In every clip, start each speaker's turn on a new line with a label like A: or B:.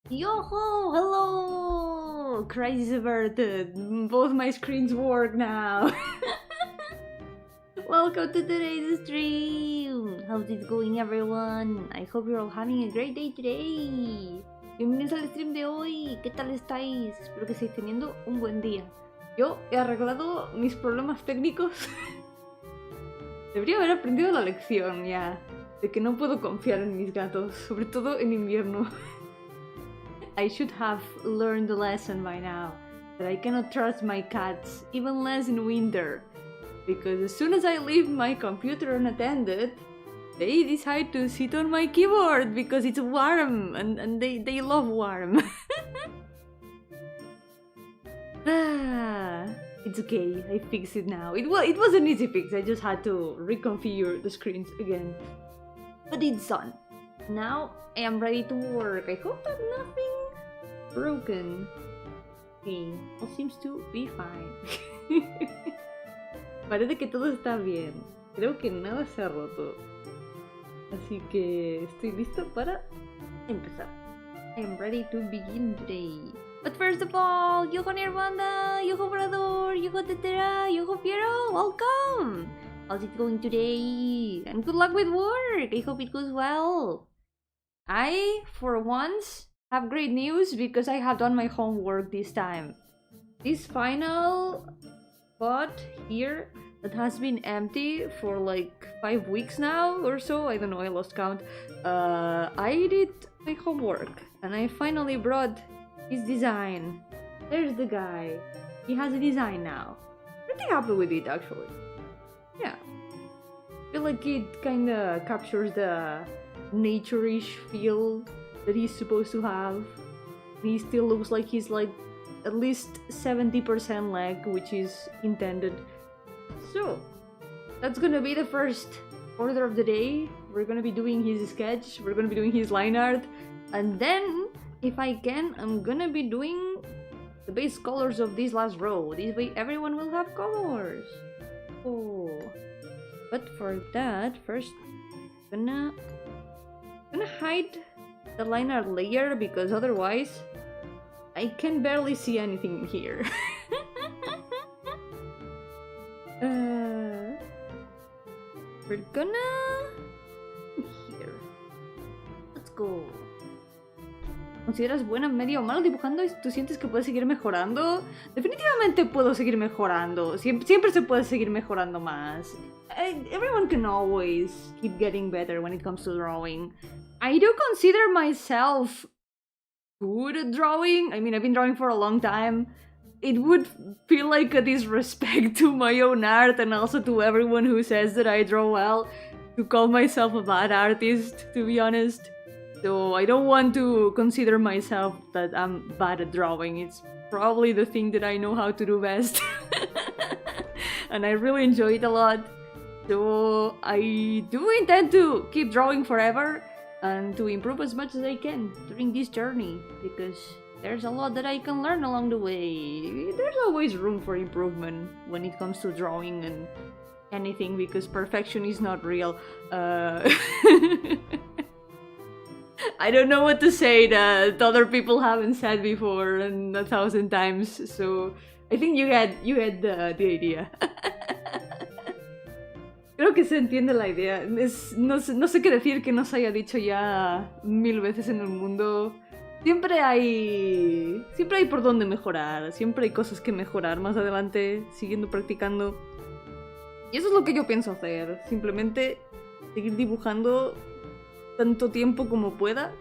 A: Yo-hooo! Hello! Crisis averted. Both my screens work now. Welcome to today's stream. How's it going, everyone? I hope you're all having a great day today. Bienvenidos al stream de hoy. ¿Qué tal estáis? Espero que estéis teniendo un buen día. Yo he arreglado mis problemas técnicos. Debería haber aprendido la lección ya, de que no puedo confiar en mis gatos, sobre todo en invierno. I should have learned the lesson by now, that I cannot trust my cats, even less in winter, because as soon as I leave my computer unattended, they decide to sit on my keyboard because it's warm, and they love warm. It's okay, I fixed it now. It was an easy fix, I just had to reconfigure the screens again. But it's done. Now I am ready to work. I hope that nothing broken. Sí, all seems to be fine. Parece que todo está bien. Creo que nada se ha roto. Así que estoy listo para empezar. I am ready to begin today. But first of all, Yo-hooo Nirvana, Yo-hooo Brador, Yo-hooo Tetera, Yo-hooo Piero, welcome! How's it going today? And good luck with work! I hope it goes well. I, for once, have great news because I have done my homework this time. This final spot here that has been empty for like 5 weeks now or so, I don't know, I lost count. I did my homework and I finally brought his design. There's the guy. He has a design now. Pretty happy with it actually. Yeah. I feel like it kinda captures the nature-ish feel that he's supposed to have. He still looks like he's like at least 70% leg, which is intended. So, that's gonna be the first order of the day. We're gonna be doing his sketch, we're gonna be doing his line art, and then, if I can, I'm gonna be doing the base colors of this last row. This way everyone will have colors. Oh. But for that, first, I'm gonna hide the line art layer because otherwise I can barely see anything in here. We're gonna... here. Let's go. ¿Consideras buena, media o malo dibujando y tú sientes que puedes seguir mejorando? Definitivamente puedo seguir mejorando. Siempre se puede seguir mejorando más. Everyone can always keep getting better when it comes to drawing. I do consider myself good at drawing. I mean, I've been drawing for a long time. It would feel like a disrespect to my own art and also to everyone who says that I draw well to call myself a bad artist, to be honest. So I don't want to consider myself that I'm bad at drawing. It's probably the thing that I know how to do best. And I really enjoy it a lot. So I do intend to keep drawing forever and to improve as much as I can during this journey, because there's a lot that I can learn along the way. There's always room for improvement when it comes to drawing and anything, because perfection is not real. I don't know what to say that other people haven't said before and 1,000 times, so I think you had the idea. Creo que se entiende la idea. No sé qué decir que no se haya dicho ya 1000 veces en el mundo. Siempre hay por dónde mejorar, siempre hay cosas que mejorar más adelante, siguiendo practicando. Y eso es lo que yo pienso hacer, simplemente seguir dibujando tanto tiempo como pueda.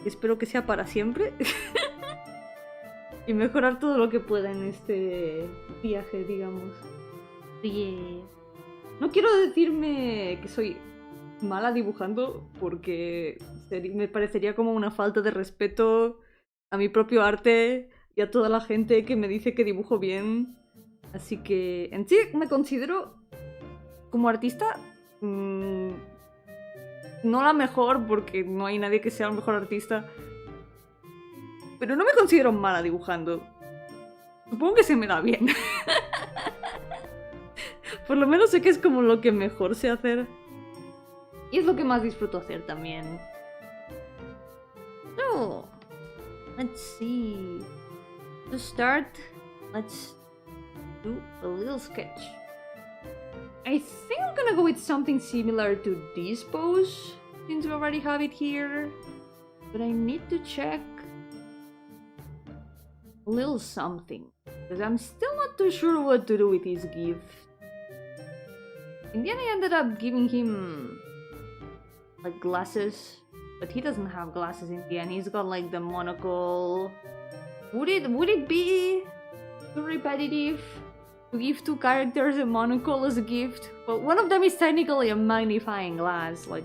A: Espero que sea para siempre. Y mejorar todo lo que pueda en este viaje, digamos. Yeah. No quiero decirme que soy mala dibujando porque me parecería como una falta de respeto a mi propio arte y a toda la gente que me dice que dibujo bien. Así que en sí me considero como artista no la mejor, porque no hay nadie que sea el mejor artista, pero no me considero mala dibujando. Supongo que se me da bien. Por lo menos sé que es como lo que mejor sé hacer. Y es lo que más disfruto hacer también. So, So, let's see. To start, let's do a little sketch. I think I'm gonna go with something similar to this pose, since we already have it here. But I need to check a little something, because I'm still not too sure what to do with his gift. In the end, I ended up giving him like glasses, but he doesn't have glasses in the end. He's got like the monocle. Would it be too repetitive to give two characters a monocle as a gift? Well, one of them is technically a magnifying glass, like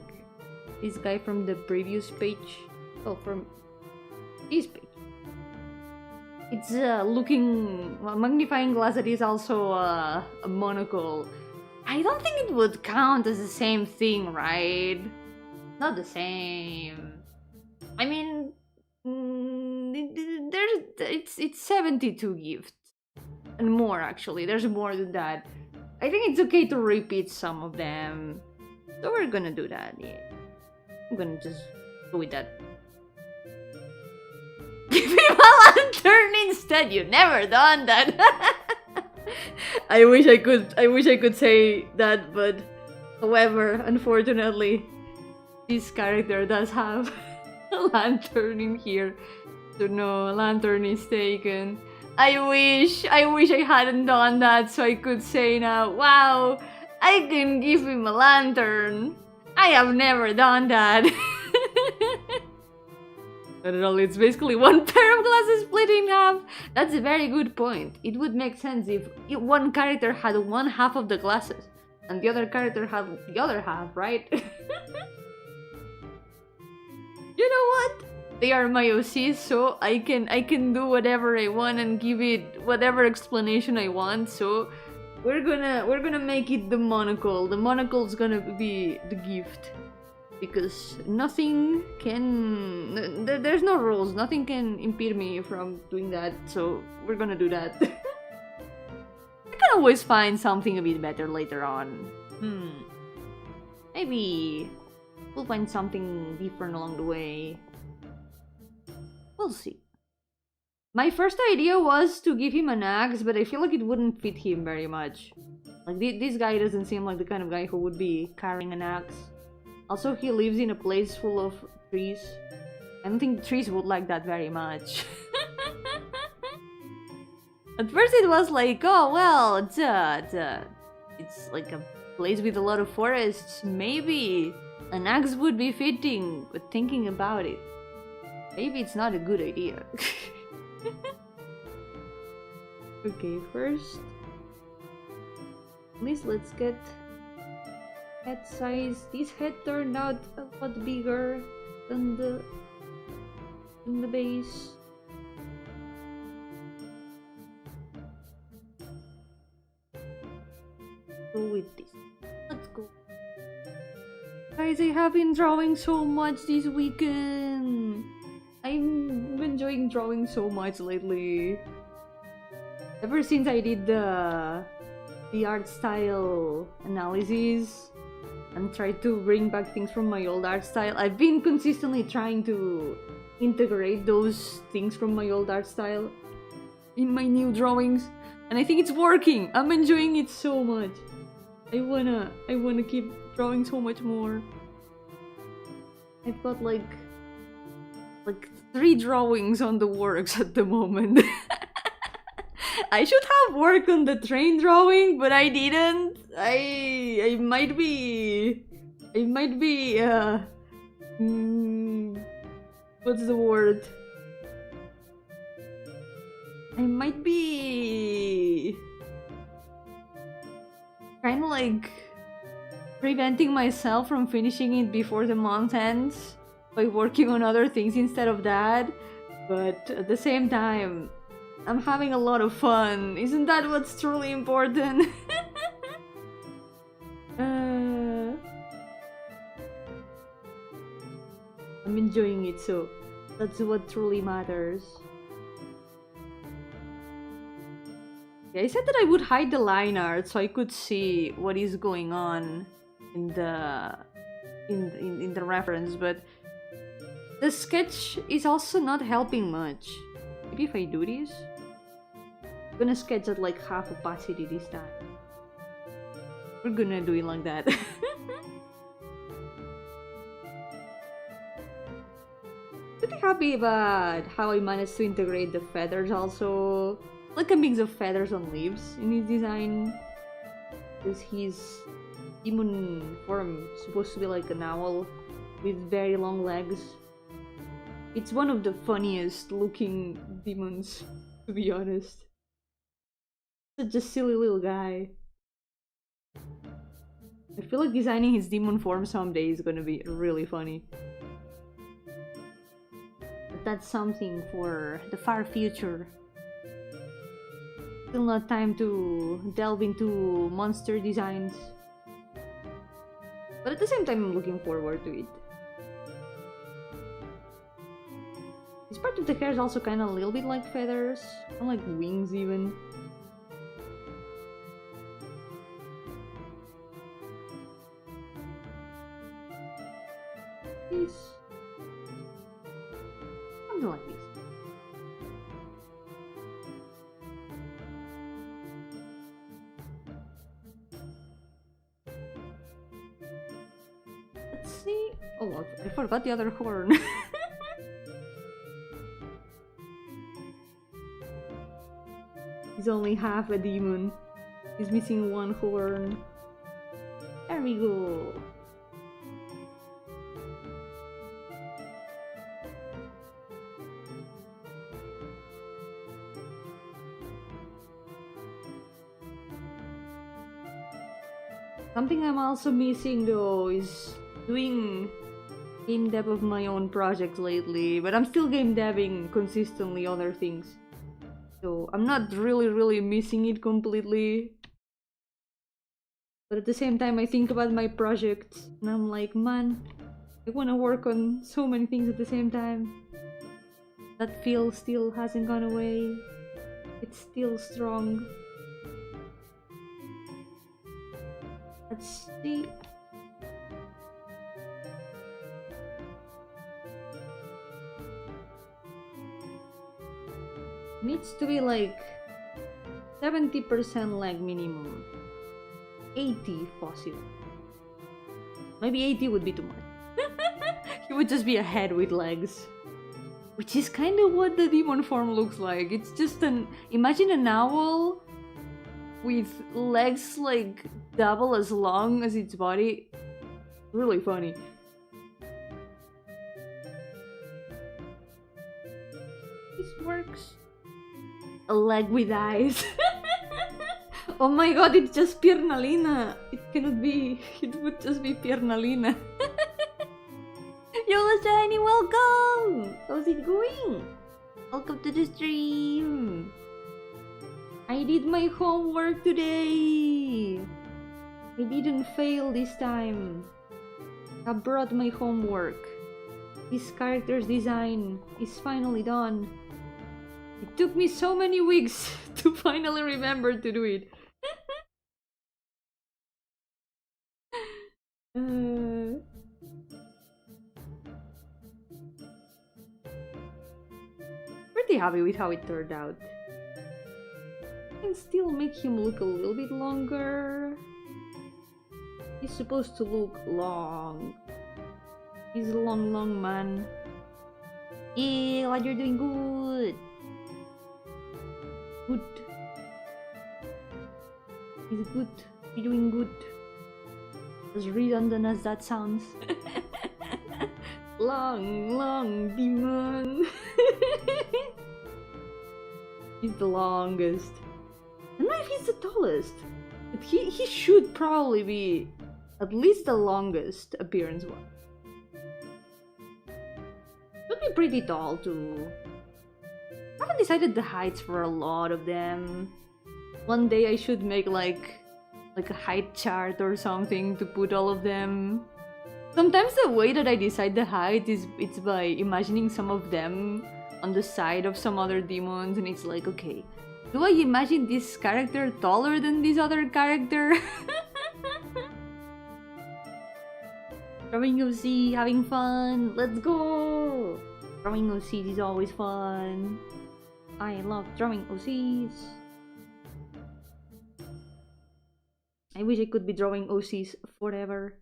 A: this guy from the previous page. Well, from this page. It's looking... well, magnifying glass that is also a monocle. I don't think it would count as the same thing, right? Not the same. I mean... it's 72 gifts. And more, actually. There's more than that. I think it's okay to repeat some of them. So we're gonna do that, yeah. I'm gonna just go with that. Give him a lantern instead! You've never done that! I wish I could say that, but however, unfortunately, this character does have a lantern in here. So no, a lantern is taken. I wish I hadn't done that so I could say now, wow, I can give him a lantern. I have never done that. Not at all, it's basically one pair of glasses split in half. That's a very good point. It would make sense if one character had one half of the glasses and the other character had the other half, right? You know what? They are my OCs, so I can do whatever I want and give it whatever explanation I want. So we're gonna make it the monocle. The monocle's gonna be the gift. Because nothing can... there's no rules. Nothing can impede me from doing that. So we're gonna do that. I can always find something a bit better later on. Maybe we'll find something different along the way. We'll see. My first idea was to give him an axe, but I feel like it wouldn't fit him very much. Like, this guy doesn't seem like the kind of guy who would be carrying an axe. Also, he lives in a place full of trees. I don't think trees would like that very much. At first it was like, oh well, it's like a place with a lot of forests. Maybe an axe would be fitting, but thinking about it, maybe it's not a good idea. Okay, first, at least let's get head size. This head turned out a lot bigger than the base. Go with this. Let's go. Guys, I have been drawing so much this weekend. I'm enjoying drawing so much lately. Ever since I did the art style analysis and tried to bring back things from my old art style, I've been consistently trying to integrate those things from my old art style in my new drawings, and I think it's working. I'm enjoying it so much. I wanna keep drawing so much more. I've got like 3 drawings on the works at the moment. I should have worked on the train drawing, but I didn't. I might be what's the word? I might be kind of like preventing myself from finishing it before the month ends by working on other things instead of that, but at the same time, I'm having a lot of fun. Isn't that what's truly important? I'm enjoying it, so that's what truly matters. Yeah, I said that I would hide the line art so I could see what is going on in the reference, but The sketch is also not helping much. Maybe if I do this, I'm gonna sketch at like half opacity this time. We're gonna do it like that. Pretty happy about how I managed to integrate the feathers also. Like a mix of feathers and leaves in his design. Because his demon form is supposed to be like an owl with very long legs. It's one of the funniest looking demons, to be honest. Such a silly little guy. I feel like designing his demon form someday is gonna be really funny. But that's something for the far future. Still not time to delve into monster designs. But at the same time, I'm looking forward to it. This part of the hair is also kind of a little bit like feathers, kind of like wings even. Something like this. Let's see. Oh, I forgot the other horn. He's only half a demon. He's missing one horn. There we go. Something I'm also missing though is doing game dev of my own projects lately, but I'm still game debbing consistently other things. So I'm not really missing it completely. But at the same time I think about my projects and I'm like, man, I wanna work on so many things at the same time. That feel still hasn't gone away. It's still strong. Let's see. Needs to be like 70% leg minimum. 80 if possible. Maybe 80 would be too much. He would just be a head with legs. Which is kind of what the demon form looks like. It's just an... Imagine an owl with legs like double as long as its body. Really funny. This works. A leg with eyes. Oh my god, it's just Piernalina. It cannot be. It would just be Piernalina. Yo, Shiny, welcome! How's it going? Welcome to the stream. I did my homework today. I didn't fail this time. I brought my homework. This character's design is finally done. It took me so many weeks to finally remember to do it. Pretty happy with how it turned out. I can still make him look a little bit longer. He's supposed to look long. He's a long man. Yeah, what you're doing good. Good. He's good. You're doing good. As redundant as that sounds. long demon. He's the longest. I don't know if he's the tallest, but he should probably be at least the longest appearance one. Should be pretty tall too. I haven't decided the heights for a lot of them. One day I should make like a height chart or something to put all of them. Sometimes the way that I decide the height is it's by imagining some of them on the side of some other demons, and it's like, okay, do I imagine this character taller than this other character? Drawing OC, having fun. Let's go! Drawing OCs is always fun. I love drawing OCs. I wish I could be drawing OCs forever.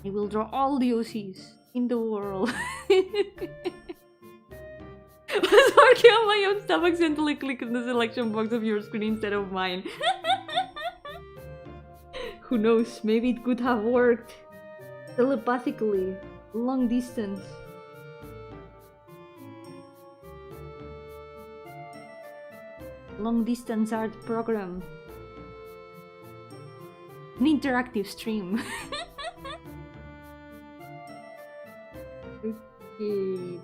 A: I will draw all the OCs in the world. I was working on my own stuff, accidentally clicked in the selection box of your screen instead of mine. Who knows, maybe it could have worked telepathically, long distance. Long distance art program. An interactive stream. Okay.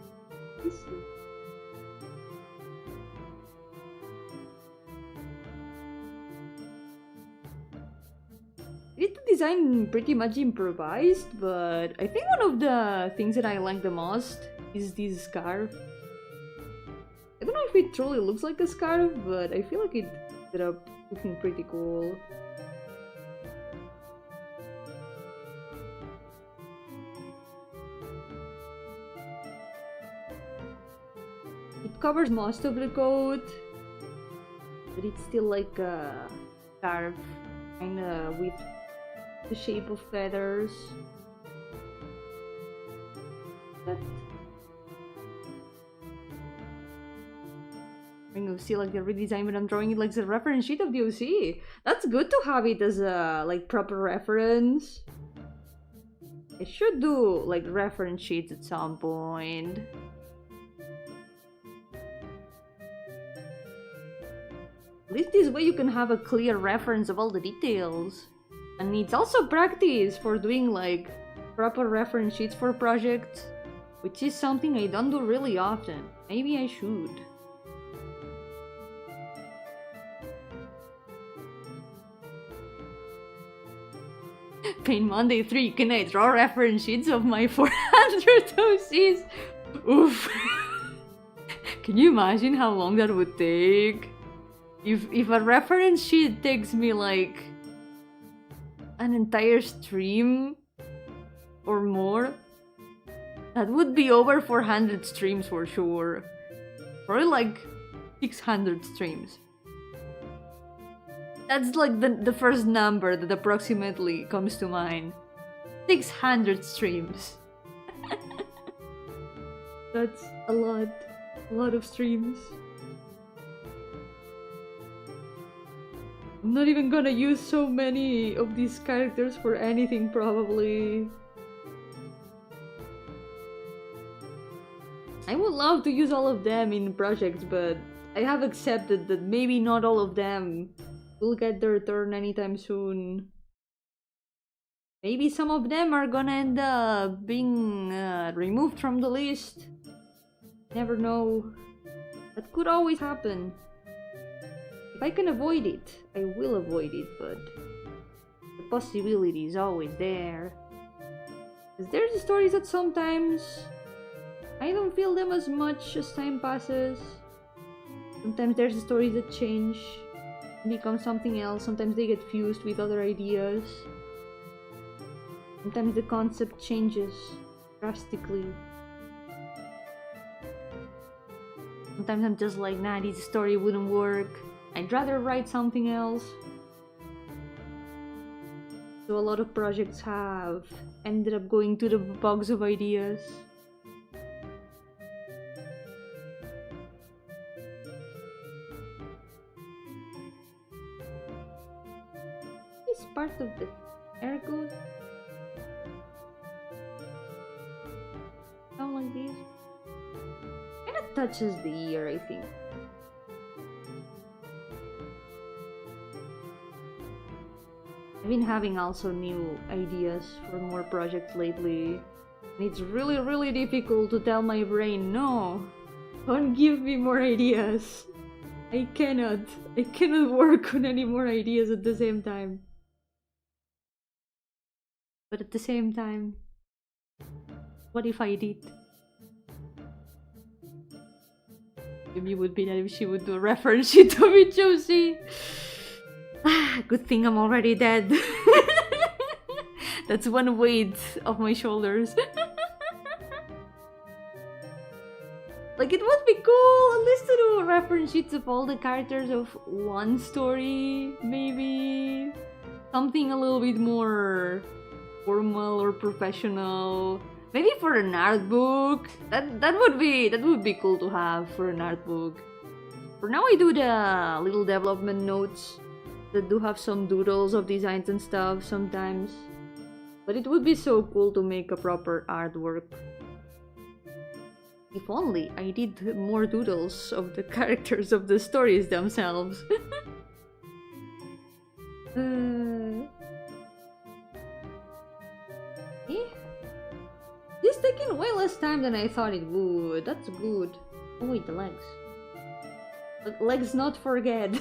A: It's design pretty much improvised, but I think one of the things that I like the most is this scarf. I don't know if it truly looks like a scarf, but I feel like it ended up looking pretty cool. It covers most of the coat, but it's still like a scarf, kinda with the shape of feathers. I'm gonna see like the redesign, but I'm drawing it like the reference sheet of the OC. That's good to have it as a like proper reference. I should do like reference sheets at some point. At least this way you can have a clear reference of all the details. And it's also practice for doing like proper reference sheets for projects, which is something I don't do really often. Maybe I should. Paint Monday 3, can I draw reference sheets of my 400 OCs? Oof. Can you imagine how long that would take? If a reference sheet takes me like an entire stream or more, that would be over 400 streams for sure. Probably like 600 streams. That's like the first number that approximately comes to mind. 600 streams. That's a lot of streams. I'm not even gonna use so many of these characters for anything, probably. I would love to use all of them in projects, but I have accepted that maybe not all of them will get their turn anytime soon. Maybe some of them are gonna end up being removed from the list. Never know. That could always happen. If I can avoid it, I will avoid it, but the possibility is always there. Because there's stories that sometimes I don't feel them as much as time passes. Sometimes there's stories that change, become something else. Sometimes they get fused with other ideas. Sometimes the concept changes drastically. Sometimes I'm just like, nah, this story wouldn't work. I'd rather write something else. So a lot of projects have ended up going to the box of ideas. This part of the air goes down like this. Kinda touches the ear, I think. I've been having also new ideas for more projects lately, and it's really difficult to tell my brain, no, don't give me more ideas. I cannot work on any more ideas at the same time. But at the same time, what if I did? Maybe it would be that if she would do a reference sheet of it, Josie. Good thing I'm already dead. That's one weight of my shoulders. Like, it would be cool at least to do reference sheets of all the characters of one story, maybe. Something a little bit more formal or professional. Maybe for an art book. That would be cool to have for an art book. For now I do the little development notes that do have some doodles of designs and stuff sometimes. But it would be so cool to make a proper artwork. If only I did more doodles of the characters of the stories themselves. This taking way less time than I thought it would. That's good. Oh wait, the legs. Legs not forget.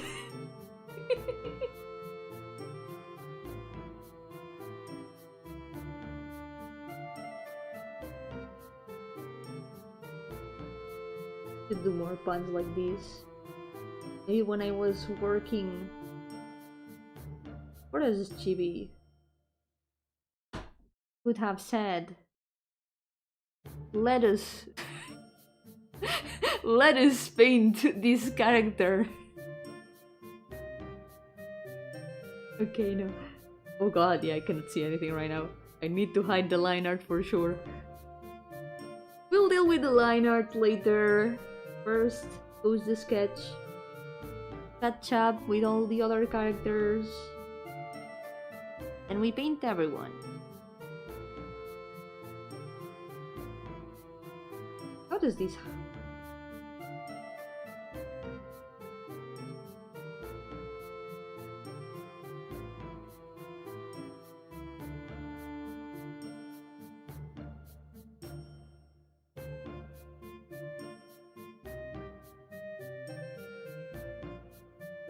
A: Should do more puns like this. Maybe when I was working. What is this chibi? Would have said, let us paint this character. Okay, no. Oh god, yeah, I cannot see anything right now. I need to hide the line art for sure. We'll deal with the line art later. First goes the sketch. Catch up with all the other characters. And we paint everyone. How does this happen?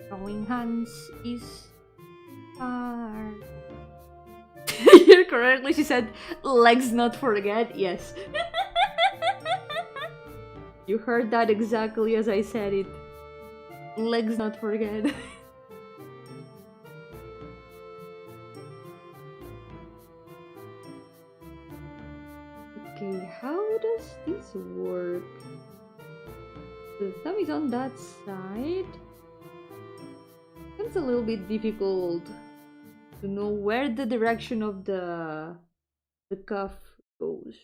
A: Drawing hands is hard. You're correctly, she said, legs not forget. Yes. You heard that exactly as I said it. Legs not forget. Okay, how does this work? The thumb is on that side. It's a little bit difficult to know where the direction of the cuff goes.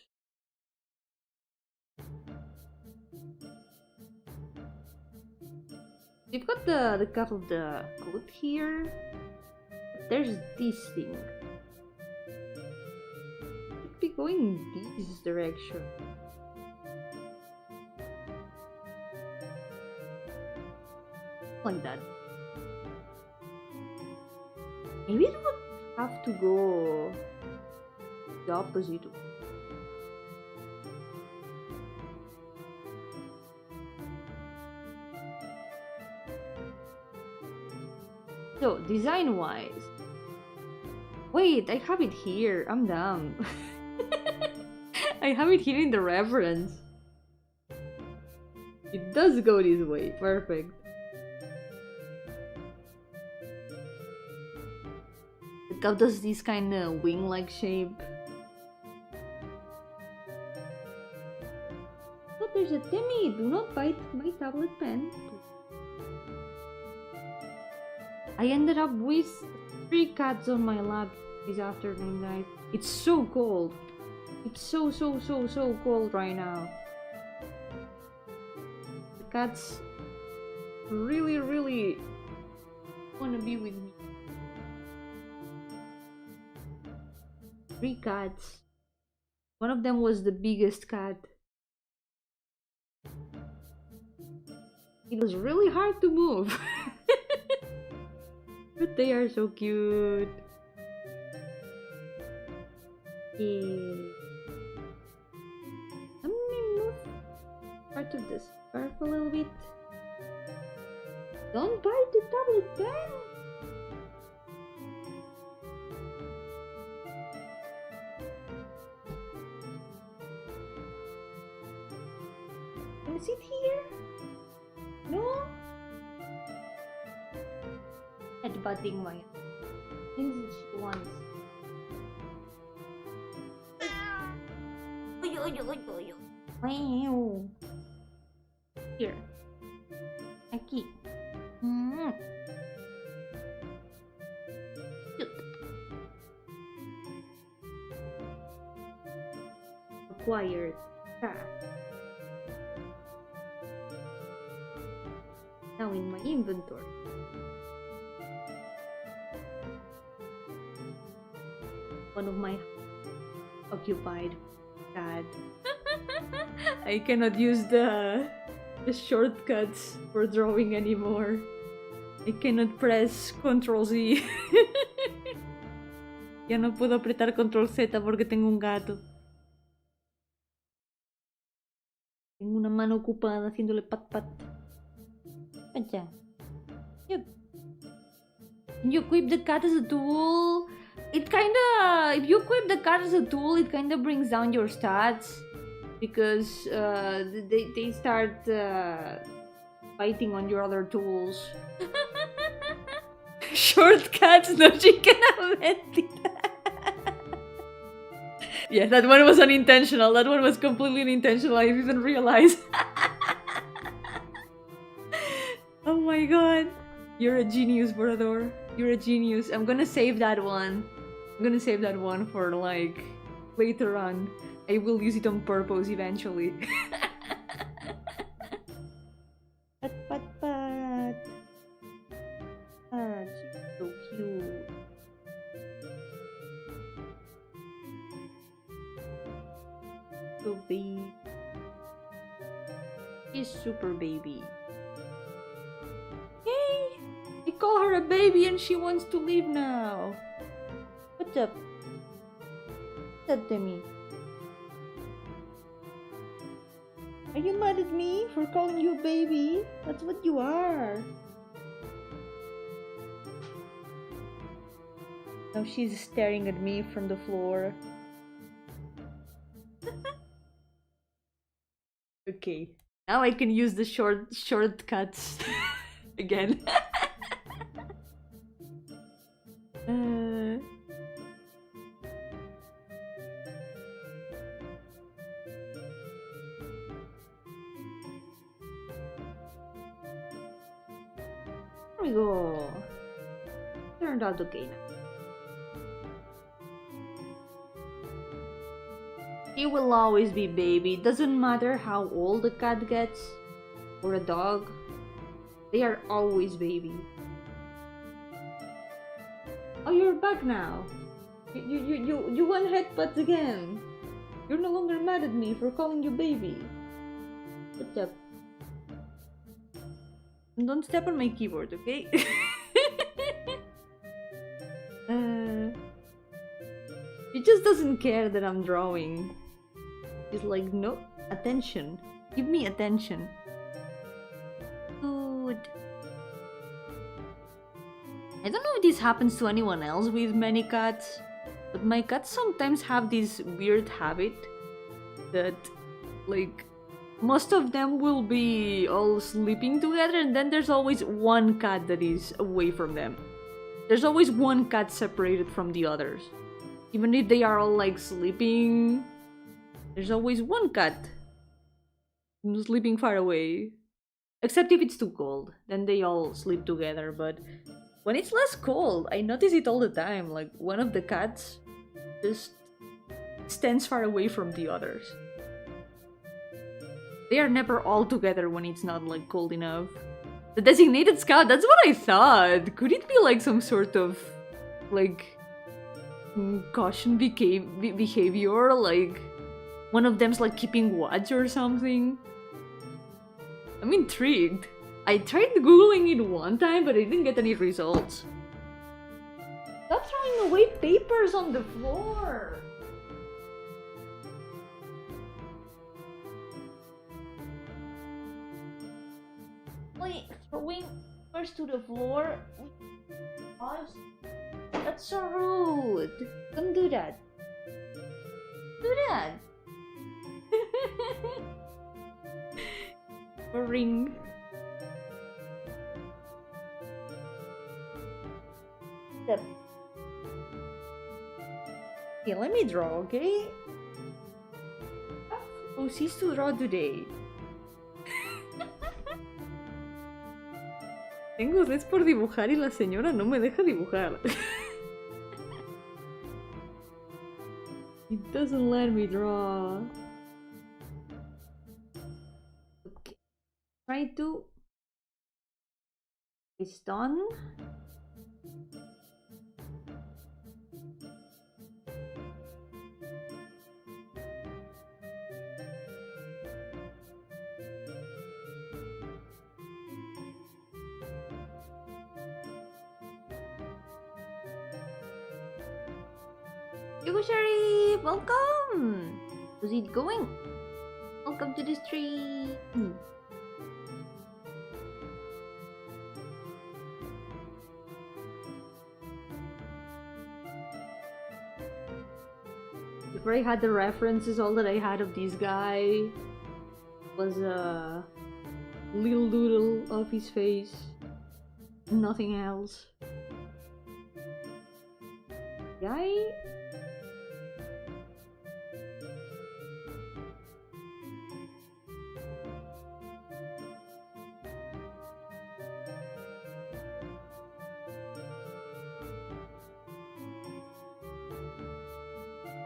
A: We've got the cuff of the coat here. There's this thing. Could be going this direction. Like that. Maybe it would have to go the opposite. So, design-wise... Wait, I have it here. I'm dumb. I have it here in the reference. It does go this way. Perfect. The cup does this kind of wing-like shape. But there's a Timmy! Do not bite my tablet pen. I ended up with 3 cats on my lap this afternoon, guys. It's so cold. It's so cold right now. The cats really wanna be with me. 3 cats. One of them was the biggest cat. It was really hard to move. But they are so cute. Yeah. Let me move part of the scarf a little bit. Don't bite the tablet pen! Can I sit here? No? Headbutting my things that she wants. Wow. Here. Aquí. Cute. Acquired cat. Now in my inventory. One of my occupied cat. I cannot use the shortcuts for drawing anymore. I cannot press Ctrl Z. Ya no puedo apretar Ctrl Z porque tengo un gato. Tengo una mano ocupada haciéndole pat pat. Allá. Can you equip the cat as a tool? It kinda... If you equip the cat as a tool, it kinda brings down your stats. Because they start fighting on your other tools. Shortcuts, no chicken mentira. Yeah, that one was unintentional. That one was completely unintentional. I didn't realize. Oh my god. You're a genius, Borador. You're a genius. I'm gonna save that one. I'm gonna save that one for like later on. I will use it on purpose eventually. Pat pat pat. Ah, she's so cute. So baby. She's super baby. Yay! I call her a baby and she wants to leave now. What's up? What's up, Demi? Are you mad at me for calling you a baby? That's what you are. Now she's staring at me from the floor. Okay, now I can use the shortcuts again. There we go. Turned out okay now. She will always be baby. Doesn't matter how old a cat gets or a dog. They are always baby. Oh, you're back now. You want headbutts again. You're no longer mad at me for calling you baby. What's up? Don't step on my keyboard, okay? She just doesn't care that I'm drawing. She's like, no, attention. Give me attention. Good. I don't know if this happens to anyone else with many cats, but my cats sometimes have this weird habit that, like, most of them will be all sleeping together and then there's always one cat that is away from them. There's always one cat separated from the others. Even if they are all like sleeping, there's always one cat sleeping far away. Except if it's too cold, then they all sleep together. But when it's less cold, I notice it all the time. Like one of the cats just stands far away from the others. They are never all together when it's not like cold enough. The designated scout, that's what I thought. Could it be like some sort of like caution behavior, like one of them's like keeping watch or something? I'm intrigued. I tried googling it one time but I didn't get any results. Stop throwing away papers on the floor. Wait, throwing first to the floor? Gosh. That's so rude. Don't do that. Do that. Ring. Step. Okay, let me draw, okay? cease to draw today. Tengo res por dibujar y la señora no me deja dibujar. It doesn't let me draw. Okay. Try to... It's done. Yo, Sharif! Welcome! How's it going? Welcome to the stream! Before I had the references, all that I had of this guy was a little doodle of his face. Nothing else. Guy?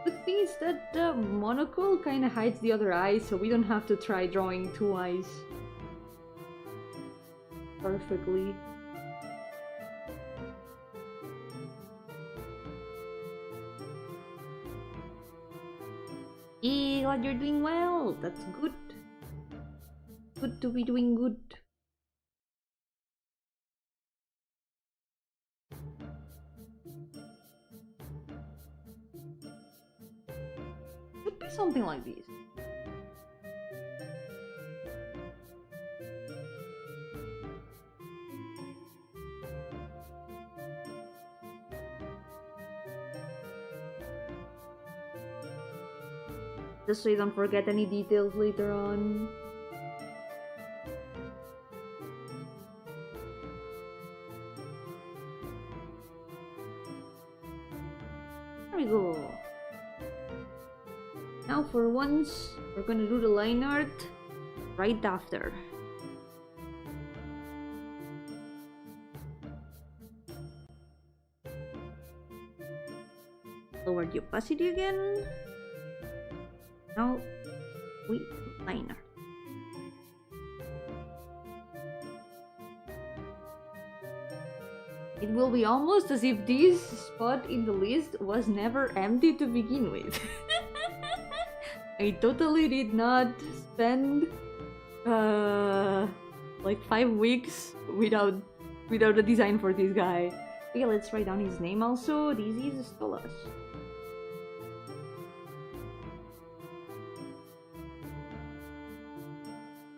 A: The thing is that the monocle kind of hides the other eye, so we don't have to try drawing two eyes perfectly. Hey, glad you're doing well. That's good. Good to be doing good. Could be something like this. Just so you don't forget any details later on. There we go. Now for once, we're gonna do the line art right after. Lower the opacity again. Now, with liner. It will be almost as if this spot in the list was never empty to begin with. I totally did not spend like 5 weeks without a design for this guy. Okay, let's write down his name also. This is Stolas.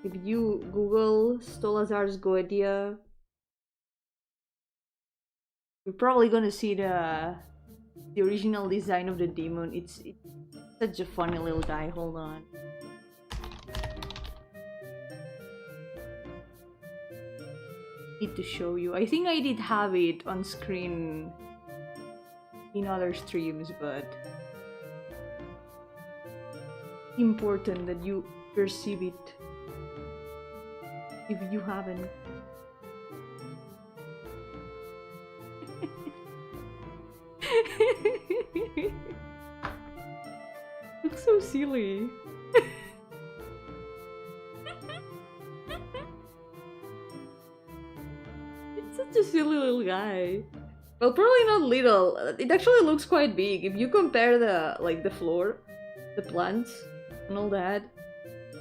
A: If you Google Stolazar's Goetia, you're probably gonna see the original design of the demon. It's such a funny little guy. Hold on. Need to show you. I think I did have it on screen in other streams, but important that you perceive it if you haven't. Looks so silly. It's such a silly little guy. Well, probably not little. It actually looks quite big. If you compare the floor, the plants, and all that,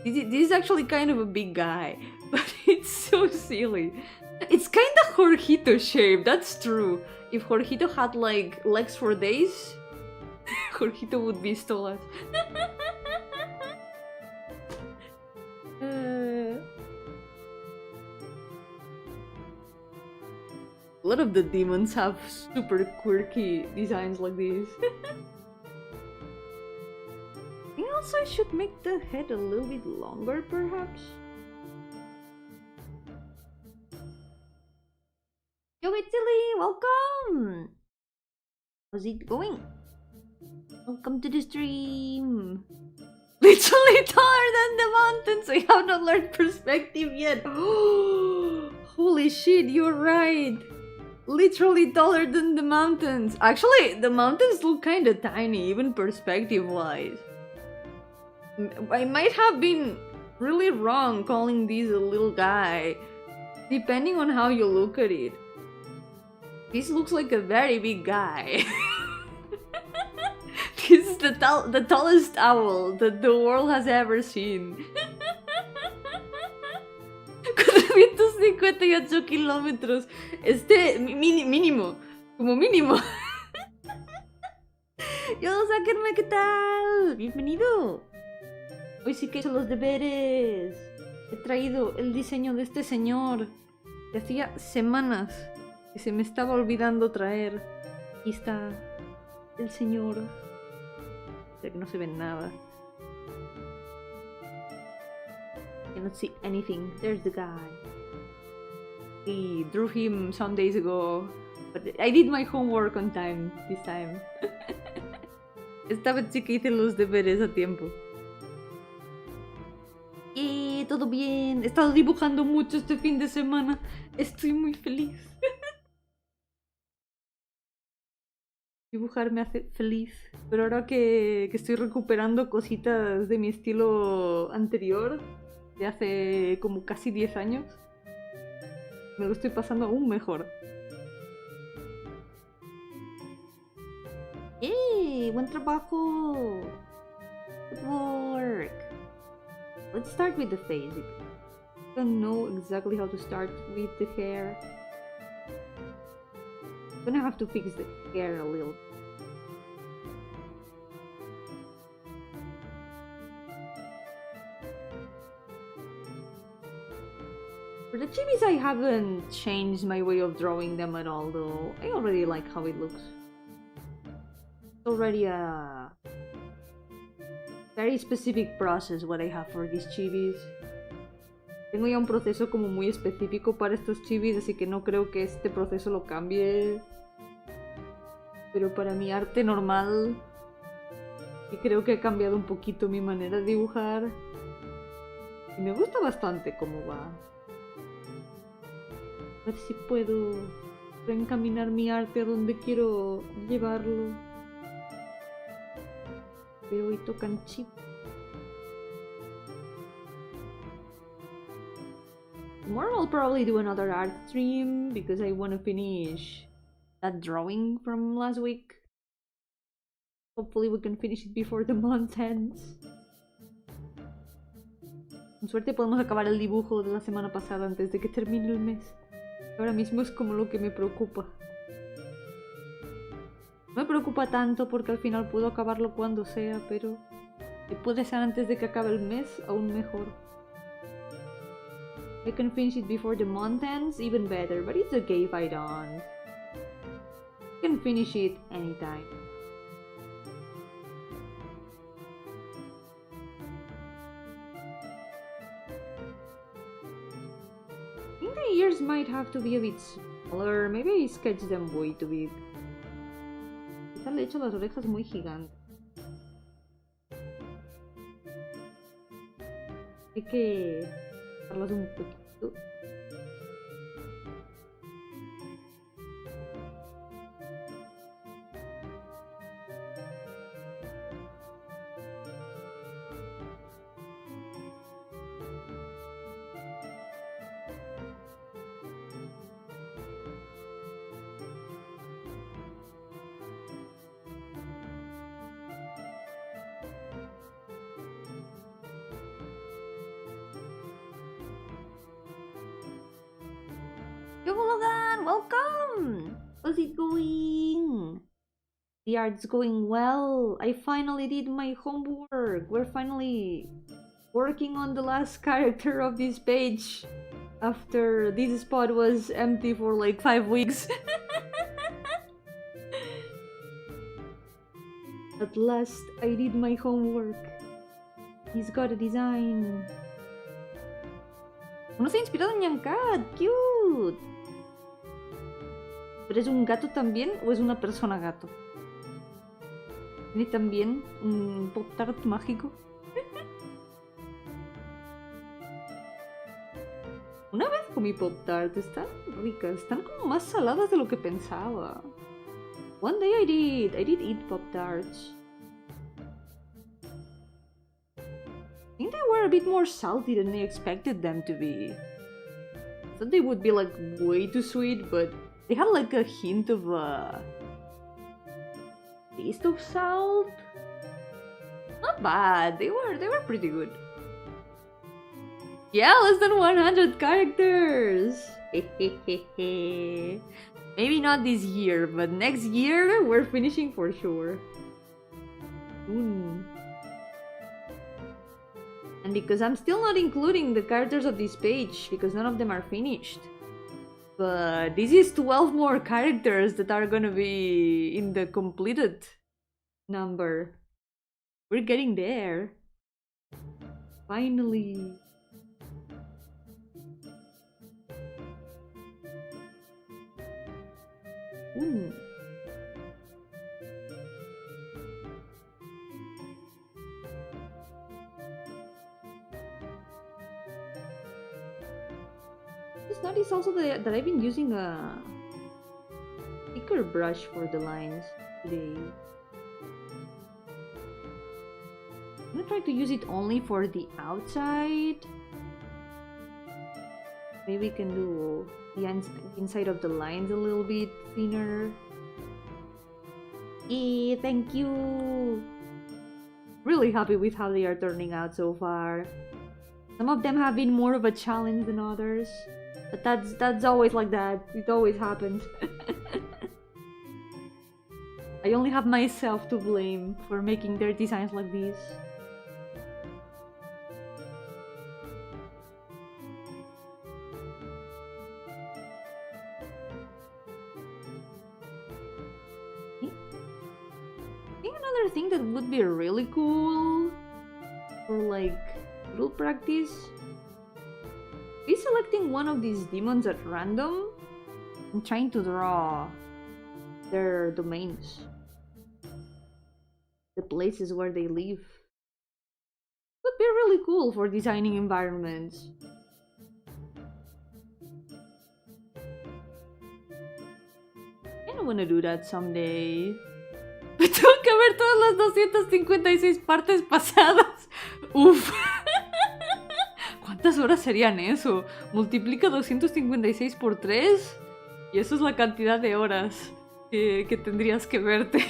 A: this is actually kind of a big guy. But it's so silly. It's kind of Jorgito shape, that's true. If Jorgito had like legs for days, Jorgito would be Stolas. A lot of the demons have super quirky designs like this. I think also I should make the head a little bit longer, perhaps. Yo, Italy, welcome! How's it going? Welcome to the stream! Literally taller than the mountains. I have not learned perspective yet. Holy shit, you're right. Literally taller than the mountains. Actually, the mountains look kind of tiny, even perspective-wise. I might have been really wrong calling this a little guy, depending on how you look at it. This looks like a very big guy. This is the tallest owl that the world has ever seen. 458 kilómetros. Mínimo. Como mínimo. Yo, sáquenme, ¿qué tal? Bienvenido. Hoy sí que he hecho los deberes. He traído el diseño de este señor que hacía semanas que se me estaba olvidando traer. Aquí está el señor. Que no se ve nada. Cannot see anything. There's the guy. We drew him some days ago, but I did my homework on time this time. Esta vez sí que hice los deberes a tiempo. Y todo bien. He estado dibujando mucho este fin de semana. Estoy muy feliz. Dibujar me hace feliz. Pero ahora que estoy recuperando cositas de mi estilo anterior, de hace como casi 10 años, me lo estoy pasando aún mejor. ¡Eh! ¡Buen trabajo! Good work! Let's start with the face. I don't know exactly how to start with the hair. I'm gonna have to fix the hair a little. For the chibis, I haven't changed my way of drawing them at all, though. I already like how it looks. It's already a very specific process what I have for these chibis. Tengo ya un proceso como muy específico para estos chibis, así que no creo que este proceso lo cambie. Pero para mi arte normal, y creo que he cambiado un poquito mi manera de dibujar. Y me gusta bastante cómo va. A ver si puedo reencaminar mi arte a donde quiero llevarlo. Pero hoy tocan chibis. Tomorrow I'll probably do another art stream because I want to finish that drawing from last week. Hopefully we can finish it before the month ends. Con suerte podemos acabar el dibujo de la semana pasada antes de que termine el mes. Ahora mismo es como lo que me preocupa. No me preocupa tanto porque al final puedo acabarlo cuando sea, pero si puede ser antes de que acabe el mes, aún mejor. I can finish it before the month ends, even better, but it's okay if I don't. I can finish it anytime. I think the ears might have to be a bit smaller, maybe I sketched them way too big. Quizá le he hecho las orejas muy gigantes. Hay que darlas un poquito. Yo, Logan, welcome! How's it going? The art's going well. I finally did my homework. We're finally working on the last character of this page after this spot was empty for like 5 weeks. At last, I did my homework. He's got a design. Uno se ha inspirado en Nyankat, cute. ¿Pero es un gato también o es una persona gato? ¿Tiene también un pop tart mágico? Una vez comí Pop Tart, están ricas, están como más saladas de lo que pensaba. One day I did eat Pop Tarts. I think they were a bit more salty than I expected them to be. I thought they would be like way too sweet, but they had like a hint of a taste of salt. Not bad, they were pretty good. Yeah, less than 100 characters! Maybe not this year, but next year we're finishing for sure. And because I'm still not including the characters of this page, because none of them are finished. But this is 12 more characters that are gonna be in the completed number. We're getting there. Finally. Just noticed also that I've been using a thicker brush for the lines today. I'm gonna try to use it only for the outside. Maybe we can do the inside of the lines a little bit thinner. Thank you! Really happy with how they are turning out so far. Some of them have been more of a challenge than others. But that's always like that. It always happens. I only have myself to blame for making their designs like this. Another thing that would be really cool for like little practice is selecting one of these demons at random and trying to draw their domains, the places where they live. Would be really cool for designing environments. I don't want to do that someday. Tengo que ver todas las 256 partes pasadas. Uf. ¿Cuántas horas serían eso? Multiplica 256 por 3 y eso es la cantidad de horas que tendrías que verte.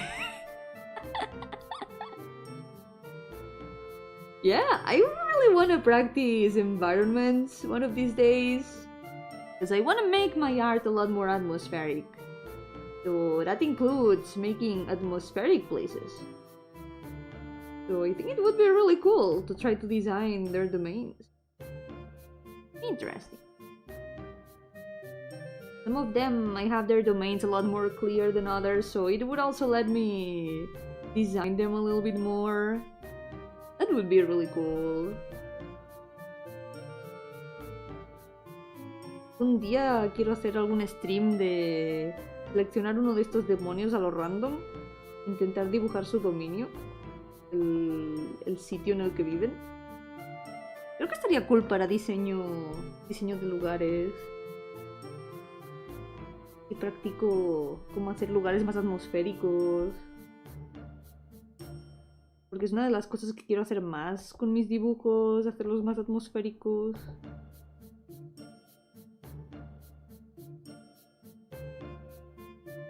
A: Yeah, I really want to practice environments one of these days. Because I want to make my art a lot more atmospheric. So that includes making atmospheric places. So I think it would be really cool to try to design their domains. Interesting. Some of them I have their domains a lot more clear than others, so it would also let me design them a little bit more. That would be really cool. Un día quiero hacer algún stream de seleccionar uno de estos demonios a lo random, intentar dibujar su dominio, el sitio en el que viven. Creo que estaría cool para diseño de lugares. Y practico cómo hacer lugares más atmosféricos. Porque es una de las cosas que quiero hacer más con mis dibujos, hacerlos más atmosféricos.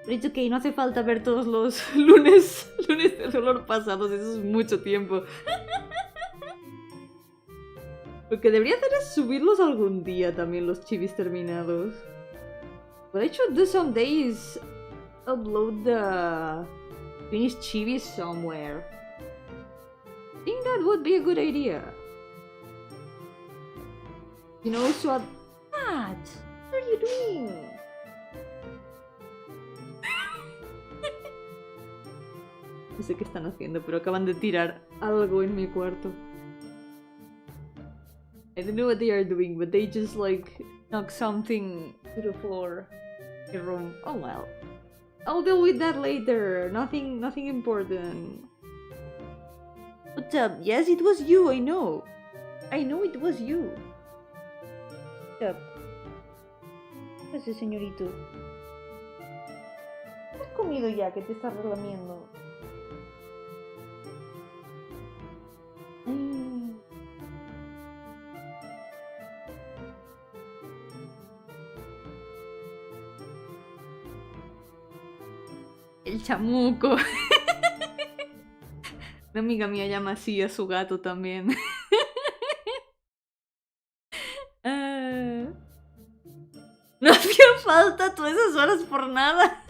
A: Pero it's okay, no hace falta ver todos los lunes de dolor pasados, eso es mucho tiempo. Lo que debería hacer es subirlos algún día también, los chivis terminados. But I should do some days, upload the finished chivis somewhere. I think that would be a good idea. You know, so what are you doing? No sé qué están haciendo, pero acaban de tirar algo en mi cuarto. I don't know what they are doing, but they just like knock something to the floor. In the room. Oh well. I'll deal with that later. Nothing important. What's up? Yes, it was you, I know. I know it was you. Up. ¿Qué haces, señorito? ¿Has comido ya que te estás relamiendo? Ay. El chamuco. Una amiga mía llama así a su gato también. No hacía falta todas esas horas por nada.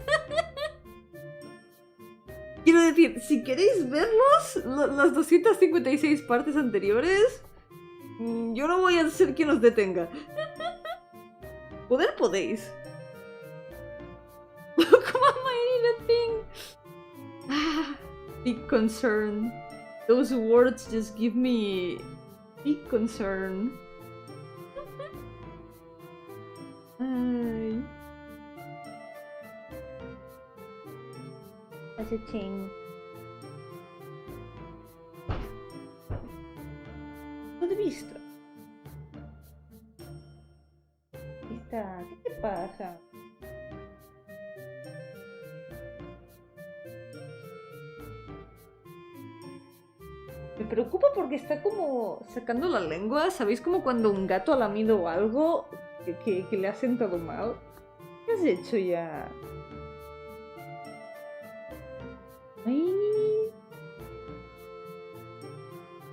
A: Quiero decir, si queréis verlos, las 256 partes anteriores, yo no voy a ser quien os detenga. Poder podéis. Look, mama, I need a thing. Ah, big concern. Those words just give me big concern. Ay. Hace ching. ¿No te he visto? ¿Qué te pasa? Me preocupa porque está como sacando la lengua. ¿Sabéis como cuando un gato ha lamido algo que le ha sentado mal? ¿Qué has hecho ya? Ay.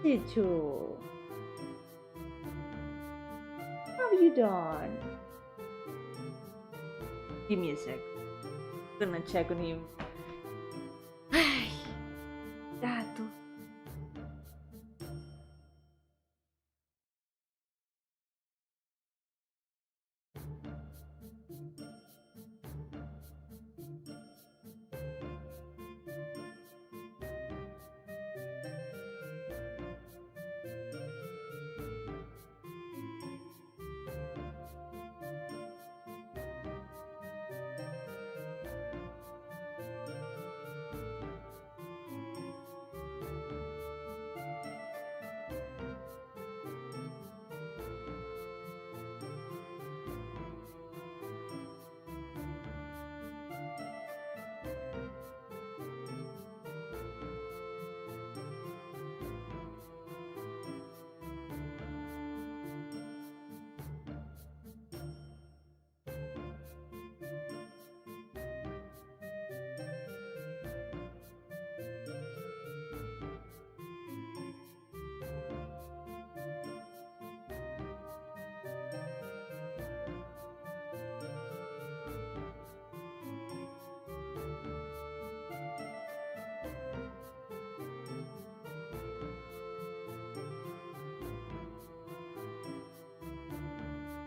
A: ¿Qué has hecho? What have you done? Give me a sec. I'm gonna check on him. Ay, gato.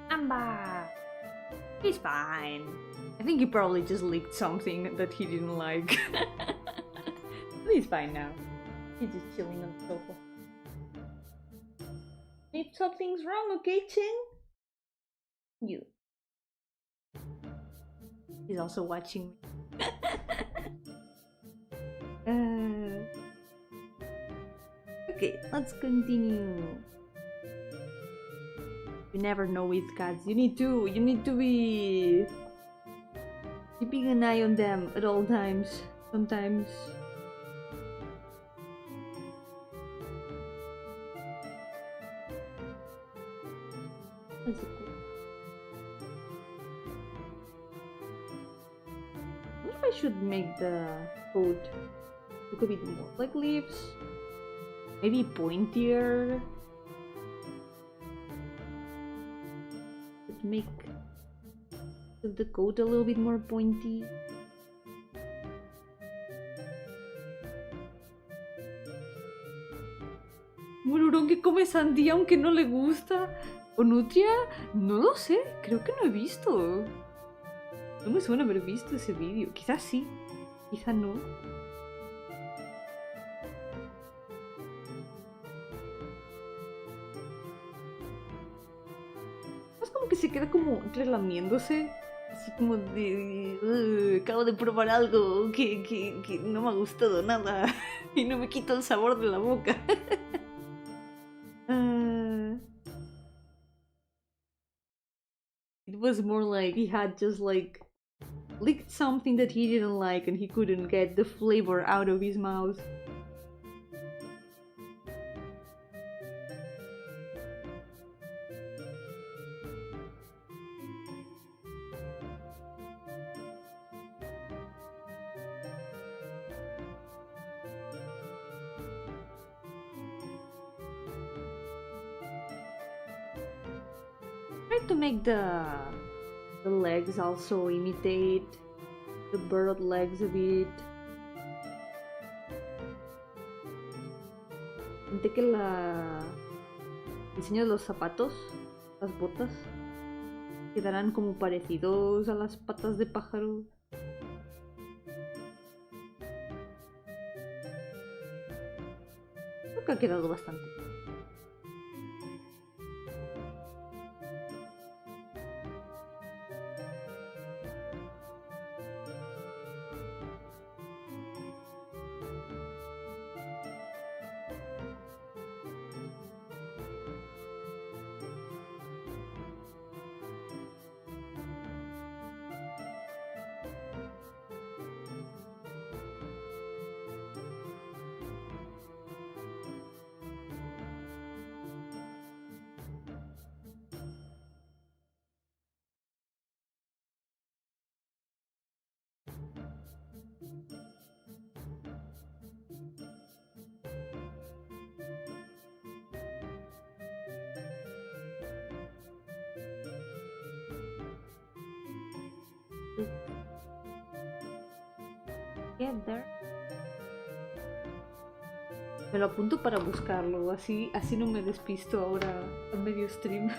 A: I'm back. He's fine. I think he probably just leaked something that he didn't like. But he's fine now. He's just chilling on the sofa. If something's wrong, okay, Chin? You. He's also watching me. Okay, let's continue. You never know with cats. You need to be keeping an eye on them at all times. Sometimes. That's cool. I wonder if I should make the coat look a bit more like leaves. Maybe pointier. Make the coat a little bit more pointy. Un hurón que come sandía aunque no le gusta. ¿O nutria? No lo sé, creo que no he visto. No me suena haber visto ese vídeo. Quizás sí, quizás no. Que se queda como relamiéndose, así como de acabo de probar algo que no me ha gustado nada y no me quita el sabor de la boca. It was more like he had just like licked something that he didn't like and he couldn't get the flavor out of his mouth. Try to make the legs also imitate the bird legs a bit. Siente que el diseño de los zapatos, las botas, quedarán como parecidos a las patas de pájaro. Creo que ha quedado bastante. Together. Me lo apunto para buscarlo, así no me despisto ahora a medio stream.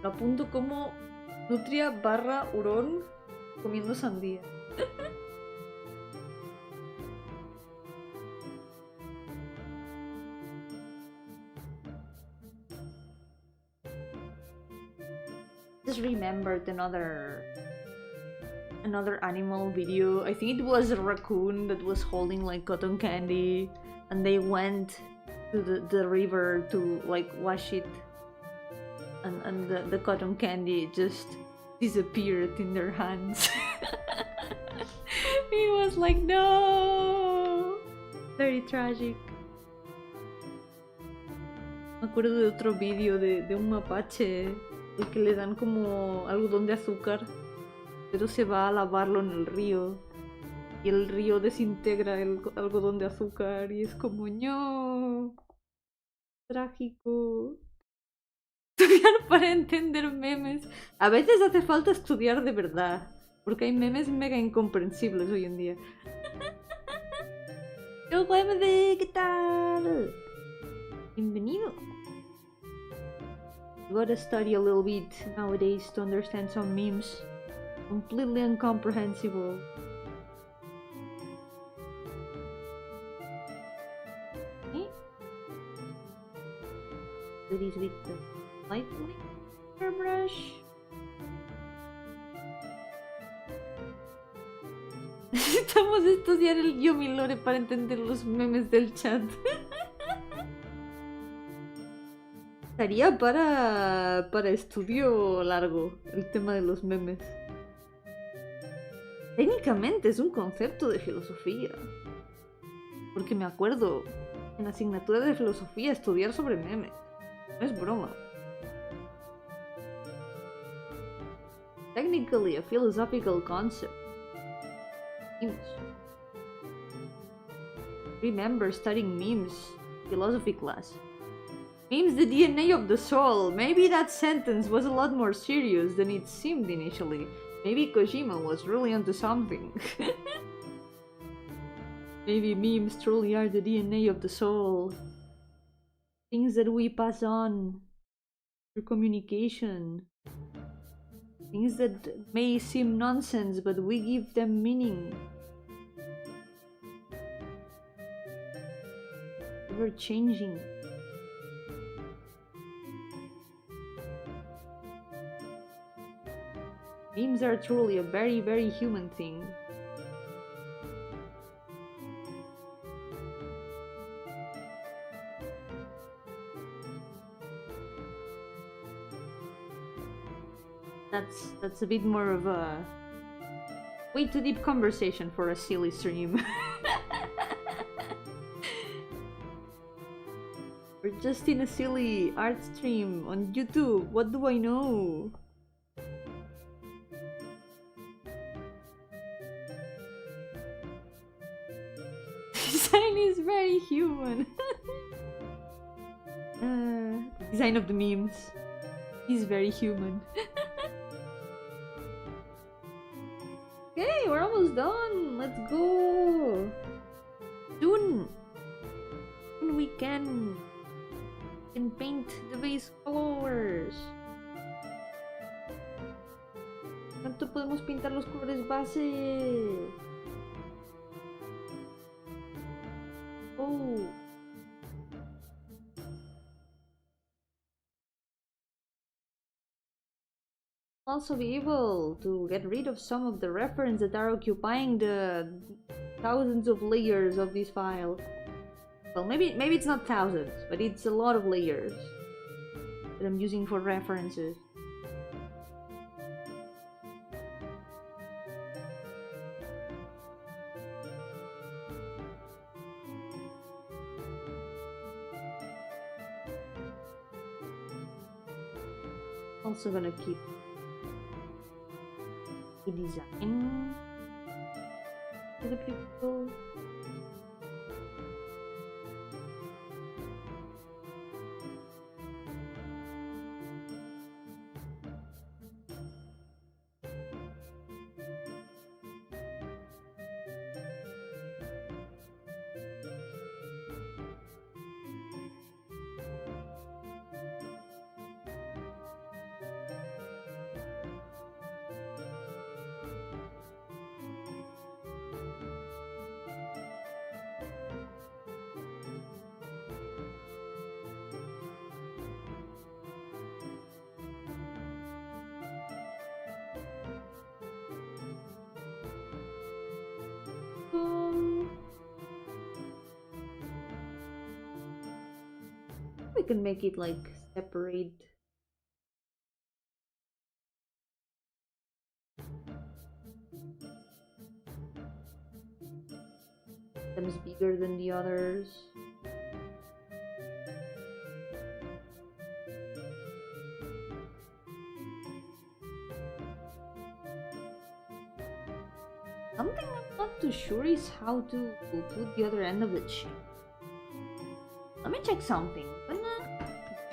A: Lo apunto como nutria barra hurón comiendo sandía. Just remembered another animal video. I think it was a raccoon that was holding like cotton candy and they went to the river to like wash it and the cotton candy just disappeared in their hands. It was like, no, very tragic. Me acuerdo de otro video de un mapache el que le dan como algodón de azúcar, pero se va a lavarlo en el río y el río desintegra el algodón de azúcar y es como no, trágico. Estudiar para entender memes. A veces hace falta estudiar de verdad, porque hay memes mega incomprensibles hoy en día. Yo, ¿qué tal? Bienvenido. You gotta study a little bit nowadays to understand some memes. Completely incomprehensible. Do this with the light brush. Necesitamos estudiar el Yomi Lore para entender los memes del chat. Estaría para estudio largo el tema de los memes. Técnicamente es un concepto de filosofía. Porque me acuerdo en la asignatura de filosofía estudiar sobre memes. No es broma. Technically a philosophical concept. Memes. Remember studying memes, philosophy class. Memes the DNA of the soul. Maybe that sentence was a lot more serious than it seemed initially. Maybe Kojima was really onto something. Maybe memes truly are the DNA of the soul. Things that we pass on through communication. Things that may seem nonsense, but we give them meaning. Ever changing. Memes are truly a very, very human thing. That's a bit more of a way too deep conversation for a silly stream. We're just in a silly art stream on YouTube. What do I know? Design is very human. Design of the memes. He's very human. Okay, we're almost done. Let's go. Soon we can paint the base colors. ¿Cuánto podemos pintar los colores base? Oh. Also be able to get rid of some of the reference that are occupying the thousands of layers of this file. Well, maybe it's not thousands, but it's a lot of layers that I'm using for references. Also gonna keep the design for the people. We can make it like separate. Them is bigger than the others. Something I'm not too sure is how to put the other end of the chain. Let me check something.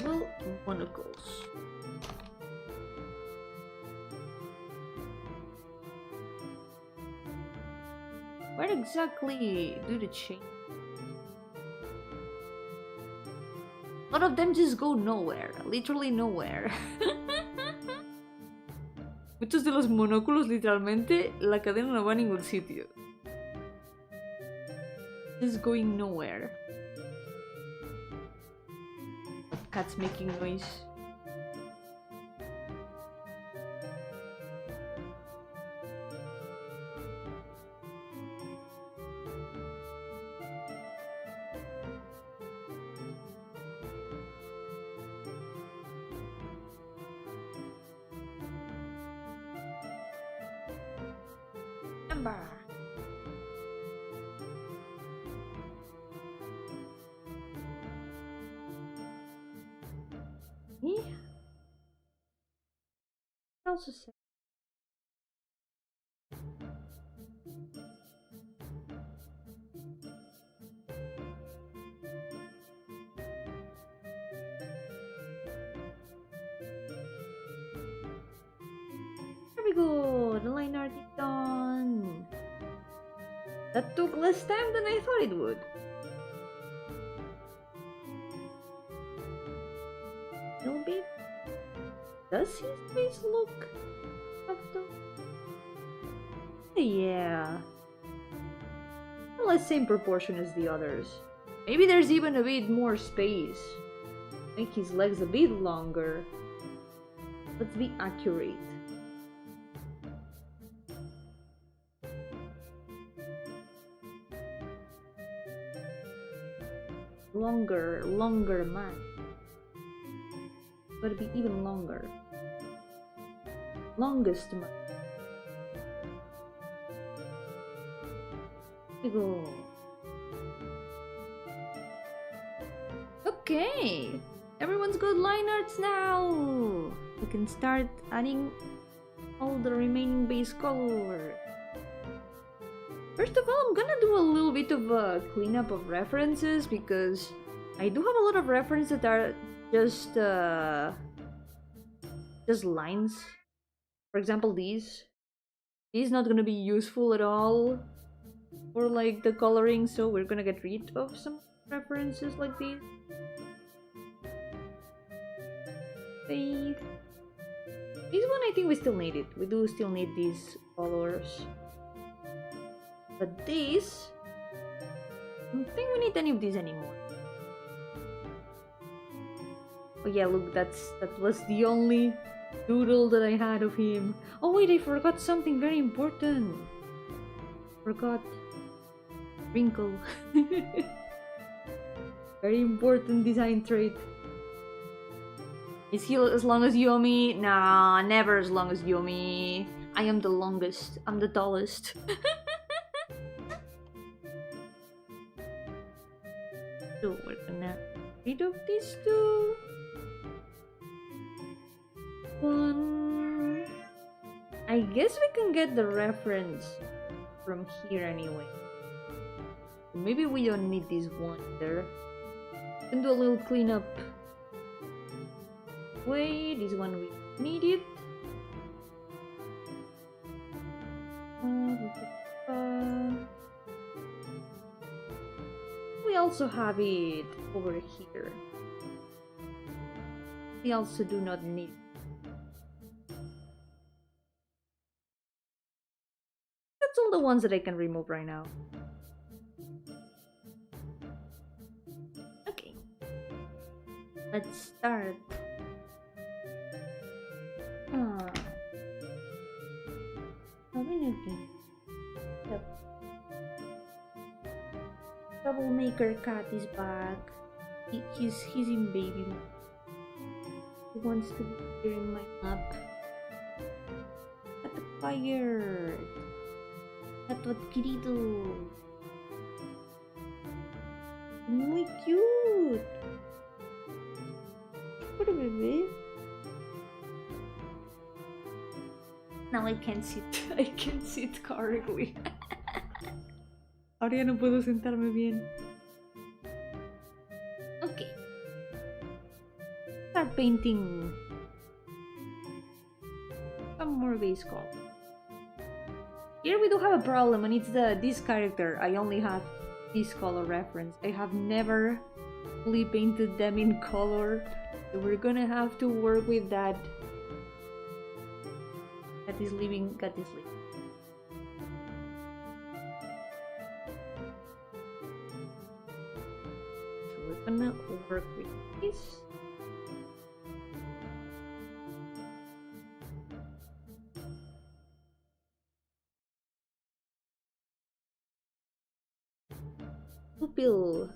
A: Well, monocles. Where exactly do the chain? A lot of them just go nowhere, literally nowhere. Muchos de los monóculos, literalmente, la cadena no va a ningún sitio. Just going nowhere. Cat's making noise. Remember. Also say there we go, the line art is done. That took less time than I thought it would. A little bit. Does his face look after? Yeah. More or less same proportion as the others. Maybe there's even a bit more space. Make his legs a bit longer. Let's be accurate. Longer man. Gotta be even longer. longest month. Here we go. Okay, everyone's got line arts now. We can start adding all the remaining base color. First of all, I'm gonna do a little bit of a cleanup of references because I do have a lot of references that are just lines. For example, these not gonna be useful at all for like the coloring, so we're gonna get rid of some references like these. This one I think we still need it. We do still need these colors. But this, I don't think we need any of these anymore. Oh yeah, look, that was the only doodle that I had of him. Oh wait, I forgot something very important. Forgot wrinkle. Very important design trait. Is he as long as Yomi? Nah, never as long as Yomi. I am the longest. I'm the tallest. So we're gonna rid of these two. One. I guess we can get the reference from here anyway. Maybe we don't need this one there. We can do a little cleanup. Wait, this one we need it. We also have it over here. We also do not need. That's all the ones that I can remove right now. Okay. Let's start. Yep. Troublemaker cat is back. He's in baby mode. He wants to be here in my lap. At the fire. That's what querido. Muy cute. What a baby. Now I can't sit. I can't sit correctly. Ahora ya no puedo sentarme bien. Okay. Start painting some more base color. Here we do have a problem, and it's this character. I only have this color reference. I have never fully painted them in color, so we're gonna have to work with that. Cat is leaving. Cat is leaving. So we're gonna work with this. Pupil,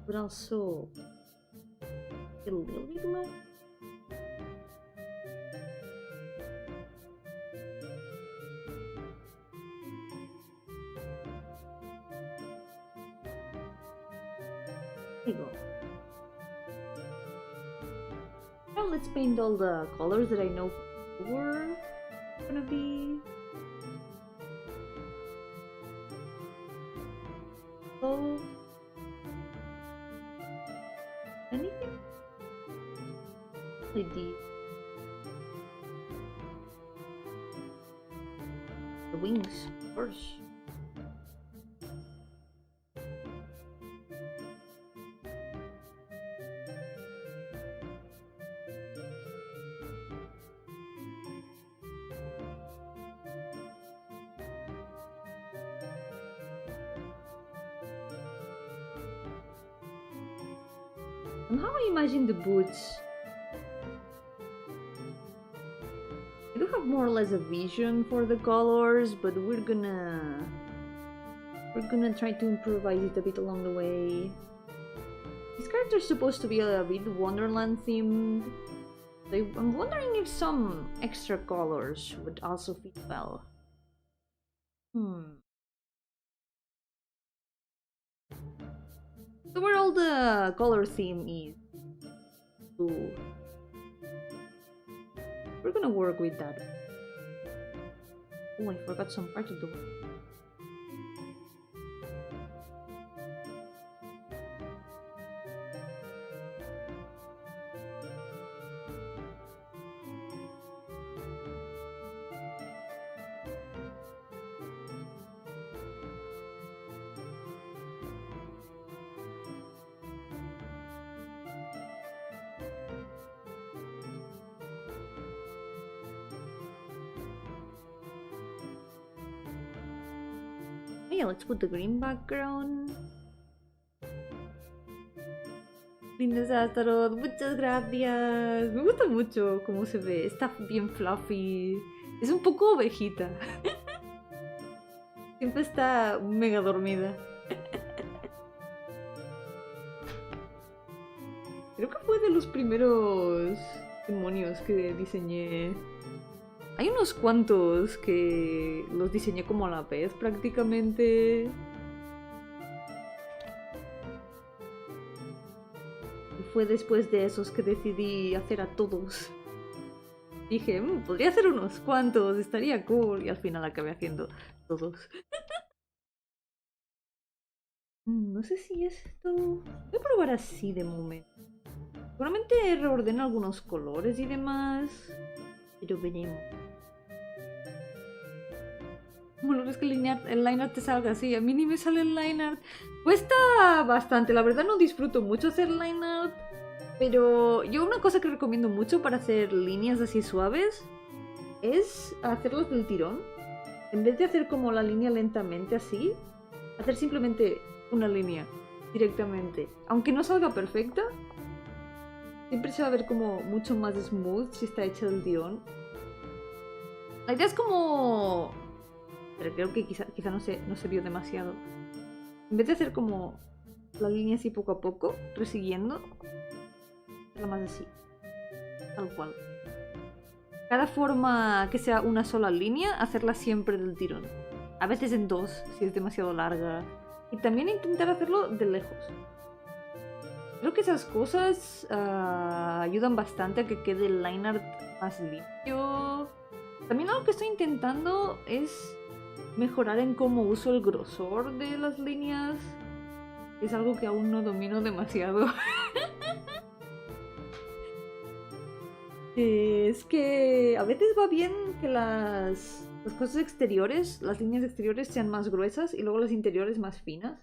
A: but also a little bit low. There you go. Now let's paint all the colors that I know were gonna be. So, anything? With the wings, of course. Somehow I imagine the boots. I do have more or less a vision for the colors, but we're gonna try to improvise it a bit along the way. This character is supposed to be a bit Wonderland themed, I'm wondering if some extra colors would also fit well. So where all the color theme is. Ooh. We're gonna work with that. Oh, I forgot some part of the work. Yeah, let's put the green background. Lindos Tarot, muchas gracias. Me gusta mucho cómo se ve. Está bien fluffy. Es un poco ovejita. Siempre está mega dormida. Creo que fue de los primeros demonios que diseñé. Hay unos cuantos que los diseñé como a la vez prácticamente. Y fue después de esos que decidí hacer a todos. Dije, podría hacer unos cuantos, estaría cool. Y al final acabé haciendo todos. No sé si esto... Voy a probar así de momento. Seguramente reordeno algunos colores y demás. Pero veremos. Bueno, es que el line art te salga así. A mí ni me sale el line art. Cuesta bastante. La verdad no disfruto mucho hacer line art. Pero yo una cosa que recomiendo mucho para hacer líneas así suaves es hacerlos del tirón. En vez de hacer como la línea lentamente así, hacer simplemente una línea directamente. Aunque no salga perfecta, siempre se va a ver como mucho más smooth si está hecha del tirón. La idea es como... Pero creo que quizá no se vio demasiado. En vez de hacer como la línea así poco a poco, resiguiendo, hacerla más así, tal cual. Cada forma que sea una sola línea, hacerla siempre del tirón. A veces en dos, si es demasiado larga. Y también intentar hacerlo de lejos. Creo que esas cosas ayudan bastante a que quede el line art más limpio. También algo que estoy intentando es mejorar en cómo uso el grosor de las líneas. Es algo que aún no domino demasiado. Es que a veces va bien que las cosas exteriores, las líneas exteriores sean más gruesas y luego las interiores más finas.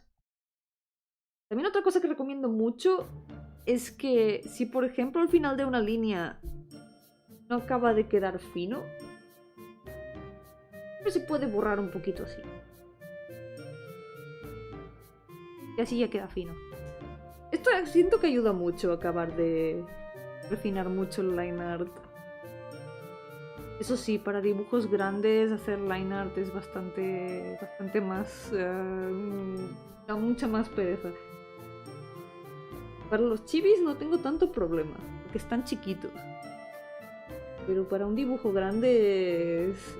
A: También otra cosa que recomiendo mucho es que si por ejemplo al final de una línea no acaba de quedar fino, se puede borrar un poquito así. Y así ya queda fino. Esto siento que ayuda mucho a acabar de refinar mucho el line art. Eso sí, para dibujos grandes hacer line art es bastante más... da mucha más pereza. Para los chibis no tengo tanto problema, porque están chiquitos. Pero para un dibujo grande es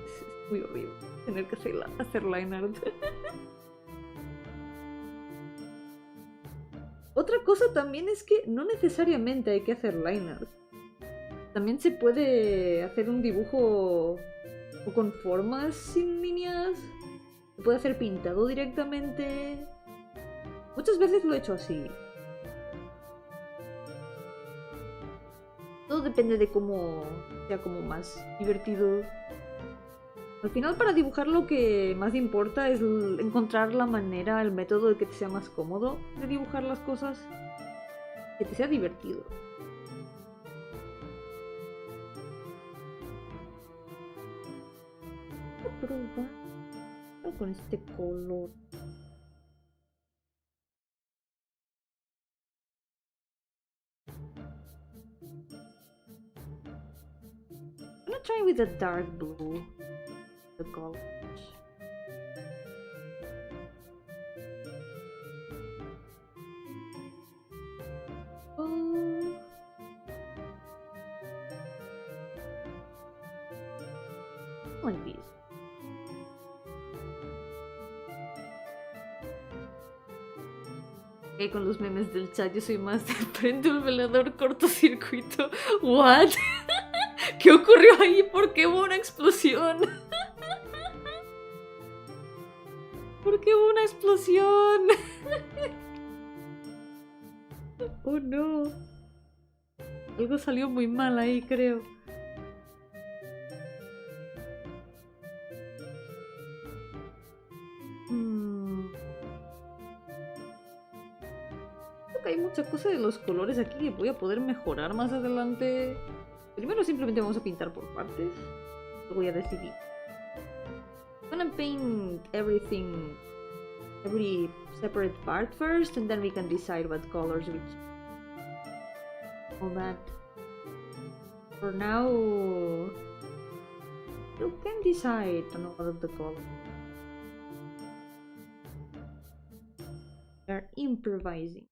A: muy horrible tener que hacer line art. Otra cosa también es que no necesariamente hay que hacer line art. También se puede hacer un dibujo con formas sin líneas. Se puede hacer pintado directamente. Muchas veces lo he hecho así. Todo depende de cómo sea como más divertido. Al final para dibujar lo que más importa es encontrar la manera, el método de que te sea más cómodo de dibujar las cosas. Que te sea divertido. Voy a probar con este color. I'm gonna try with a dark blue. The colors. Like this. Con los memes del chat, yo soy más de prende un velador cortocircuito. ¿What? ¿Qué ocurrió ahí? ¿Por qué hubo una explosión? ¿Por qué hubo una explosión? Oh no. Algo salió muy mal ahí, creo. Creo que hay mucha cosa de los colores aquí que voy a poder mejorar más adelante. Primero simplemente vamos a pintar por partes. Lo voy a decidir. I'm gonna paint everything, every separate part first, and then we can decide what colors we choose. All that. For now, you can decide on all of the colors. We are improvising.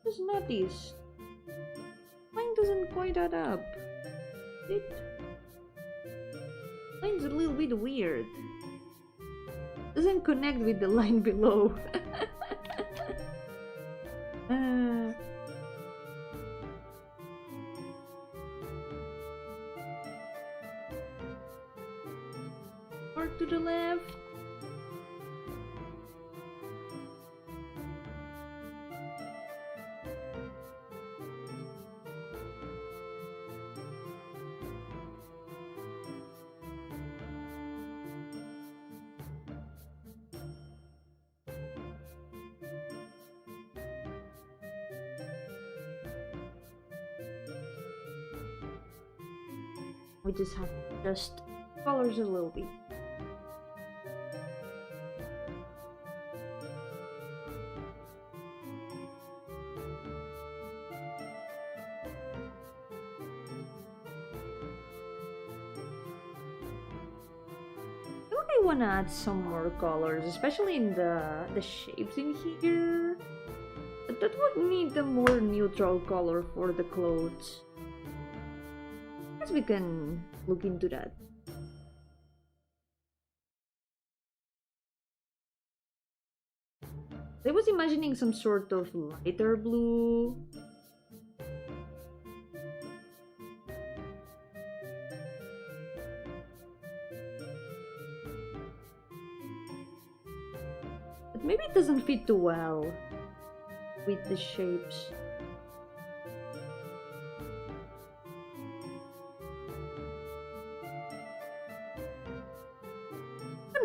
A: Just notice. Mine doesn't quite add up. Mine's a little bit weird. Doesn't connect with the line below. Or to the left. We just have to adjust colors a little bit. I wanna add some more colors, especially in the shapes in here. But that would need a more neutral color for the clothes. Guess we can look into that. I was imagining some sort of lighter blue. But maybe it doesn't fit too well with the shapes.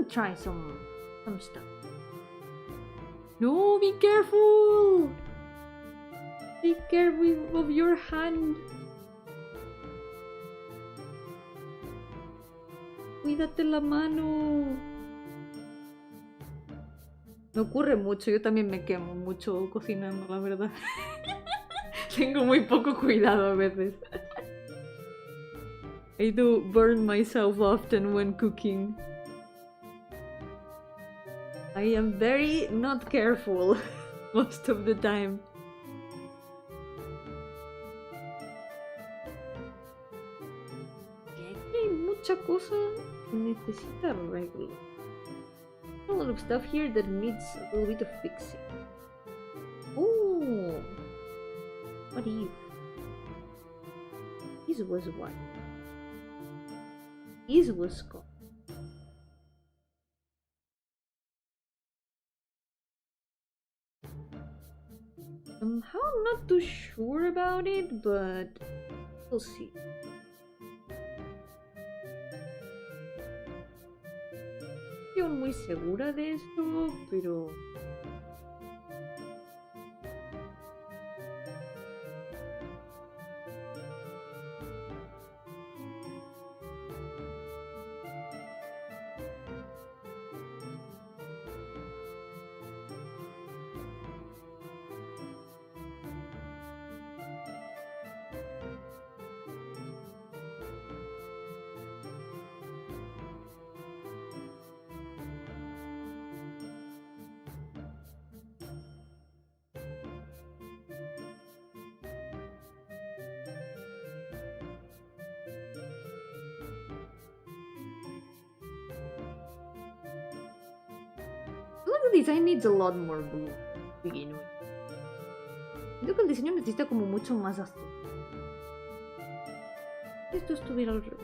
A: Try some stuff. No, be careful! Be careful of your hand. Cuídate la mano. Me ocurre mucho, yo también me quemo mucho cocinando, la verdad. Tengo muy poco cuidado a veces. I do burn myself often when cooking. I am very not careful most of the time. Aquí hay mucha cosa que necesita arreglo. A lot of stuff here that needs a little bit of fixing. Oh, what if this was white? This was gold. Somehow I'm not too sure about it, but we'll see. Estoy muy segura de esto, pero... the design needs a lot more blue to begin with. Siento que el diseño necesita como mucho más azul. Si esto estuviera al revés.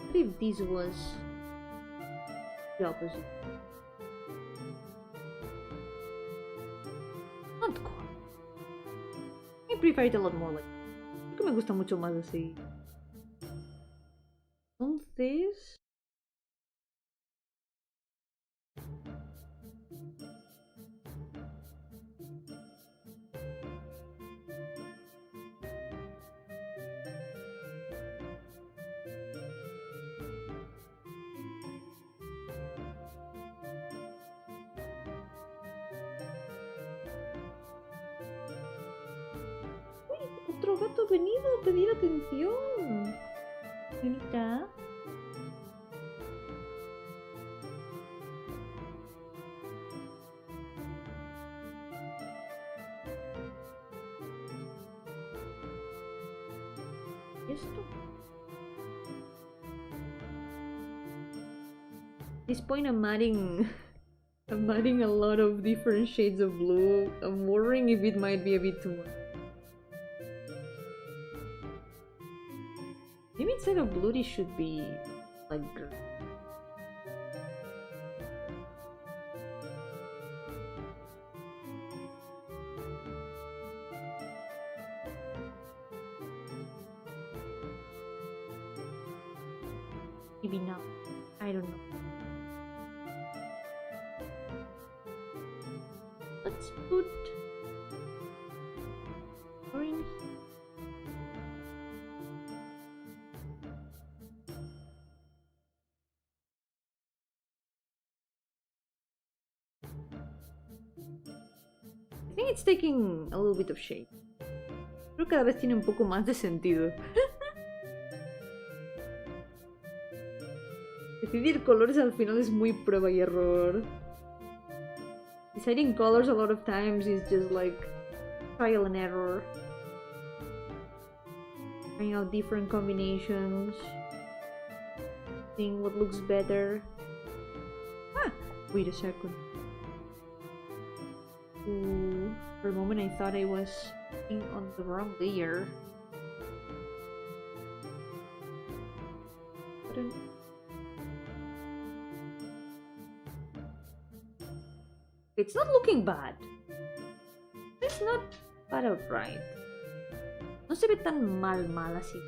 A: What if this was the opposite? Not cool. I prefer it a lot more like. Creo que me gusta mucho más así. Entonces. Otro gato ha venido a pedir atención. Señorita. ¿Esto? At this point I'm adding a lot of different shades of blue. I'm worrying if it might be a bit too much. Maybe instead of blue this should be like green. Maybe not. I don't know. Let's put orange. I think it's taking a little bit of shape. Creo que cada vez tiene un poco más de sentido. Decidir colores al final es muy prueba y error. Deciding colors a lot of times is just like trial and error. Trying out different combinations. Seeing what looks better. Ah! Wait a second. Ooh, for a moment I thought I was on the wrong layer. It's not looking bad. It's not bad outright. No se ve tan mal así.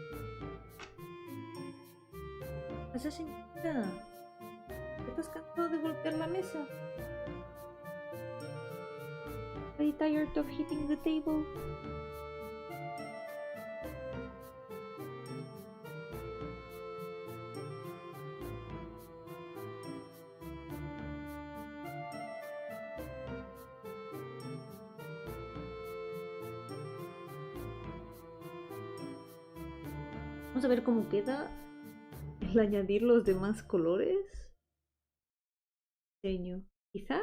A: Esa señorita. ¿Estás cansado de golpear la mesa? Are you tired of hitting the table? Vamos a ver cómo queda el añadir los demás colores. Diseño. Quizá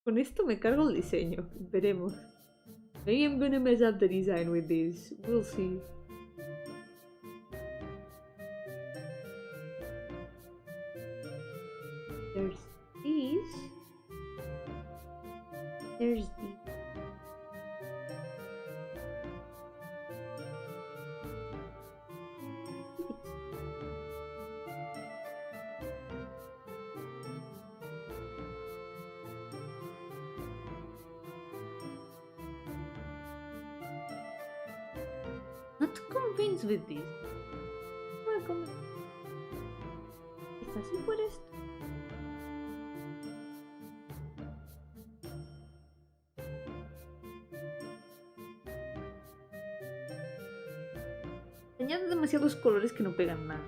A: con esto me cargo el diseño. Veremos. Maybe I'm gonna mess up the design with this. We'll see. There's these. There's these. Not convinced with this. ¿Estás así por esto? Añade demasiados colores que no pegan nada.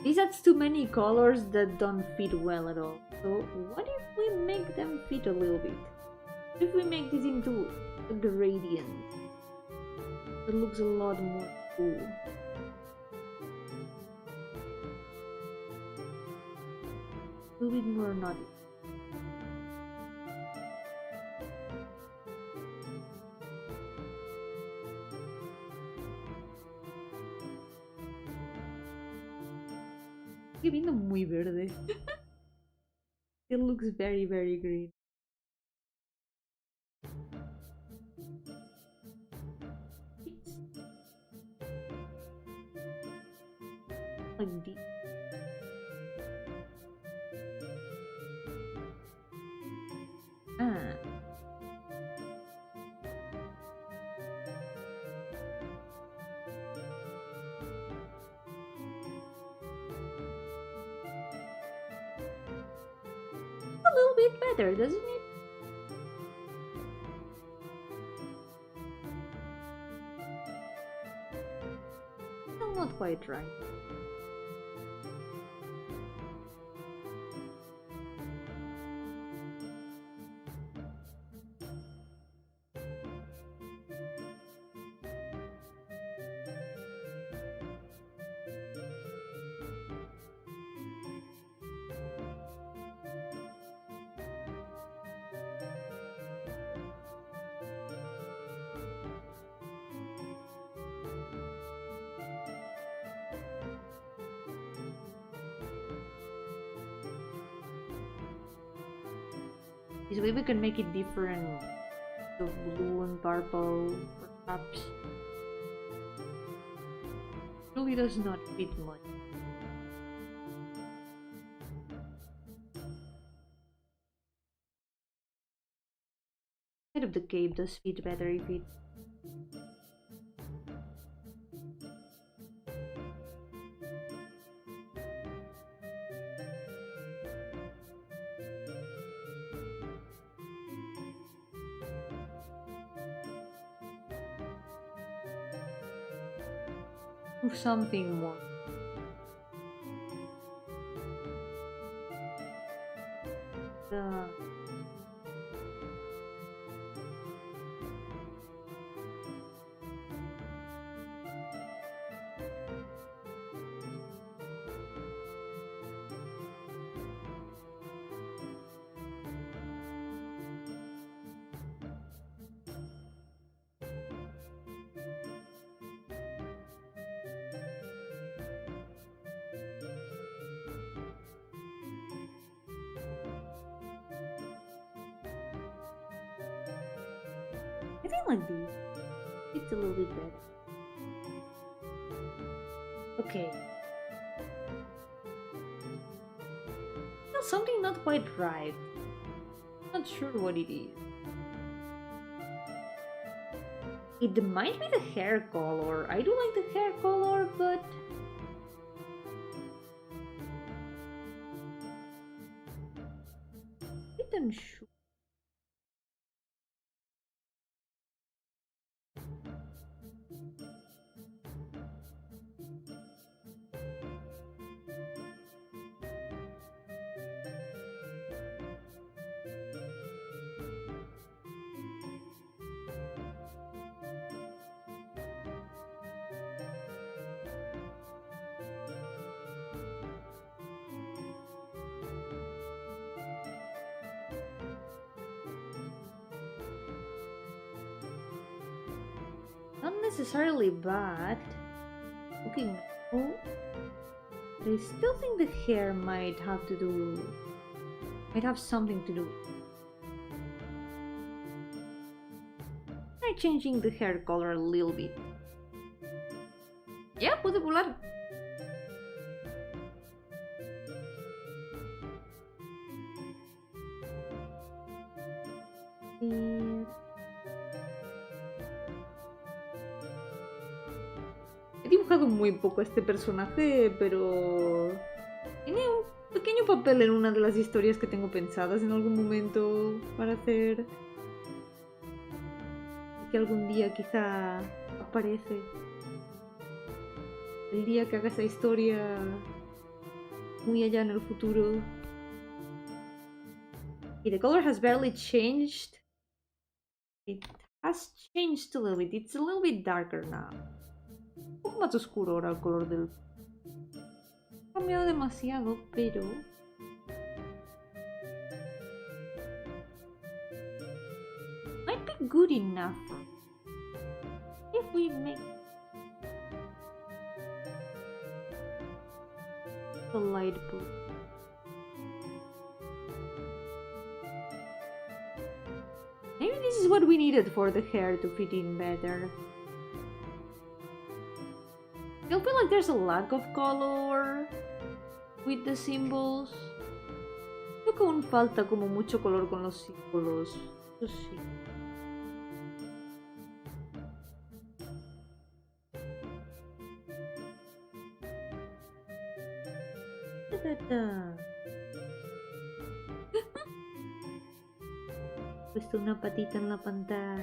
A: This adds too many colors that don't fit well at all. So what if we make them fit a little bit? What if we make this into a gradient? It looks a lot more cool. A little bit more naughty. Sigue viendo muy verde. It looks very, very green. Like this. Ah. A little bit better, doesn't it? Still not quite right. This way we can make it different. So blue and purple, perhaps. Really does not fit much. Side of the cape does fit better if it. Something more. I think like this. It's a little bit better. Okay. Still something not quite right. Not sure what it is. It might be the hair color. I do like the hair color, but I'm unsure. Not necessarily bad. Looking now, but I still think the hair might have something to do. Try changing the hair color a little bit. Ya, puede volar. He dibujado muy poco a este personaje, pero tiene un pequeño papel en una de las historias que tengo pensadas en algún momento para hacer. Y que algún día quizá aparece. El día que haga esa historia muy allá en el futuro. Y the color has barely changed. It has changed a little bit. It's a little bit darker now. Un poco más oscuro ahora el color del... Ha cambiado demasiado, pero... might be good enough. If we make... The light blue. Maybe this is what we needed for the hair to fit in better. I feel like there's a lack of color with the symbols. Creo que aún falta como mucho color con los símbolos. Eso sí. He puesto una patita en la pantalla.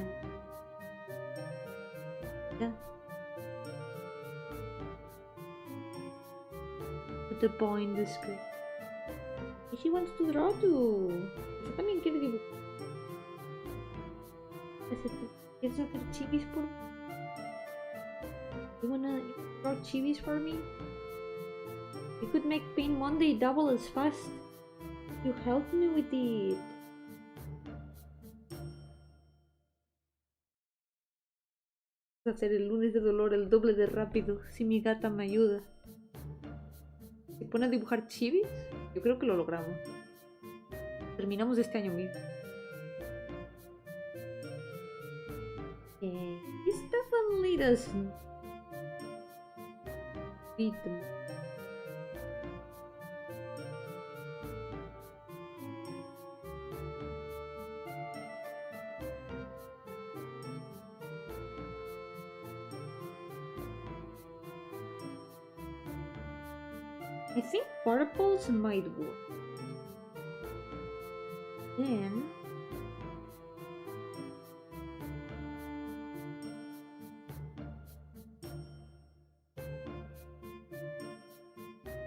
A: Ya. Put a paw in the screen. Y she wants to draw too. Ella también quiere dibujar. ¿Quieres hacer chivis por mí? You wanna draw chivis for me? You could make Paint Monday double as fast. You help me with it. Hacer el lunes de dolor el doble de rápido si mi gata me ayuda. ¿Se pone a dibujar chivis? Yo creo que lo logramos. Terminamos este año mismo. This definitely doesn't beat them. I think purples might work. Then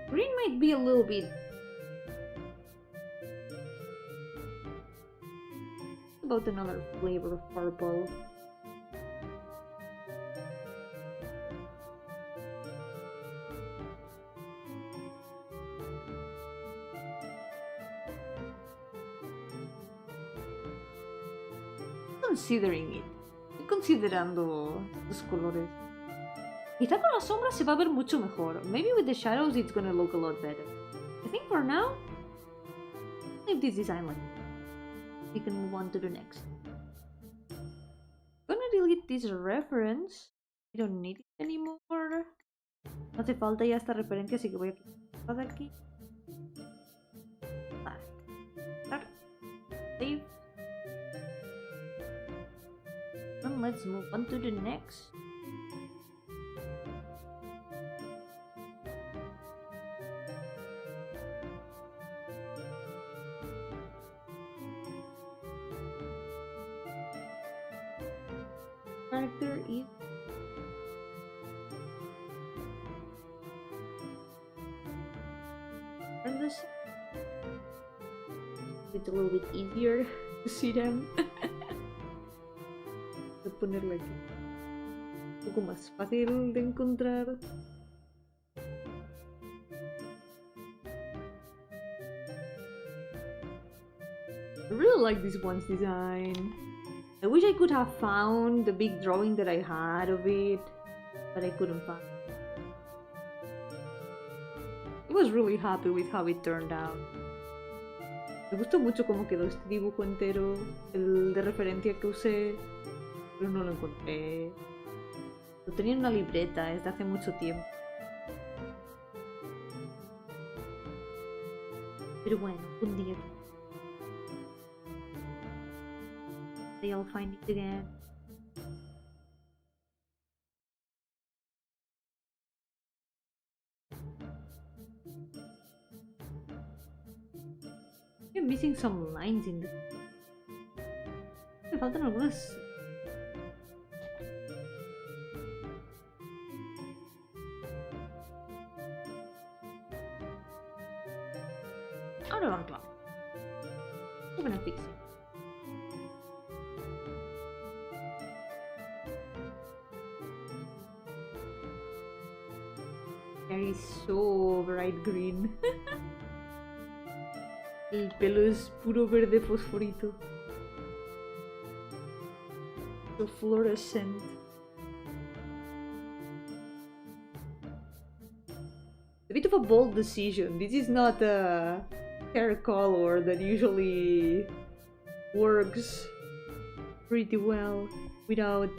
A: green might be a little bit about another flavor of purple. Considering it. Estoy considerando los colores. Quizá con las sombras se va a ver mucho mejor. Maybe with the shadows it's gonna look a lot better. I think for now, leave this design like that. We can move on to the next. Gonna delete this reference. I don't need it anymore. No hace falta ya esta referencia, así que voy a quitar de aquí. Vale. Save. And let's move on to the next. Character is regardless. It's a little bit easier to see them. Voy a ponerlo aquí. Un poco más fácil de encontrar. I really like this one's design. I wish I could have found the big drawing that I had of it, but I couldn't find it. I was really happy with how it turned out. Me gustó mucho cómo quedó este dibujo entero, el de referencia que usé, pero no lo encontré. Lo tenía en una libreta desde hace mucho tiempo. Pero bueno, un día I'll find it again. I'm missing some lines in this. Me faltan algunas. Ahora van claro. I'm gonna fix it. Hair is so bright green. El pelo es puro verde fosforito. So fluorescent. a bit of a bold decision. This is not a hair color that usually works pretty well without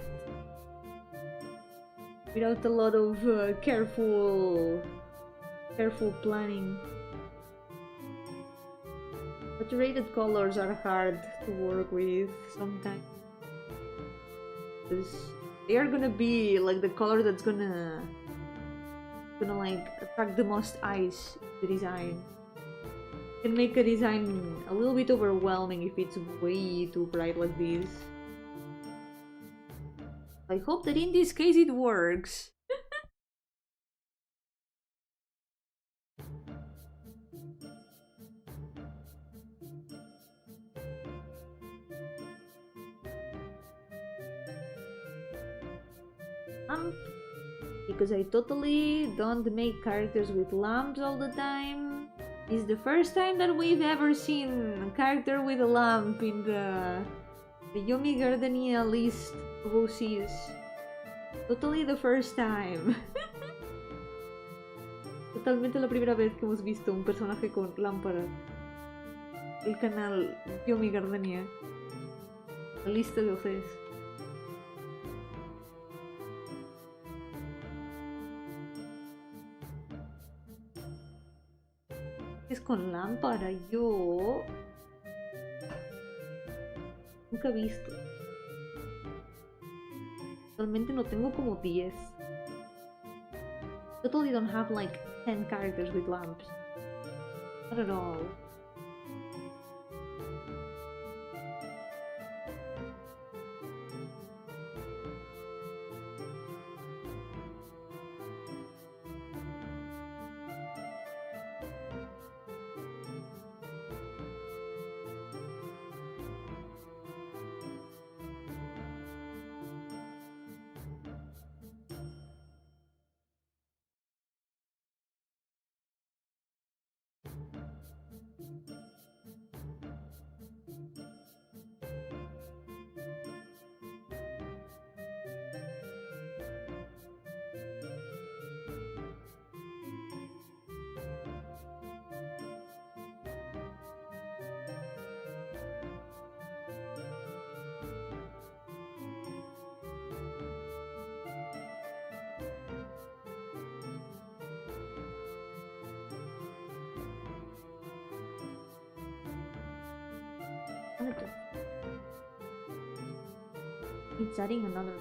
A: a lot of careful planning. Saturated colors are hard to work with sometimes, because they are gonna be like the color that's gonna like attract the most eyes in the design. It can make a design a little bit overwhelming if it's way too bright like this. I hope that in this case it works. Because I totally don't make characters with lamps all the time. It's the first time that we've ever seen a character with a lamp in the Yomi Gardenia list of OCs. Totally the first time. Totalmente la primera vez que hemos visto un personaje con lámpara. El canal Yomi Gardenia. La lista de OCs. Es con lámpara, yo nunca he visto. Realmente no tengo como 10. Totally don't have like 10 characters with lamps. Not at all. It's adding another.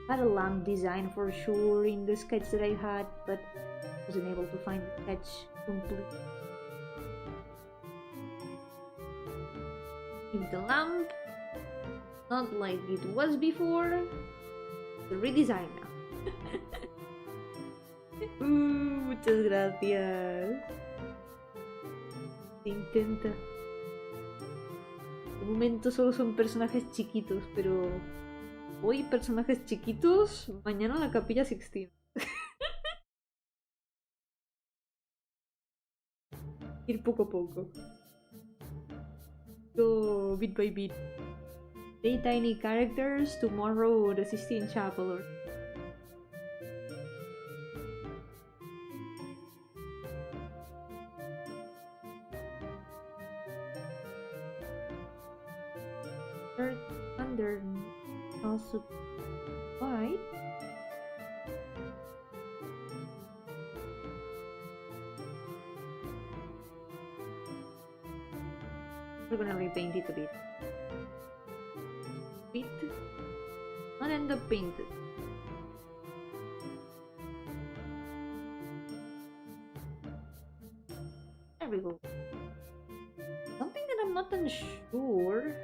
A: Had a lamp design for sure in the sketch that I had, but wasn't able to find the sketch complete. In the lamp, not like it was before, the redesign now. Muchas gracias. Se intenta. De momento solo son personajes chiquitos, pero hoy personajes chiquitos, mañana la Capilla Sixtina. Ir poco a poco. Go bit by bit. Today tiny characters, tomorrow the Sistine Chapel. Under also white. We're gonna repaint it a bit. And end up painted. There we go. Something that I'm not unsure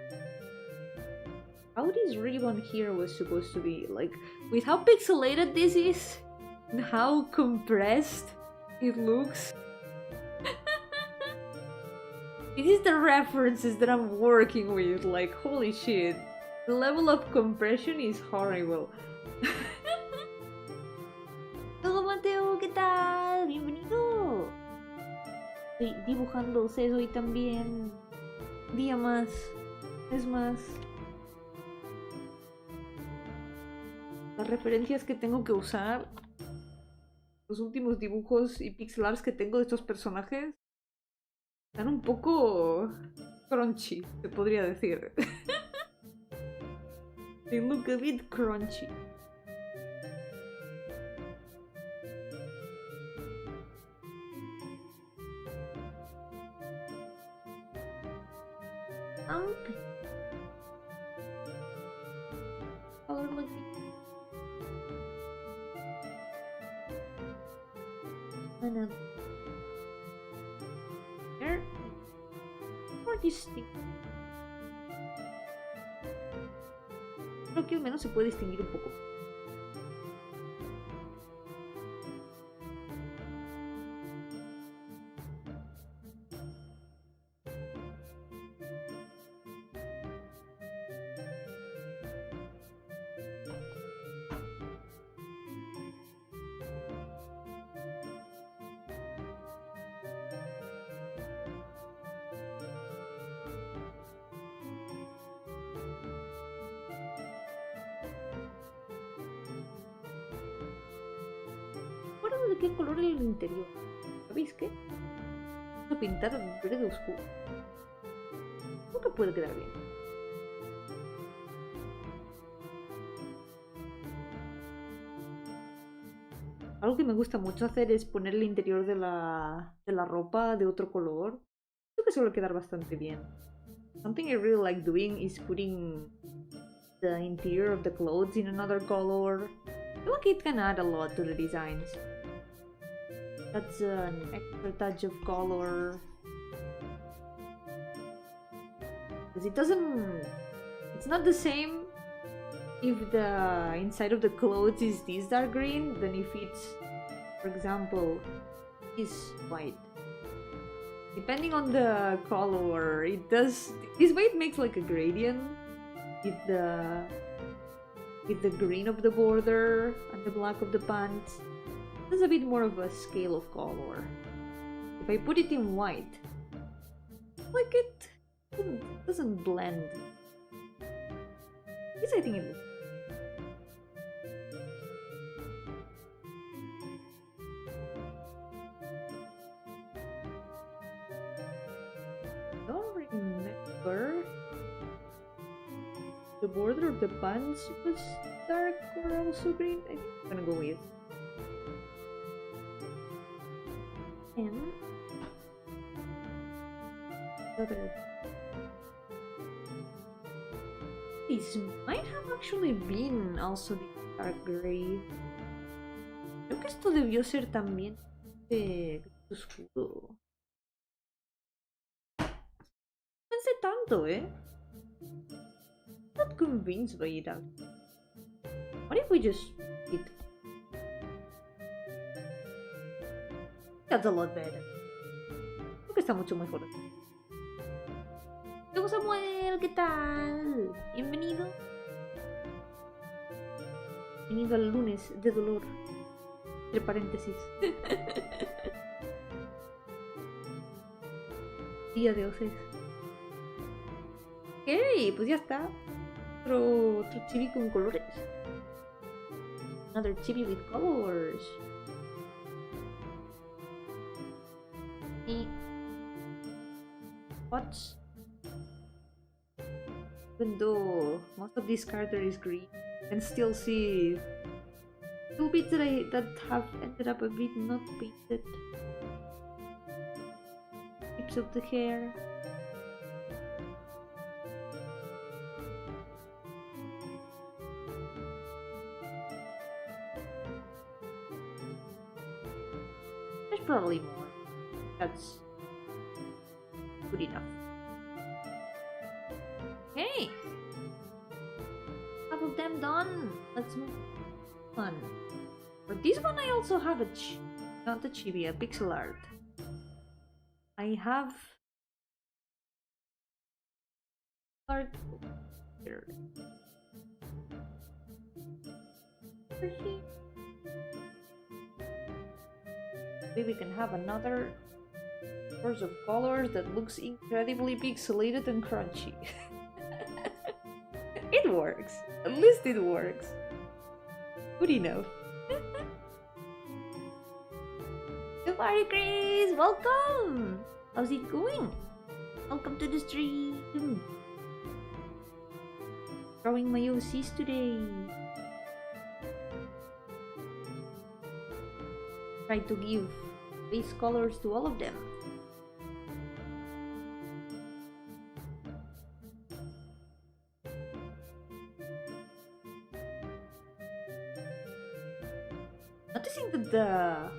A: how this ribbon here was supposed to be. Like, with how pixelated this is and how compressed it looks. It is the references that I'm working with, like, holy shit. The level of compression is horrible. Hello, Mateo, ¿qué tal? Bienvenido. Estoy dibujándose hoy también. Un día más. Es más. Las referencias que tengo que usar. Los últimos dibujos y pixel arts que tengo de estos personajes. Están un poco crunchy, se podría decir. They look a bit crunchy. Aunque... color like and here more distinct. Creo que al menos se puede distinguir un poco. ¿De qué color es el interior? ¿Sabéis qué? Vamos a pintar verde oscuro. Creo que puede quedar bien. Algo que me gusta mucho hacer es poner el interior de la ropa de otro color. Creo que suele quedar bastante bien. Something I really like doing is putting the interior of the clothes in another color. I feel like it can add a lot to the designs. That's an extra touch of color. Because it doesn't... it's not the same if the inside of the clothes is this dark green than if it's, for example, is white. Depending on the color, it does... this way it makes like a gradient with the green of the border and the black of the pants. There's a bit more of a scale of color. If I put it in white, like it doesn't blend. Yes, I think it will. I don't remember. The border of the pants was dark or also green. I think I'm gonna go with. And other. These might have actually been also the dark gray. Creo que esto debió ser también de oscuro. No pensé tanto, Not convinced by it. What if we just did? That's a lot better. Creo que está mucho mejor. Luego Samuel, ¿qué tal? Bienvenido. Bienvenido al lunes de dolor. Entre paréntesis. Día de oces. Ok, pues ya está. Otro chibi con colores. Another chibi with colors. What? Even though most of this character is green, you can still see two bits that have ended up a bit not painted. Tips of the hair. There's probably more. That's good enough. Okay, half of them done. Let's move on. For this one, I also have not a chibi, a pixel art. I have art here. Maybe we can have another source of colors that looks incredibly pixelated and crunchy. It works. At least it works. Good enough. Good morning, Chris! Welcome! How's it going? Welcome to the stream. Drawing my OCs today. Try to give base colors to all of them. Noticing that the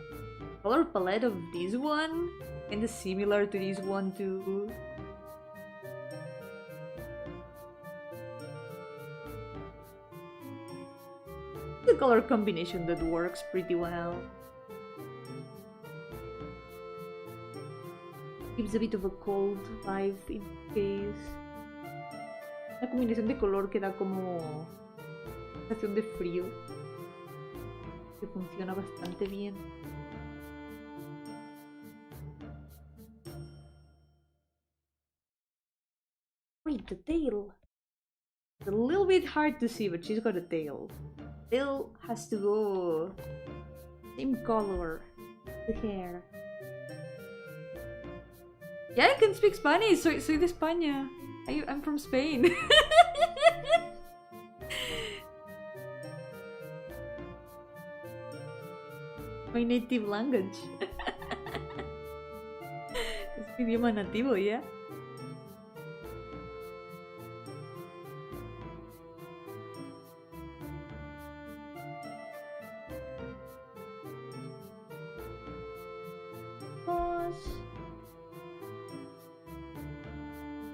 A: color palette of this one kinda similar to this one too. The color combination that works pretty well. Gives a bit of a cold vibe in the face. Una combinación de color que da como sensación de frío, que funciona bastante bien. Wait, the tail. It's a little bit hard to see, but she's got a tail. Tail has to go same color. The hair. Yeah, I can speak Spanish. Soy de España. I'm from Spain. My native language. Es mi idioma nativo, ya.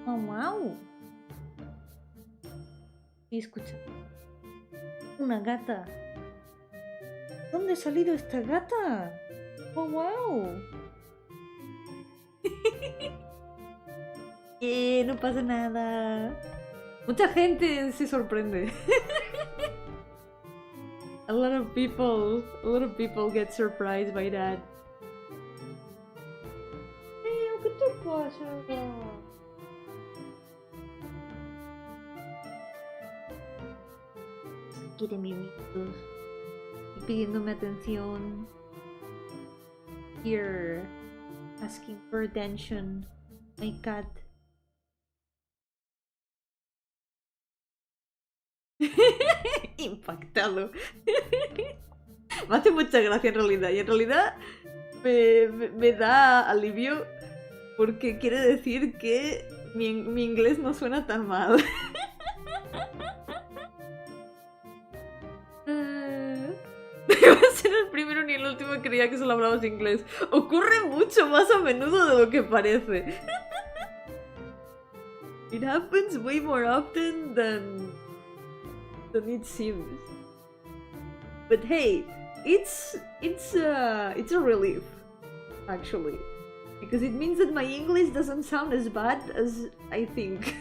A: Oh, wow. Y escucha. Una gata. ¿Dónde ha salido esta gata? Oh, wow. No pasa nada. Mucha gente se sorprende. A lot of people get surprised by that. ¿Qué te pasa? Quiere mimitos y pidiéndome atención. Here, asking for attention. My cat. Impactado. Me hace mucha gracia en realidad. Y en realidad me da alivio porque quiere decir que mi inglés no suena tan mal. Va a ser el primero ni el último que creía que solo hablabas inglés. Ocurre mucho más a menudo de lo que parece. It happens way more often than it seems. But hey, it's a relief, actually, because it means that my English doesn't sound as bad as I think.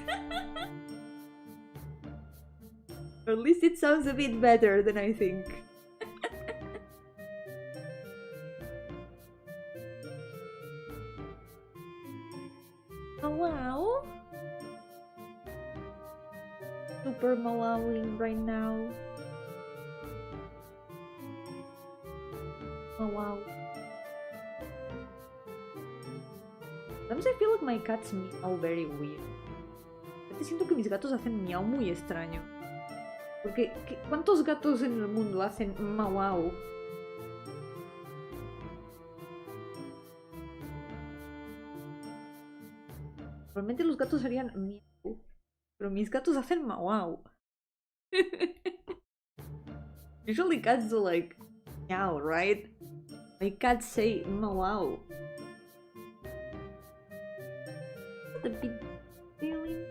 A: Or at least it sounds a bit better than I think. Oh wow! Super malowing right now. Oh wow. Sometimes I feel like my cats meow very weird. Siento que mis gatos hacen miau muy extraño. Porque, ¿cuántos gatos en el mundo hacen mau? Probablemente los gatos harían miau, pero mis gatos hacen mau. Usually cats do like meow, right? My cats say mau. What a big feeling.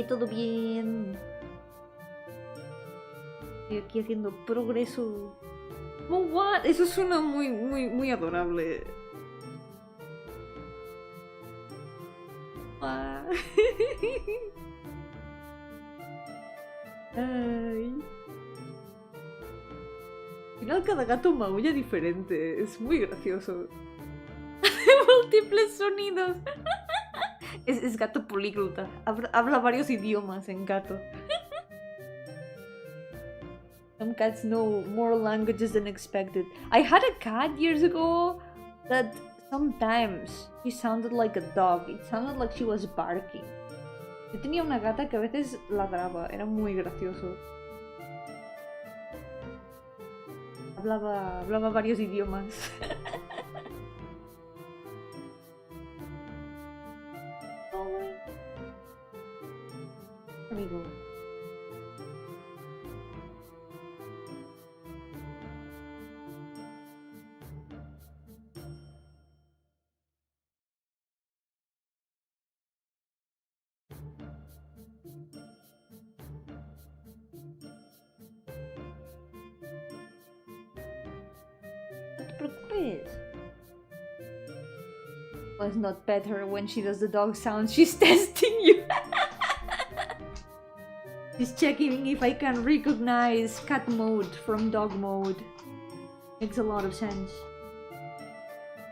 A: Todo bien. Estoy aquí haciendo progreso. Oh, what? Eso suena muy adorable. Ay. Al final cada gato maulla diferente. Es muy gracioso. Múltiples sonidos. Es gato políglota. Habla varios idiomas en gato. Some cats know more languages than expected. I had a cat years ago that sometimes she sounded like a dog. It sounded like she was barking. Yo tenía una gata que a veces ladraba. Era muy gracioso. Hablaba varios idiomas. Amigo. No te preocupes. Let's not pet her when she does the dog sound. She's testing you. She's checking if I can recognize cat mode from dog mode. Makes a lot of sense.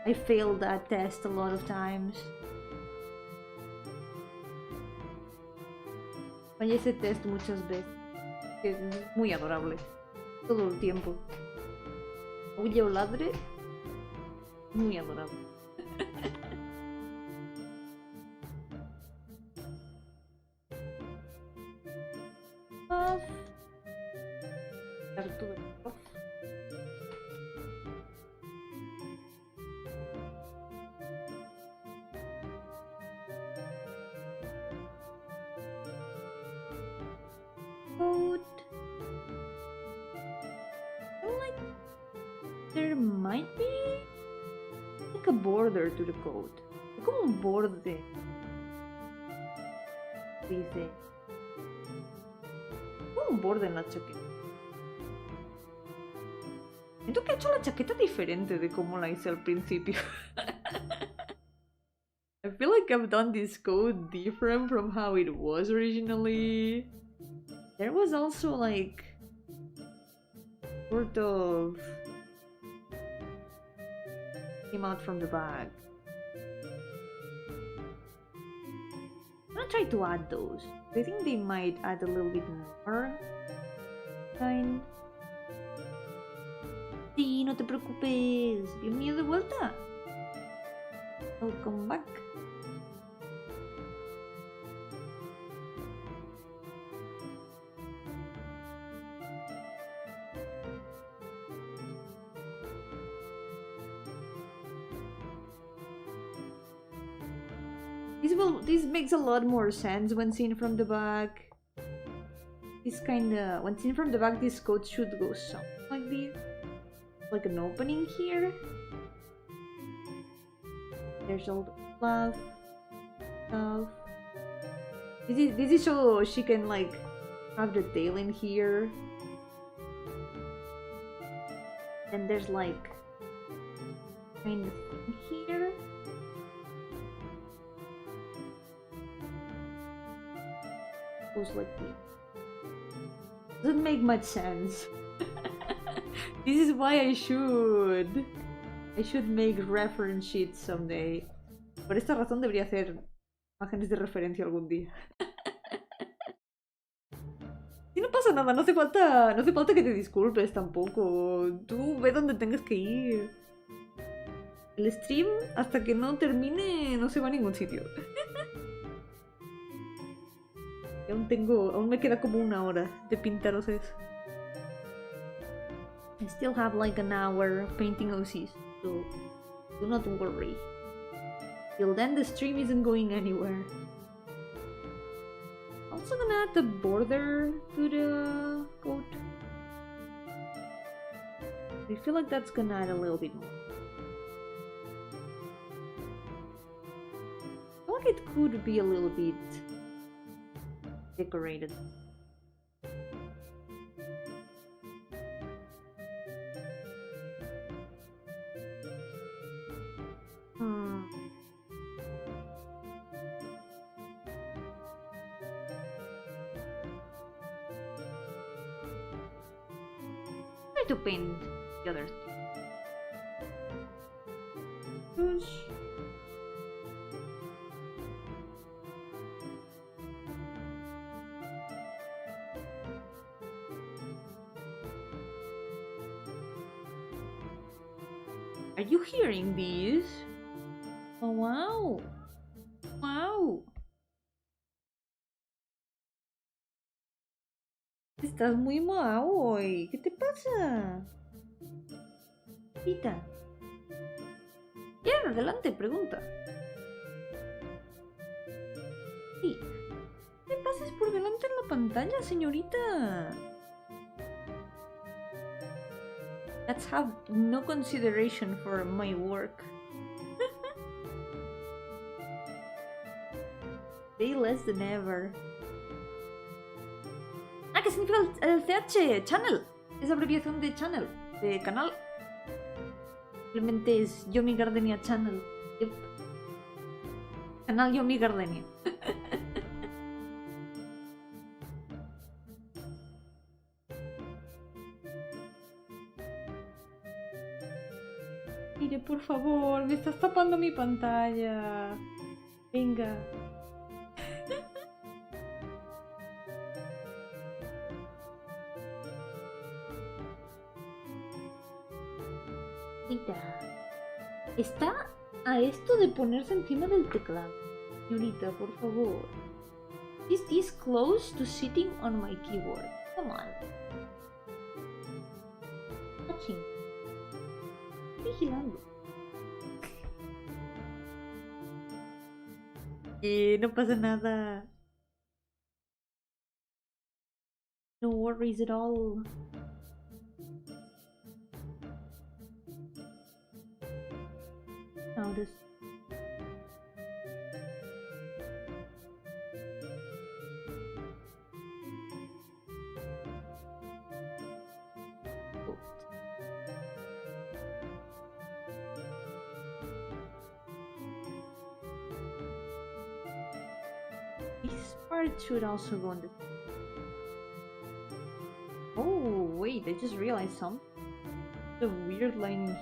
A: I failed that test a lot of times. Fallé ese test muchas veces. Es muy adorable. Todo el tiempo. Oye o ladre. Muy adorable. Off. Arturo. Off. Code. I feel like there might be like a border to the code. Como un borde. Dice. Como un borde en la chaqueta. Siento que he hecho la chaqueta diferente de como la hice al principio. I feel like I've done this code different from how it was originally. There was also like sort of came out from the bag. I'm gonna try to add those. I think they might add a little bit more. Fine. Sí, no te preocupes. Bienvenido de vuelta. Welcome back. This makes a lot more sense when seen from the back. This kinda... When seen from the back, this code should go something like this. Like an opening here. There's all the fluff stuff. This is so she can like have the tail in here. And there's like kind of thing here. Goes like this. Doesn't make much sense. This is why I should make reference sheets someday. Por esta razón debería hacer imágenes de referencia algún día. Y no pasa nada, no hace falta que te disculpes tampoco. Tú ve donde tengas que ir. El stream, hasta que no termine, no se va a ningún sitio. Aún me queda como una hora de pintaros eso. I still have like an hour of painting OCs, so do not worry. Till then the stream isn't going anywhere. Also gonna add the border to the coat. I feel like that's gonna add a little bit more. I feel like it could be a little bit decorated. to paint the other thing. Push. Are you hearing this? Oh, wow. Wow. Estás muy mao hoy. ¿Qué te pasa? Pita. Ya, adelante, pregunta. Sí. ¿Qué pases por delante en la pantalla, señorita? Let's have no consideration for my work. Pay less than ever. Ah, ¿qué significa el CH? Channel. Es abreviación de channel, de canal. Simplemente es Yomi Gardenia Channel. Yep. Canal Yomi Gardenia. Mire, por favor, me estás tapando mi pantalla. Venga. Mira, está a esto de ponerse encima del teclado. Señorita, por favor. Is this close to sitting on my keyboard? Come on. Watching. Vigilando. No pasa nada. No worries at all. Now this. This part should also go on the. Oh wait, I just realized something. The weird line.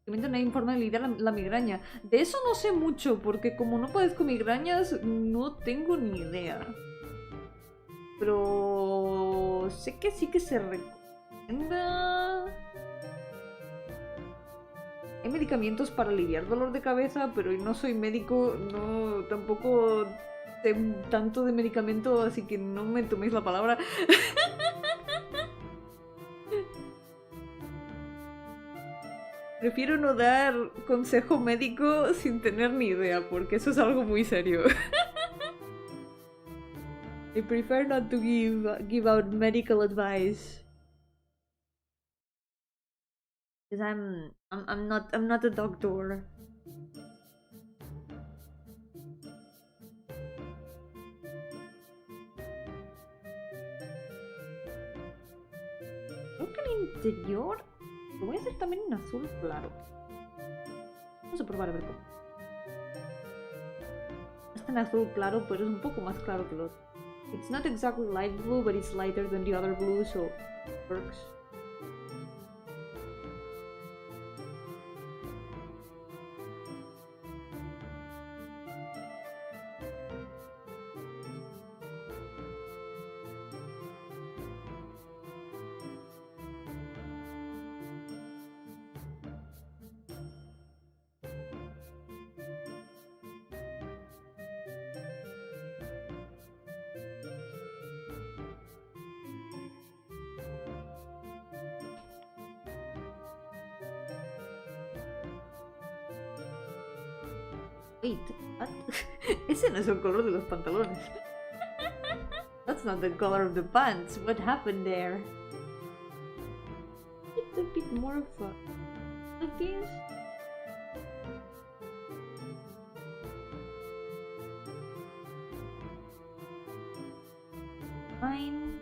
A: No hay forma de lidiar la migraña. De eso no sé mucho, porque como no padezco migrañas, no tengo ni idea. Pero sé que sí que se recomienda. Hay medicamentos para aliviar dolor de cabeza, pero no soy médico, no tampoco sé tanto de medicamento, así que no me toméis la palabra. Prefiero no dar consejo médico sin tener ni idea, porque eso es algo muy serio. I prefer not to give out medical advice. Because I'm not a doctor. Creo que el interior lo voy a hacer también en azul claro. Vamos a probar a ver cómo. Está en azul claro, pero es un poco más claro que el otro. It's not exactly light blue, but it's lighter than the other blue, so it works. Wait, what? Ese no es el color de los pantalones. That's not the color of the pants. What happened there? It's a bit more of a... like this. Fine.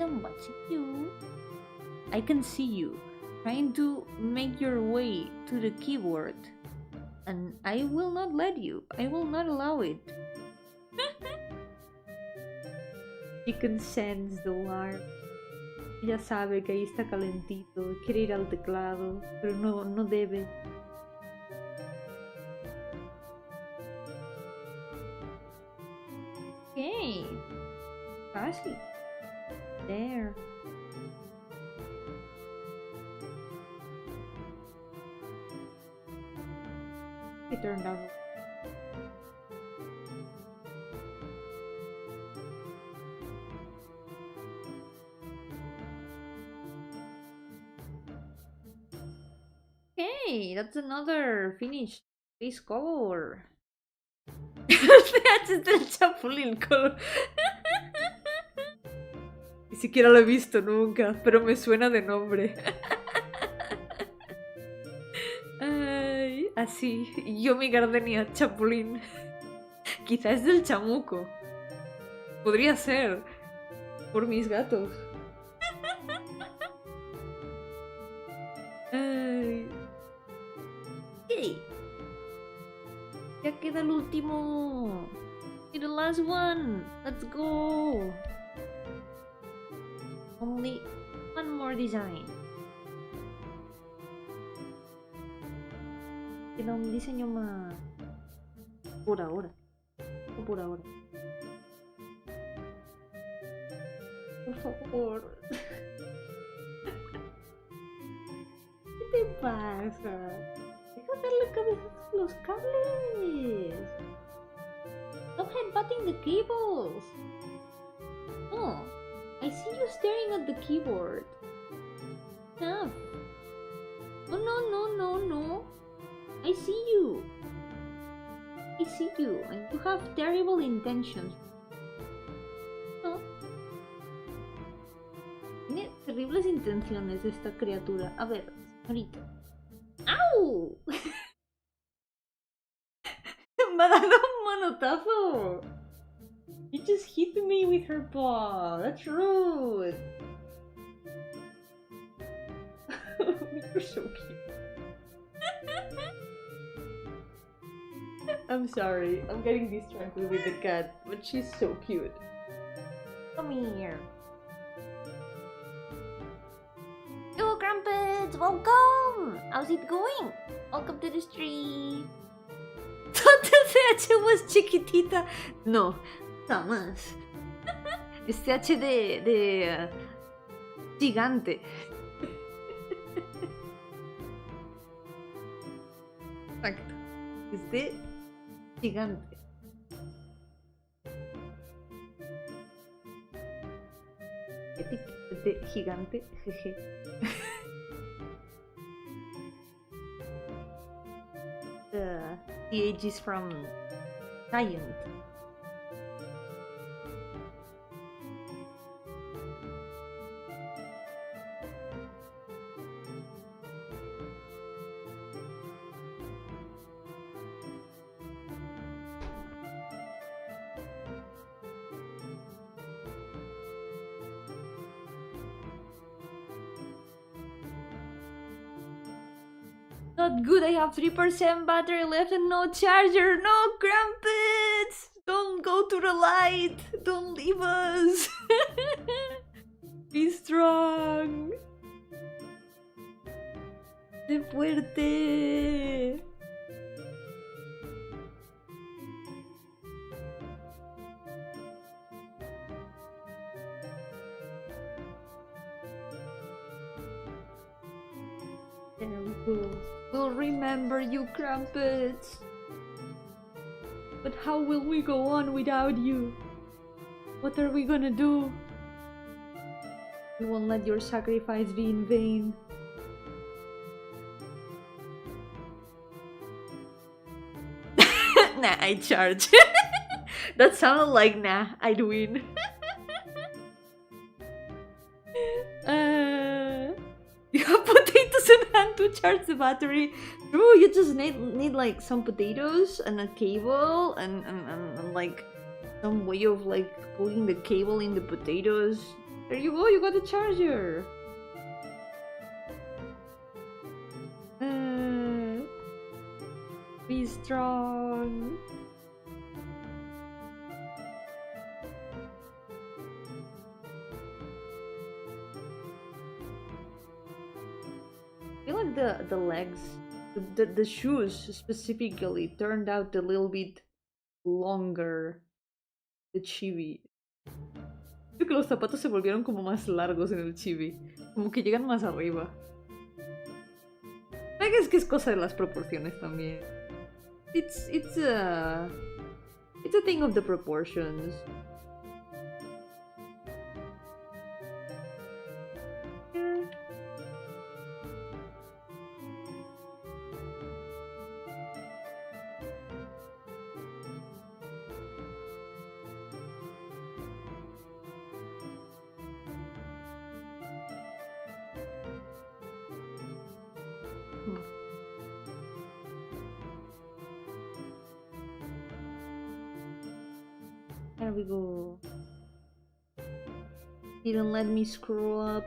A: I'm watching you. I can see you trying to make your way to the keyboard. And I will not let you. I will not allow it. She can sense the warmth. Ella sabe que ahí está calentito, quiere ir al teclado, pero no debe. Okay, casi. There. It turned out. Okay, that's another finished face color. Este el chapulín color. Ni siquiera lo he visto nunca, pero me suena de nombre. Ay, así, yo mi Gardenia, chapulín. Quizás es del chamuco. Podría ser. Por mis gatos. Ay. Okay. Ya queda el último. Y the last one. Let's go. Only one more design. Queda un diseño más. Por ahora. O por ahora. Por favor. ¿Qué te pasa? Deja darle cabeza a los cables. Stop headbutting the cables. Oh, I see you staring at the keyboard. Enough. Oh, no. I see you. I see you, and you have terrible intentions. No. Tiene terribles intenciones esta criatura. A ver, ahorita. ¡Au! Me ha dado un manotazo. You just hit me with her paw. That's rude. You're so cute. I'm sorry. I'm getting distracted with the cat, but she's so cute. Come here. Yo, Crumpets! Welcome! How's it going? Welcome to the stream. ¿Dónde CH was chiquitita? No, jamás. Es CH de gigante. Exacto. Es de gigante. Es de gigante, jeje. The age is from giant. Not good, I have 3% battery left and no charger. No, Crumpets! Don't go to the light! Don't leave us! Be strong! ¡Sé fuerte! There we go. We'll remember you, Crumpets. But how will we go on without you? What are we gonna do? We won't let your sacrifice be in vain. Nah, I charge. That sounded like nah, I'd win. You have potatoes in hand to charge the battery. True, you just need like some potatoes and a cable and like some way of like putting the cable in the potatoes. There you go, you got the charger! Be strong! I feel like the legs, the shoes specifically turned out a little bit longer. The chibi. Creo que los zapatos se volvieron como más largos en el chibi. Como que llegan más arriba. Creo que es cosa de las proporciones también. It's a thing of the proportions. There we go. Didn't let me screw up.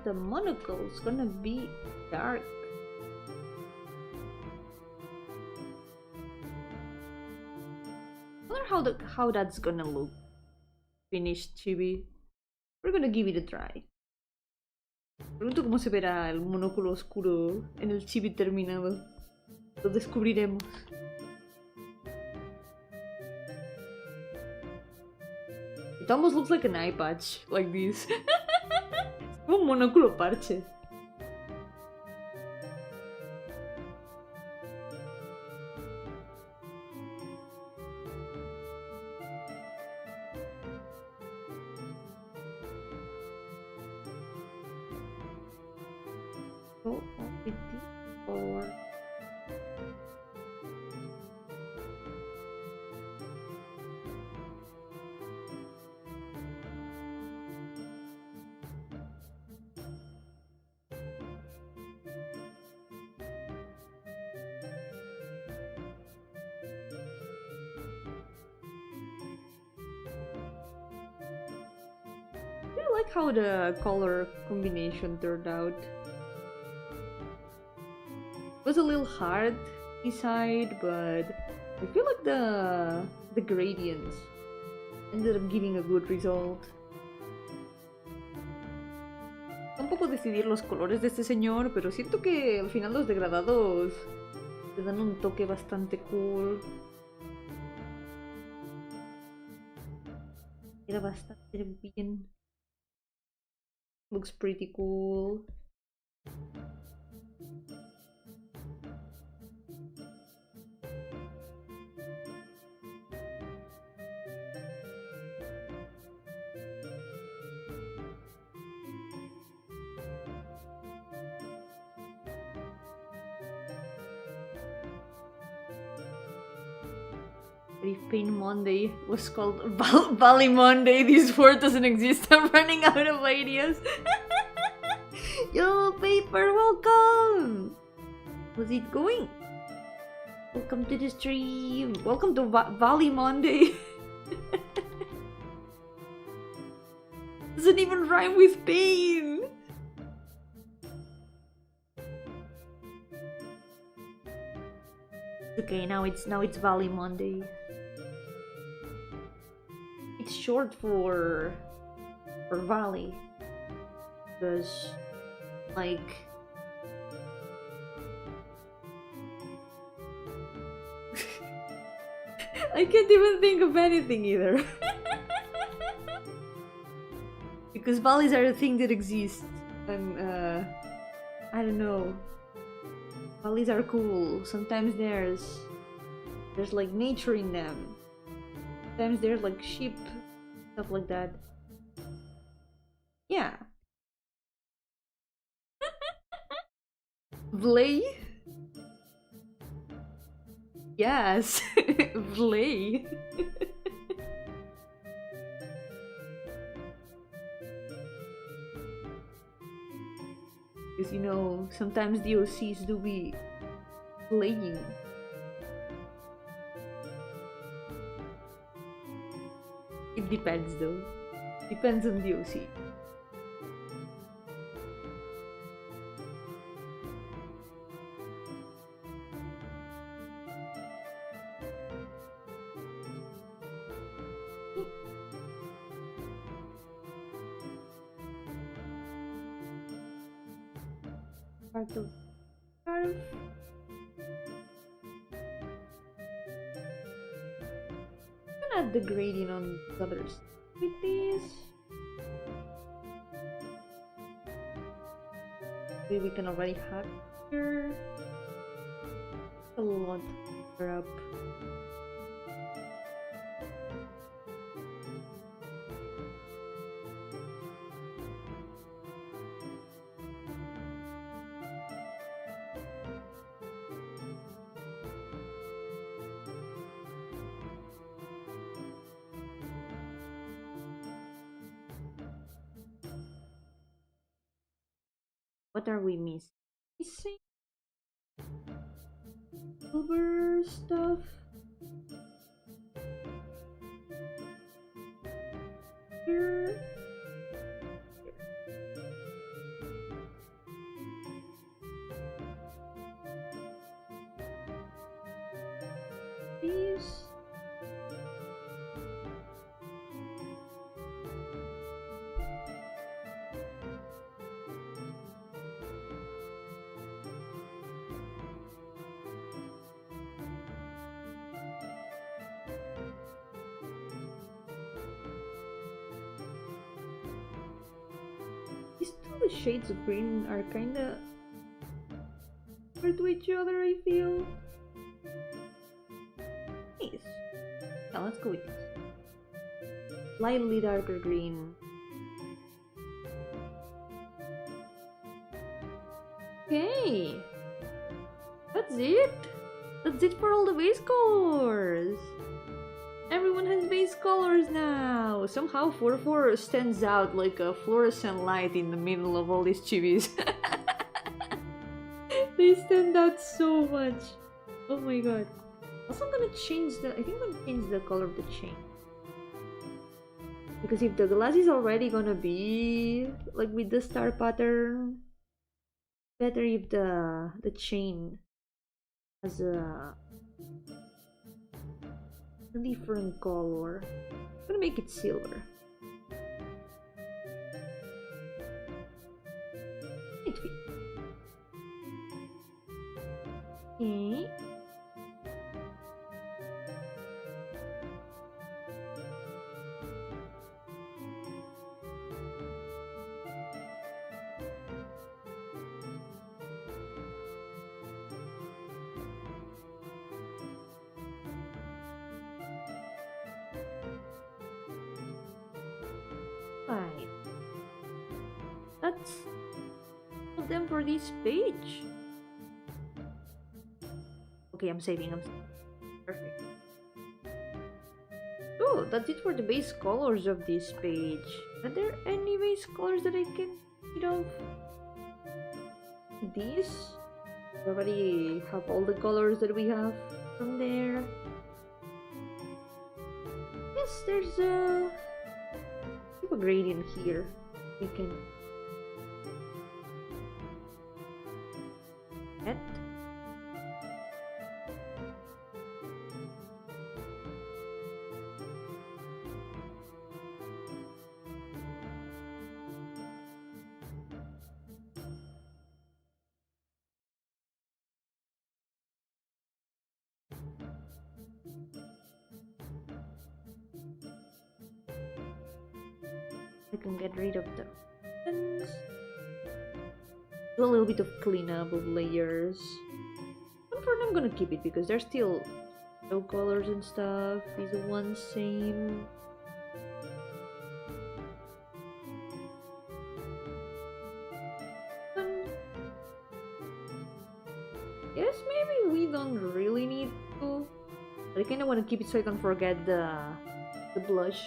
A: The monocle's gonna be dark. I wonder how that's gonna look. Finished chibi. We're gonna give it a try. Pregunto cómo se verá el monóculo oscuro en el chibi terminado. Lo descubriremos. It almost looks like an eye patch, like this. Un monóculo parche. Oh, with the or I like how the color combination turned out. It was a little hard inside, but I feel like the gradients ended up giving a good result. Tampoco decidir los colores de este señor, pero siento que al final los degradados le dan un toque bastante cool. Era bastante bien. Looks pretty cool. If Pain Monday was called Valley Monday, this word doesn't exist. I'm running out of ideas. Yo, paper, welcome! How's it going? Welcome to the stream. Welcome to Valley Monday. Doesn't even rhyme with pain. Okay, now it's Valley Monday. It's short for Valley, because like I can't even think of anything either. Because valleys are a thing that exists, and I don't know. Valleys are cool. Sometimes there's like nature in them. Sometimes there's like sheep, stuff like that. Yeah. Vlay? Yes, Vlay. Because you know, sometimes the OCs do be playing. It depends though. Depends on the OC. Part of add the gradient on the others with this. Maybe we can already have here a lot up. What are we missing? Silver stuff. Here. These. These two shades of green are kinda similar to each other, I feel. Nice. Now let's go with this. Slightly darker green. Okay. That's it. That's it for all the base colors. Everyone has base colors now! Somehow 4-4 stands out like a fluorescent light in the middle of all these chibis. They stand out so much. Oh my god. Also I'm gonna change the... I think I'm gonna change the color of the chain. Because if the glass is already gonna be like with the star pattern, better if the chain has a different color. I'm gonna make it silver. It fits. Okay. Fine. That's all them for this page. Okay, I'm saving. Perfect. Oh, that's it for the base colors of this page. Are there any base colors that I can get of? These? We already have all the colors that we have from there. Yes, there's a gradient here. We can add. I can get rid of the ends. Do a little bit of cleanup of layers. But for now I'm gonna keep it because there's still no colors and stuff. These are one same. I kind of want to keep it so I can forget the blush.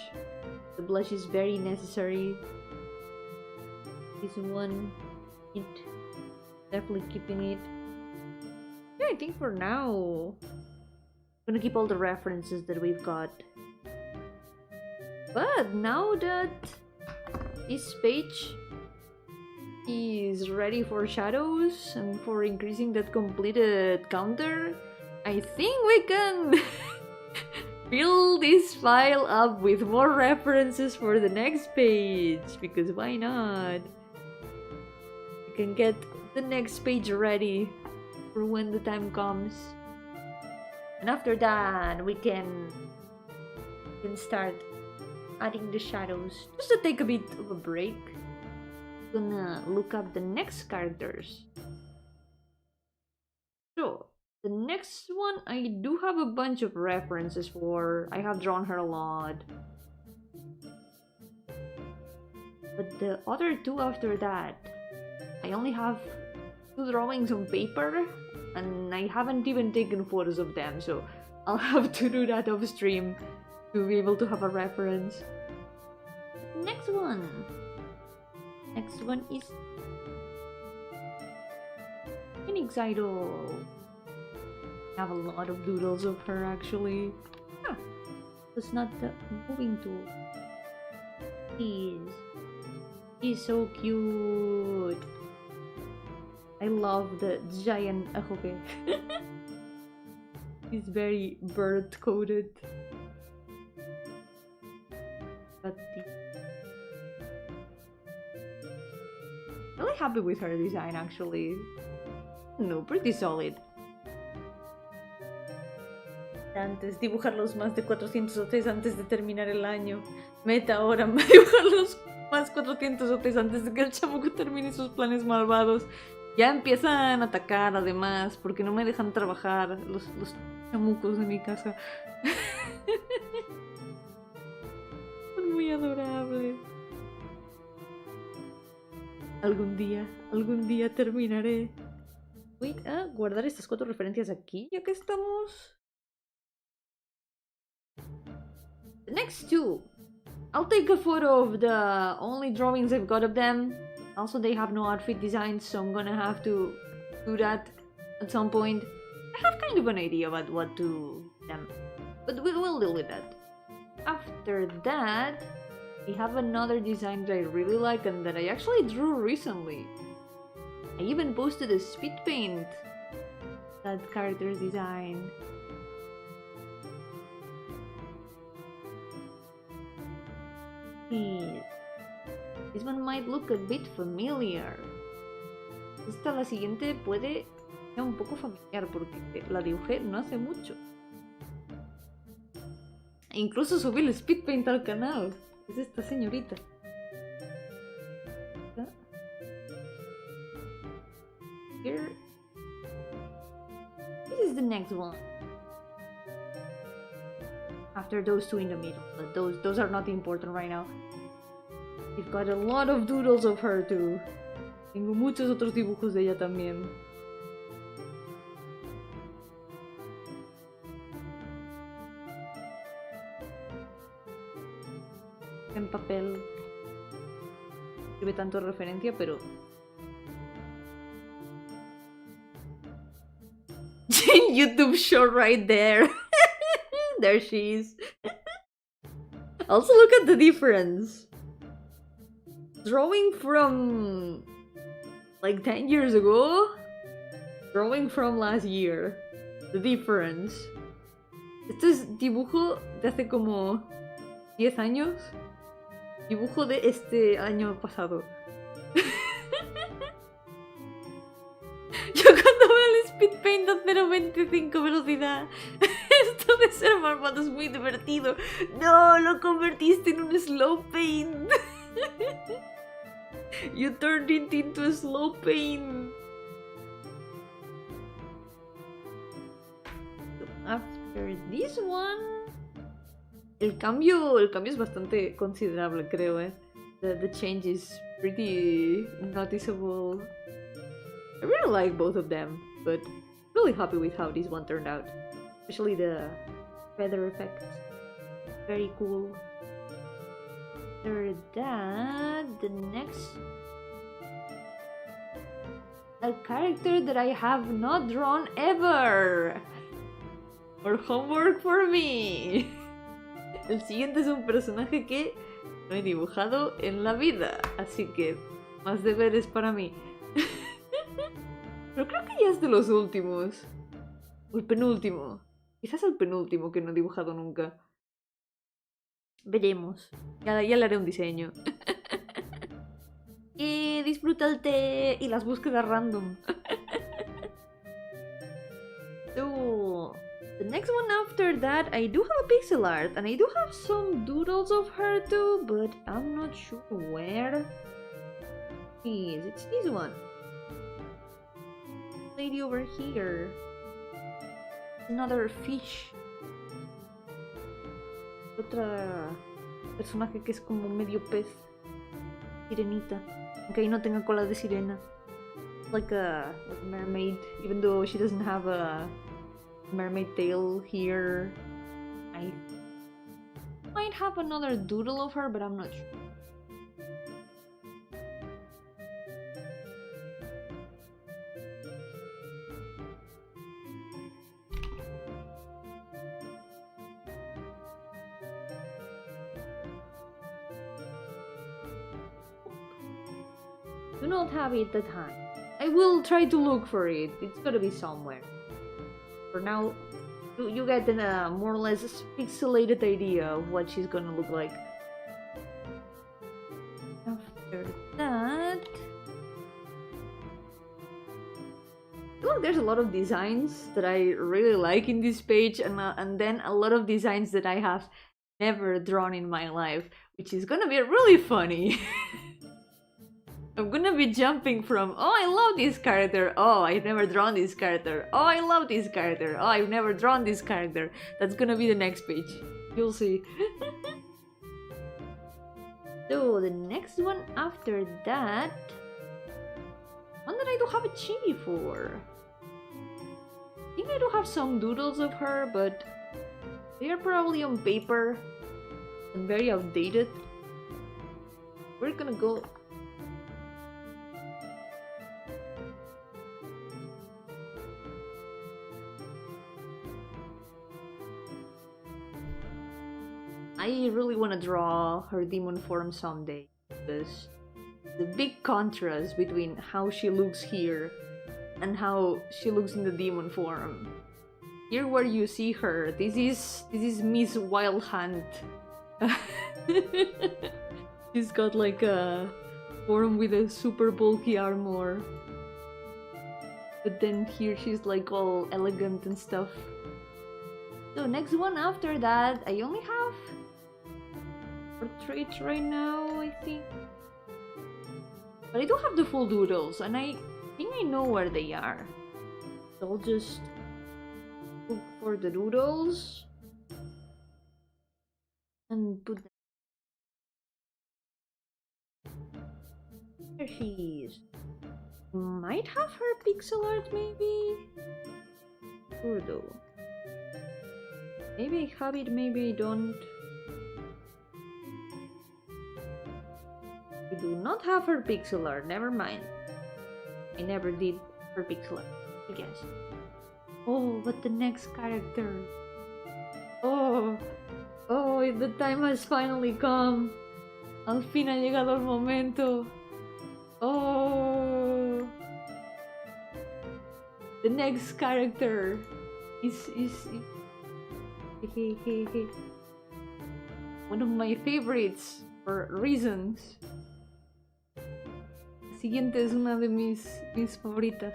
A: The blush is very necessary. This one, it definitely keeping it. Yeah, I think for now, I'm gonna keep all the references that we've got. But now that this page is ready for shadows and for increasing that completed counter, I think we can fill this file up with more references for the next page, because why not? We can get the next page ready for when the time comes. And after that, we can start adding the shadows. Just to take a bit of a break. I'm gonna look up the next characters. So, the next one I do have a bunch of references for. I have drawn her a lot. But the other two after that, I only have 2 drawings on paper, and I haven't even taken photos of them, so I'll have to do that off stream to be able to have a reference. Next one. Next one is Phoenix Idol. I have a lot of doodles of her actually. Ah, it's not the moving tool. He's so cute. I love the giant ahoge. He's very bird coded. But really happy with her design actually. No, pretty solid. Antes, dibujarlos más de 400 OTs antes de terminar el año. Meta ahora, dibujarlos más 400 OTs antes de que el chamuco termine sus planes malvados. Ya empiezan a atacar además, porque no me dejan trabajar los chamucos de mi casa. Son muy adorables. Algún día terminaré. Voy a guardar estas 4 referencias aquí, ya que estamos. The next 2. I'll take a photo of the only drawings I've got of them. Also, they have no outfit designs, so I'm gonna have to do that at some point. I have kind of an idea about what to them, but we'll deal with that. After that, we have another design that I really like and that I actually drew recently. I even posted a spit paint that character's design. This one might look a bit familiar. La siguiente puede ser un poco familiar porque la dibujé no hace mucho. E incluso subí el speed paint al canal. Es esta señorita. Here. This is the next one. After those 2 in the middle, but those are not important right now. We've got a lot of doodles of her too. Tengo muchos otros dibujos de ella también. En papel. Escribe tanto referencia, pero... YouTube short right there. There she is. Also look at the difference. Drawing from like 10 years ago, drawing from last year. The difference. Este es dibujo de hace como 10 años. Dibujo de este año pasado. Yo cuando veo el speed paint a 0.25 velocidad, esto de ser malvado es muy divertido. No, lo convertiste en un slow paint. You turned it into a slow paint. So after this one, el cambio es bastante considerable, creo, The change is pretty noticeable. I really like both of them, but really happy with how this one turned out. Especially the feather effects. Very cool. After that, the next... a character that I have not drawn ever. More homework for me. El siguiente es un personaje que no he dibujado en la vida, así que más deberes para mí. Pero creo que ya es de los últimos. O el penúltimo. Quizás el penúltimo que no he dibujado nunca. Veremos. Ya le haré un diseño. Y disfruta el té y las búsquedas random. So, the next one after that, I do have a pixel art. And I do have some doodles of her too, but I'm not sure where. Please, it's this one. Lady over here. Another fish. Otra personaje que es como medio pez. Sirenita. Aunque ahí no tenga cola de sirena. Like a mermaid. Even though she doesn't have a mermaid tail here. I might have another doodle of her, but I'm not sure. Do not have it at hand. I will try to look for it. It's gotta be somewhere. For now, you get a more or less pixelated idea of what she's gonna look like. After that... well, there's a lot of designs that I really like in this page, and then a lot of designs that I have never drawn in my life, which is gonna be really funny. I'm gonna be jumping from, oh, I love this character, oh, I've never drawn this character, oh, I love this character, oh, I've never drawn this character. That's gonna be the next page. You'll see. So, the next one after that... one that I do have a chibi for. I think I do have some doodles of her, but they are probably on paper and very outdated. We're gonna go... I really want to draw her demon form someday, because the big contrast between how she looks here and how she looks in the demon form. Here where you see her, this is Miss Wild Hunt. She's got like a form with a super bulky armor. But then here she's like all elegant and stuff. So next one after that, I only have portraits right now, I think. But I do have the full doodles, and I think I know where they are. So I'll just look for the doodles and put them. There she is. Might have her pixel art, maybe? Sure though. Maybe I have it, maybe I don't. I do not have her pixel art, never mind. I never did her pixel art, I guess. Oh, but the next character. Oh, the time has finally come. Al fin ha llegado el momento. Oh, the next character is one of my favorites for reasons. La siguiente es una de mis favoritas.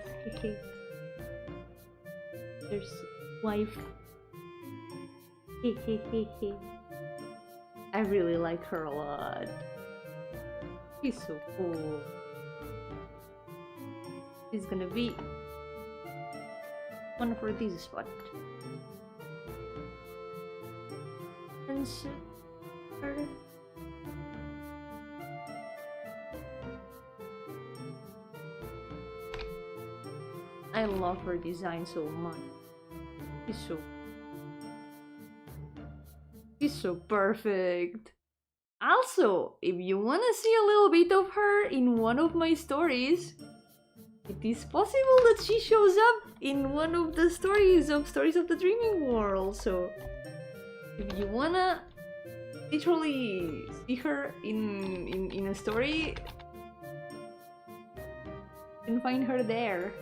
A: There's wife. I really like her a lot. She's so cool. She's gonna be one for this spot. And so her. I love her design so much. She's so She's so perfect. Also, if you want to see a little bit of her in one of my stories, it is possible that she shows up in one of the stories of the Dreaming World. So, if you wanna literally see her in a story, you can find her there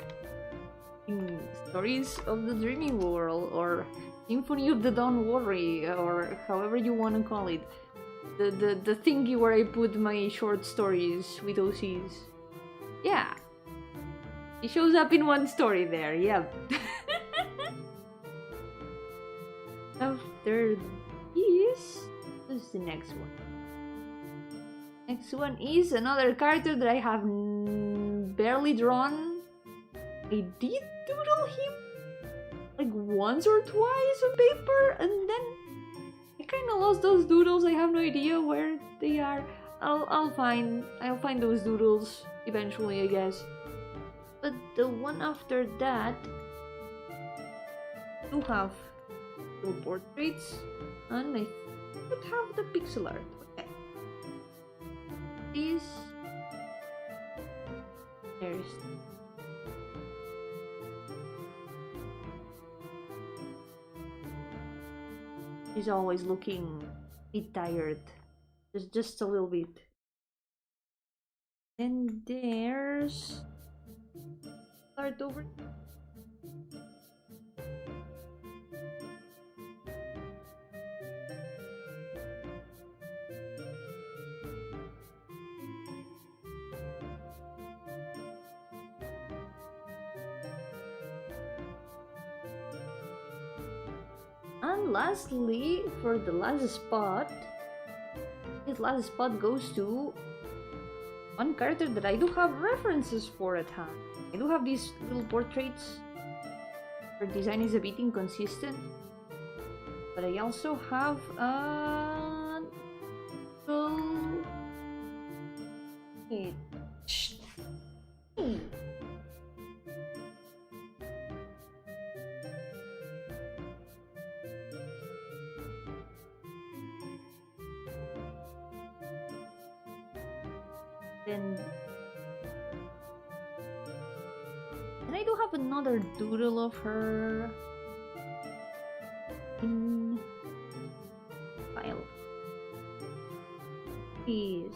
A: in Stories of the Dreaming World or Symphony of the Don't Worry, or however you want to call it. The thingy where I put my short stories with OCs. Yeah. He shows up in one story there, yep. After this, what's the next one? Next one is another character that I have barely drawn. I did doodle him like once or twice on paper, and then I kind of lost those doodles. I have no idea where they are. I'll find those doodles eventually, I guess. But the one after that, do have little portraits, and I could have the pixel art. Okay. This there's. She's always looking a bit tired. Just a little bit. Then there's start over. And lastly, for the last spot, this last spot goes to one character that I do have references for at hand. I do have these little portraits. Her design is a bit inconsistent, but I also have a little... And I do have another doodle of her in file. Please.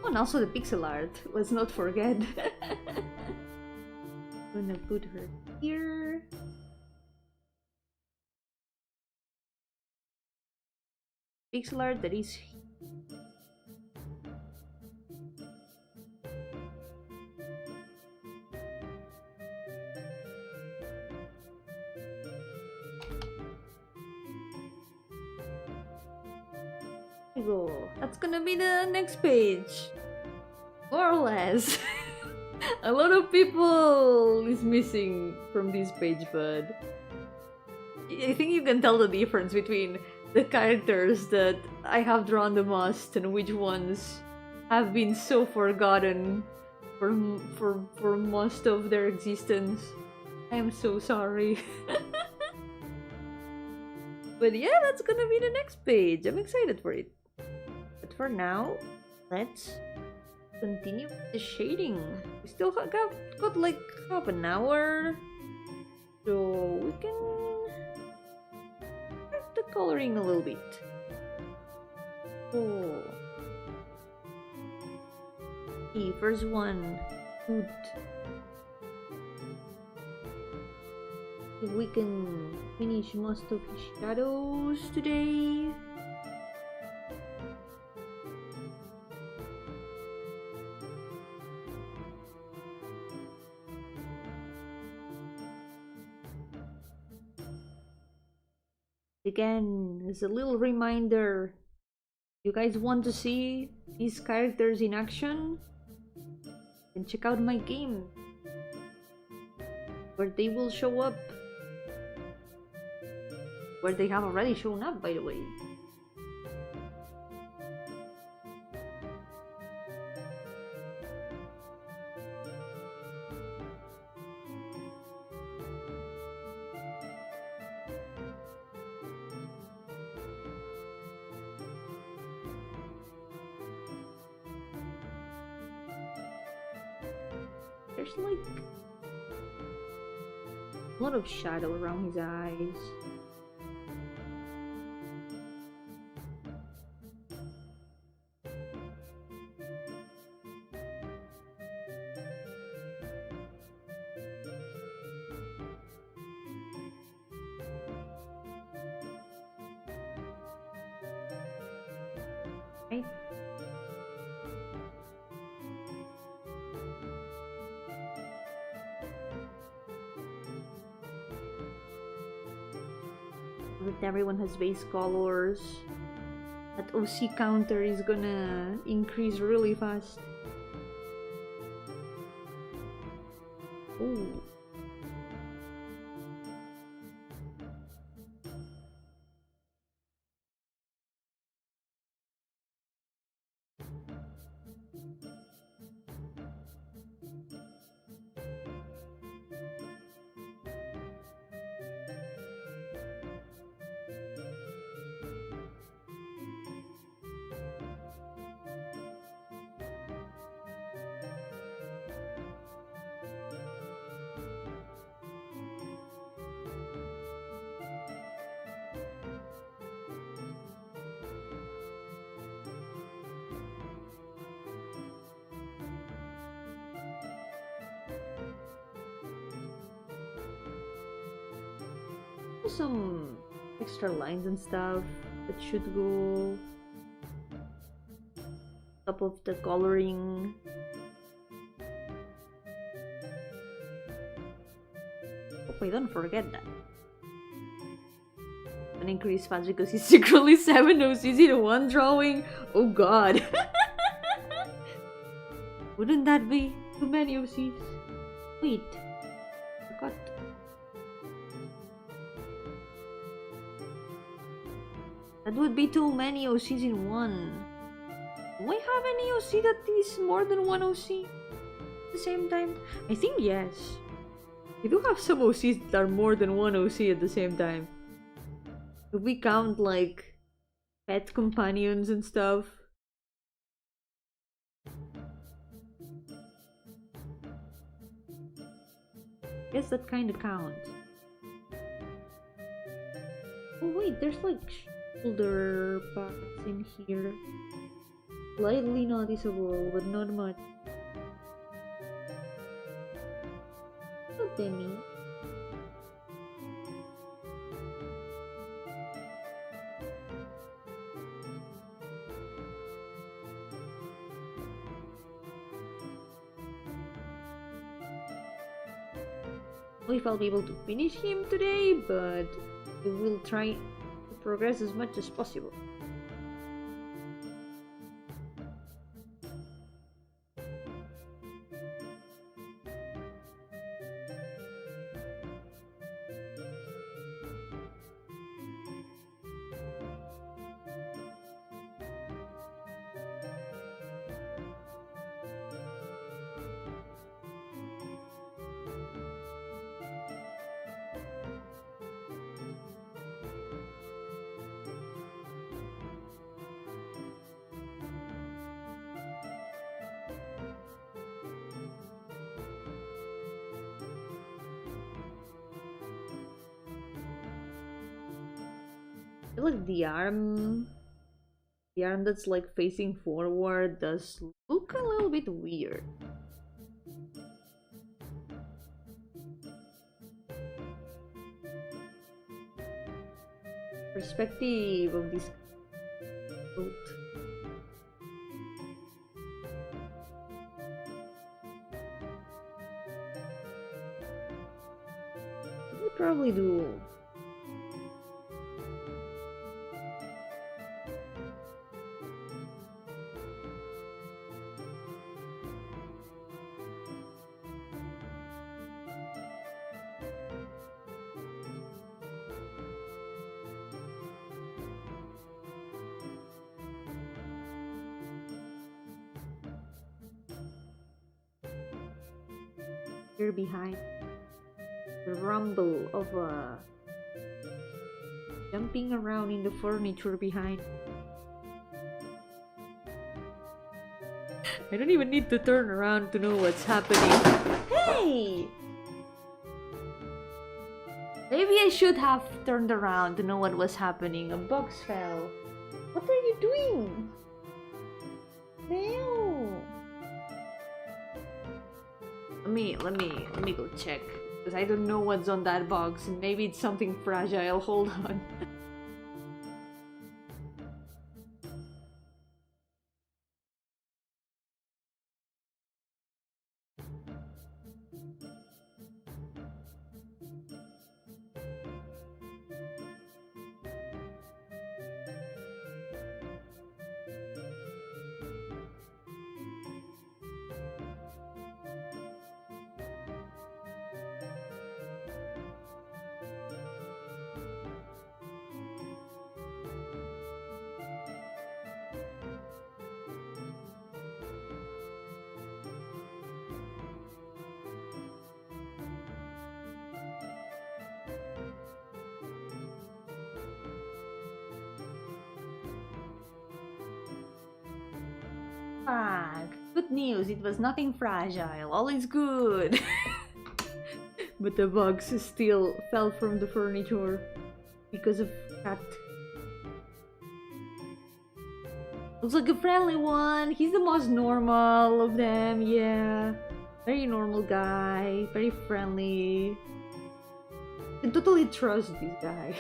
A: Oh, and also the pixel art. Let's not forget. I'm gonna put her here. Pixel art that is there we go. That's gonna be the next page, more or less. A lot of people is missing from this page, but I think you can tell the difference between the characters that I have drawn the most and which ones have been so forgotten for most of their existence. I am so sorry. But yeah, that's gonna be the next page. I'm excited for it. But for now, let's continue with the shading. We still got like half an hour, so we can the coloring a little bit. Oh. The first one, good. If we can finish most of his shadows today. Again, as a little reminder, you guys want to see these characters in action? Then check out my game, where they will show up. Where they have already shown up, by the way. there's like a lot of shadow around his eyes. Right? That everyone has base colors. That OC counter is gonna increase really fast. Ooh. Some extra lines and stuff that should go top of the coloring. Hope I don't forget that. An increase fast because it's secretly 7 OCs in one drawing. Oh god. Wouldn't that be too many OCs? Wait. Forgot. That would be too many OCs in one. Do I have any OC that is more than one OC at the same time? I think yes. I do have some OCs that are more than one OC at the same time. If we count like pet companions and stuff. Guess that kinda counts. Oh wait, there's like shoulder parts in here. Slightly noticeable, but not much. Not any. I don't know if I'll be able to finish him today, but I will try to progress as much as possible. I feel like the arm that's like facing forward does look a little bit weird. Perspective of this boat. I would probably do here behind the rumble of jumping around in the furniture behind. I don't even need to turn around to know what's happening. Hey! Maybe I should have turned around to know what was happening. A box fell. What are you doing? No. Let me go check. Because I don't know what's on that box. Maybe it's something fragile. Hold on. Good news, it was nothing fragile. All is good. But the box still fell from the furniture because of cat. Looks like a friendly one. He's the most normal of them, yeah. Very normal guy, very friendly. I can totally trust this guy.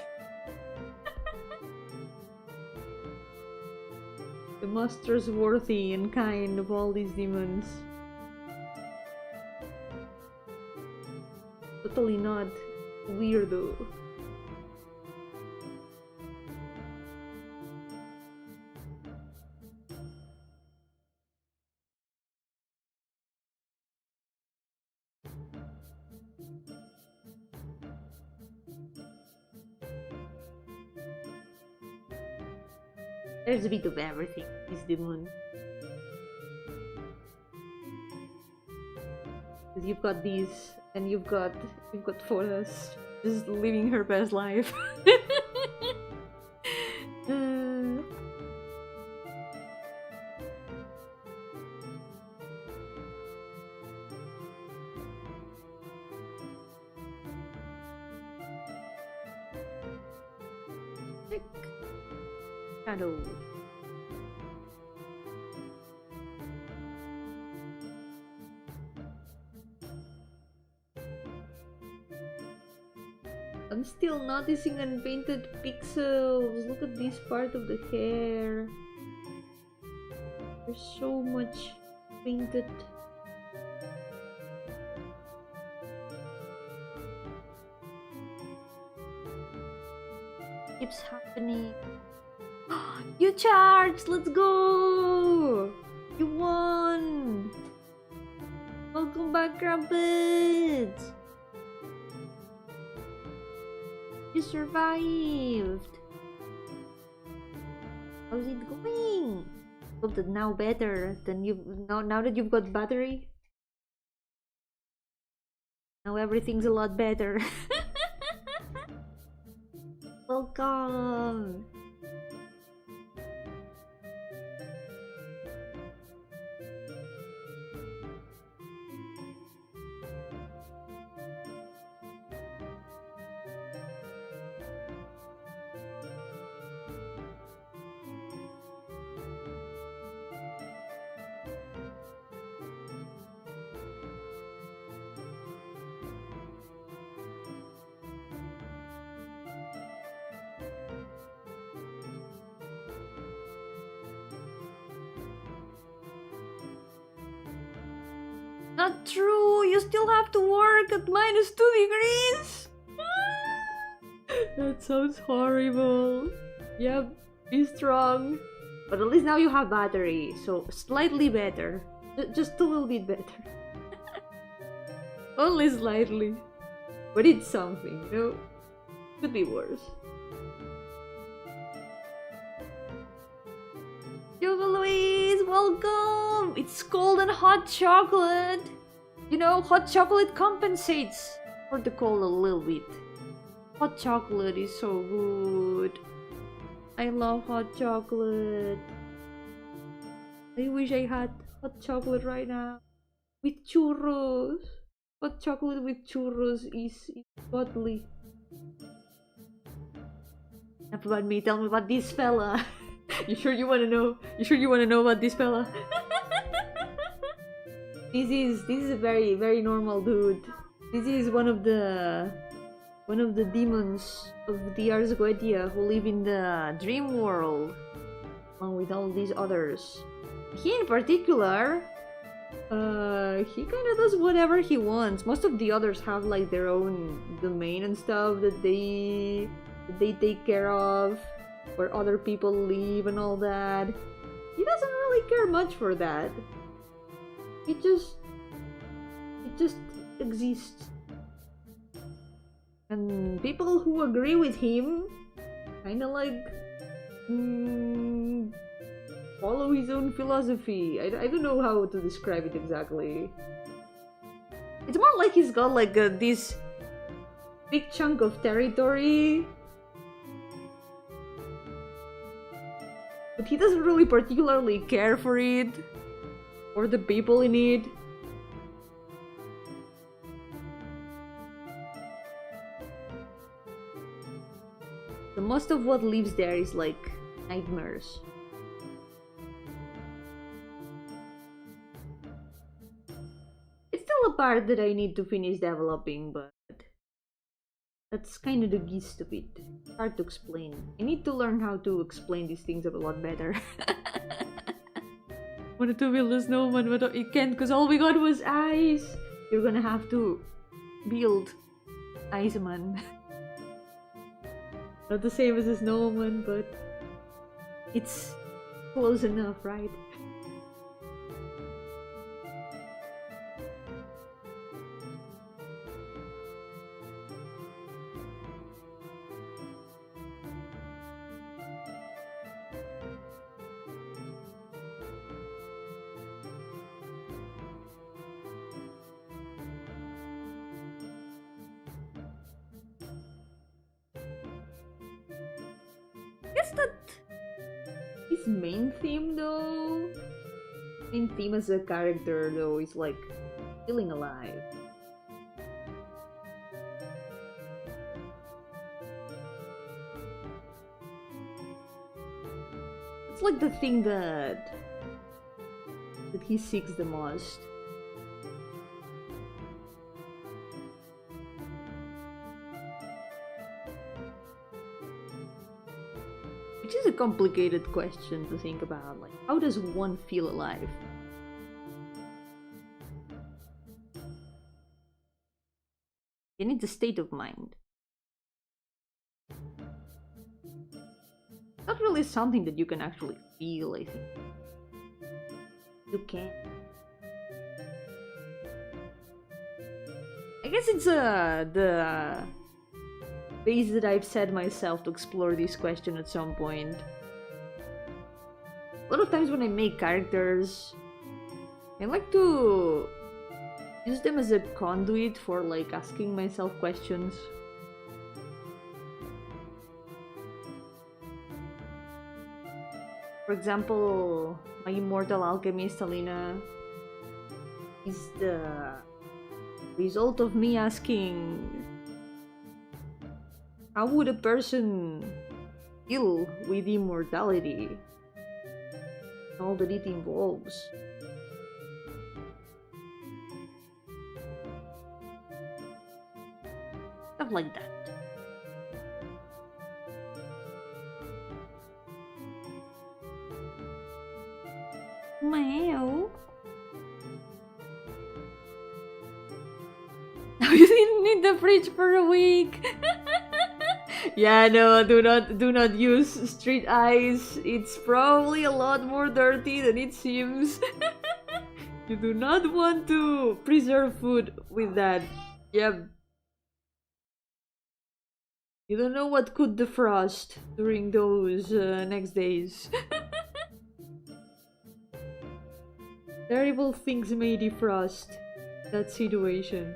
A: The most trustworthy and kind of all these demons. Totally not weirdo. There's a bit of everything, this demon. Because you've got these, and you've got Forrest just living her best life. Shadow. I'm still noticing unpainted pixels. Look at this part of the hair. There's so much painted. Keeps happening. You charged! Let's go! You won! Welcome back, Rabbit! You survived! How's it going? Hope that now better than now that you've got battery. Now everything's a lot better. Welcome! Not true! You still have to work at -2 degrees! That sounds horrible. Yep, be strong. But at least now you have battery, so slightly better. Just a little bit better. Only slightly. But it's something, you know? Could be worse. Yoga Louise, welcome! It's cold and hot chocolate! You know, hot chocolate compensates for the cold a little bit. Hot chocolate is so good. I love hot chocolate. I wish I had hot chocolate right now with churros. Hot chocolate with churros is godly. Enough about me. Tell me about this fella. You sure you wanna know? You sure you wanna know about this fella? This is a very normal dude. This is one of the demons of the Gardenia who live in the dream world along with all these others. He in particular, he kind of does whatever he wants. Most of the others have like their own domain and stuff that they take care of, where other people live and all that. He doesn't really care much for that. It just exists. And people who agree with him kinda like follow his own philosophy. I don't know how to describe it exactly. It's more like he's got like this big chunk of territory, but he doesn't really particularly care for it or the people in it. The most of what lives there is like nightmares. It's still a part that I need to finish developing, but that's kind of the gist of it. It's hard to explain. I need to learn how to explain these things a lot better. Wanted to build a snowman, but you can't because all we got was ice. You're gonna have to build Iceman. Not the same as a snowman, but it's close enough, right? Guess that his main theme though, main theme as a character though, is like feeling alive. It's like the thing that he seeks the most. Which is a complicated question to think about, like, how does one feel alive? You need a state of mind. Not really something that you can actually feel, I think. You can. I guess it's the base that I've set myself to explore this question at some point. A lot of times when I make characters, I like to use them as a conduit for like asking myself questions. For example, my immortal alchemist Alina is the result of me asking, how would a person deal with immortality? All that it involves. Stuff like that. Meow. You didn't need the fridge for a week. Yeah, no, do not use street ice. It's probably a lot more dirty than it seems. You do not want to preserve food with that. Yep. You don't know what could defrost during those next days. Terrible things may defrost that situation.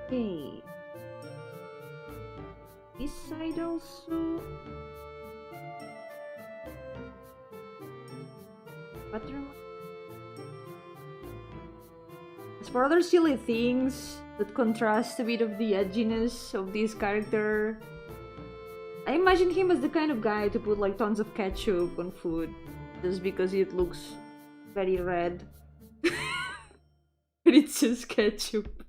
A: Okay. This side also. Pattern. As for other silly things that contrast a bit of the edginess of this character, I imagine him as the kind of guy to put like tons of ketchup on food just because it looks very red. But it's just ketchup.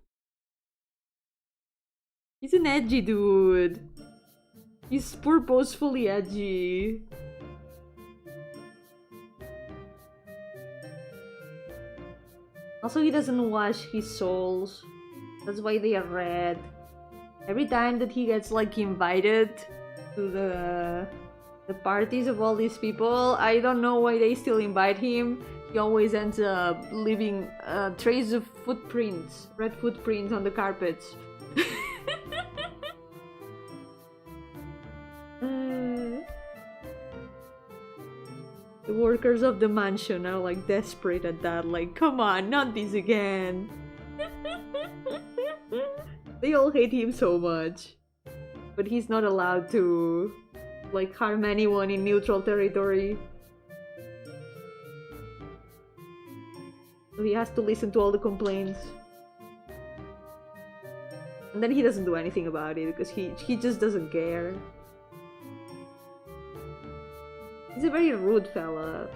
A: He's an edgy dude. He's purposefully edgy. Also, he doesn't wash his soles. That's why they are red. Every time that he gets like invited to the parties of all these people, I don't know why they still invite him. He always ends up leaving traces of footprints, red footprints on the carpets. The workers of the mansion are like desperate at that, like, come on, not this again. They all hate him so much. But he's not allowed to, like, harm anyone in neutral territory. So he has to listen to all the complaints. And then he doesn't do anything about it because he just doesn't care. He's a very rude fella.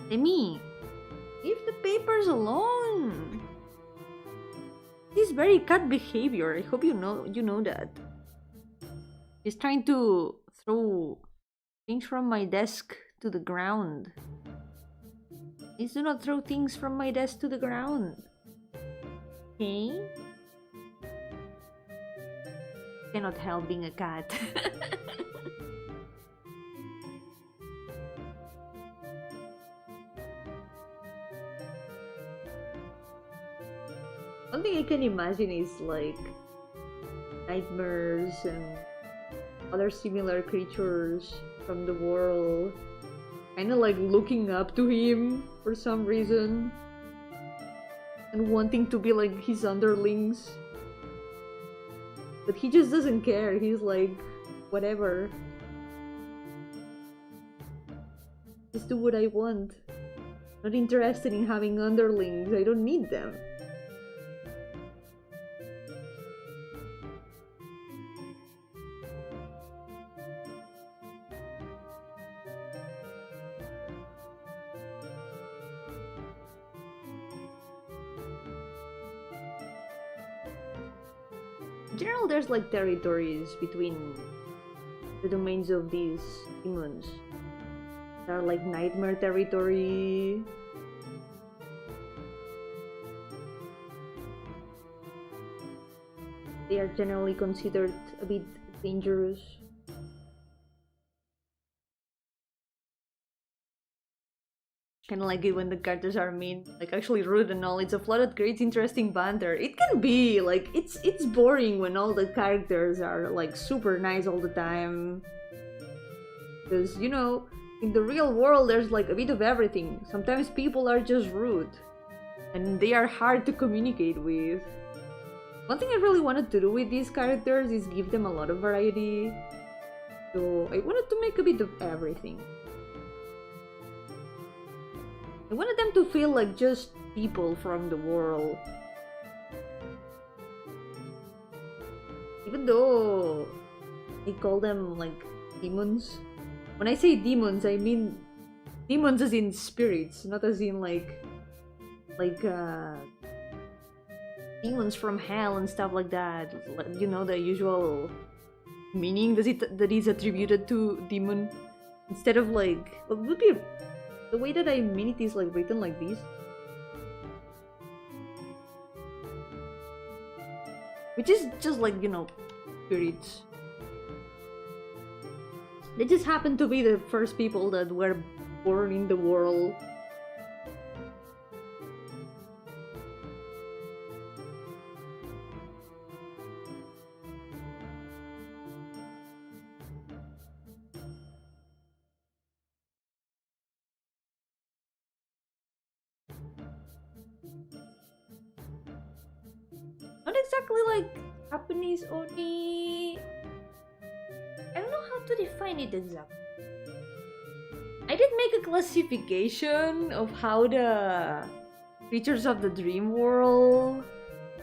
A: Emi, leave the papers alone. This is very cat behavior. I hope you know that. He's trying to throw things from my desk to the ground. Please do not throw things from my desk to the ground. Okay? Cannot help being a cat. One thing I can imagine is like nightmares and other similar creatures from the world kind of like looking up to him for some reason and wanting to be like his underlings, but he just doesn't care. He's like, whatever, just do what I want. Not interested in having underlings. I don't need them. In general, there's like territories between the domains of these demons. There are like nightmare territory. They are generally considered a bit dangerous. Kind of like it when the characters are mean, like actually rude and all. It's a plot that creates interesting banter. It can be like it's boring when all the characters are like super nice all the time. Because you know, in the real world there's like a bit of everything. Sometimes people are just rude and they are hard to communicate with. One thing I really wanted to do with these characters is give them a lot of variety. So I wanted to make a bit of everything. I wanted them to feel like just people from the world. Even though I call them like demons. When I say demons, I mean demons as in spirits, not as in like demons from hell and stuff like that. You know, the usual meaning that is attributed to demon. Instead of like, what would be the way that I mean it is like written like this. Which is just like, you know, spirits. They just happen to be the first people that were born in the world. exactly like Japanese oni. I don't know how to define it exactly. I did make a classification of how the creatures of the dream world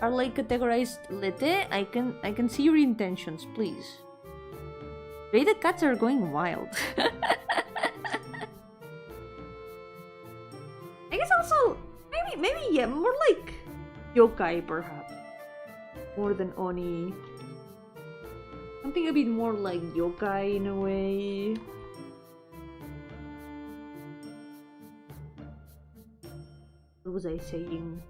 A: are like categorized. Lete, I can see your intentions, please. Today the cats are going wild. I guess also maybe yeah, more like yokai perhaps. More than oni. Something a bit more like yokai in a way. What was I saying?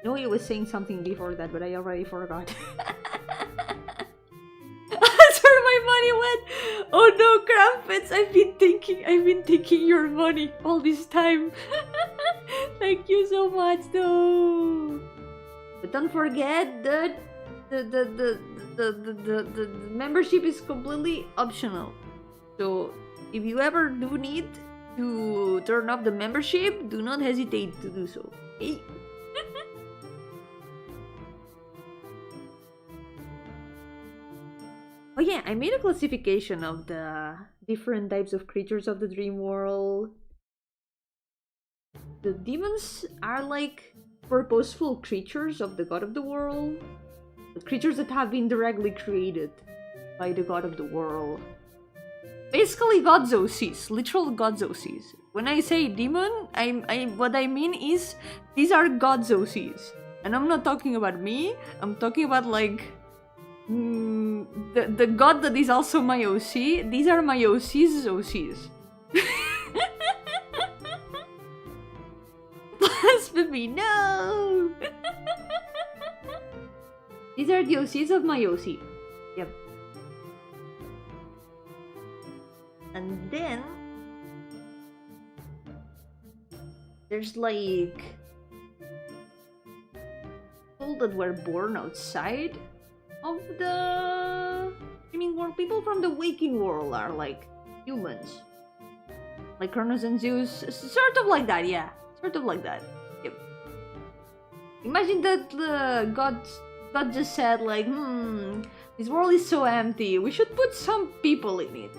A: No, I was saying something before that, but I already forgot. That's where my money went. Oh no, Crumpets! I've been taking your money all this time. Thank you so much, though. But don't forget that the membership is completely optional. So if you ever do need to turn off the membership, do not hesitate to do so. Okay? Oh yeah, I made a classification of the different types of creatures of the dream world. The demons are like purposeful creatures of the god of the world. The creatures that have been directly created by the god of the world. Basically God's OCs, literal God's OCs. When I say demon, what I mean is these are God's OCs. And I'm not talking about me, I'm talking about like the god that is also my OC. These are my OC's OCs. Blasphemy, no! These are the OCs of my OC. Yep. And then there's like people that were born outside of the dreaming world. People from the waking world are like humans, like Kronos and Zeus, sort of like that. Yeah, sort of like that. Yep. Imagine that the God just said like, this world is so empty, we should put some people in it.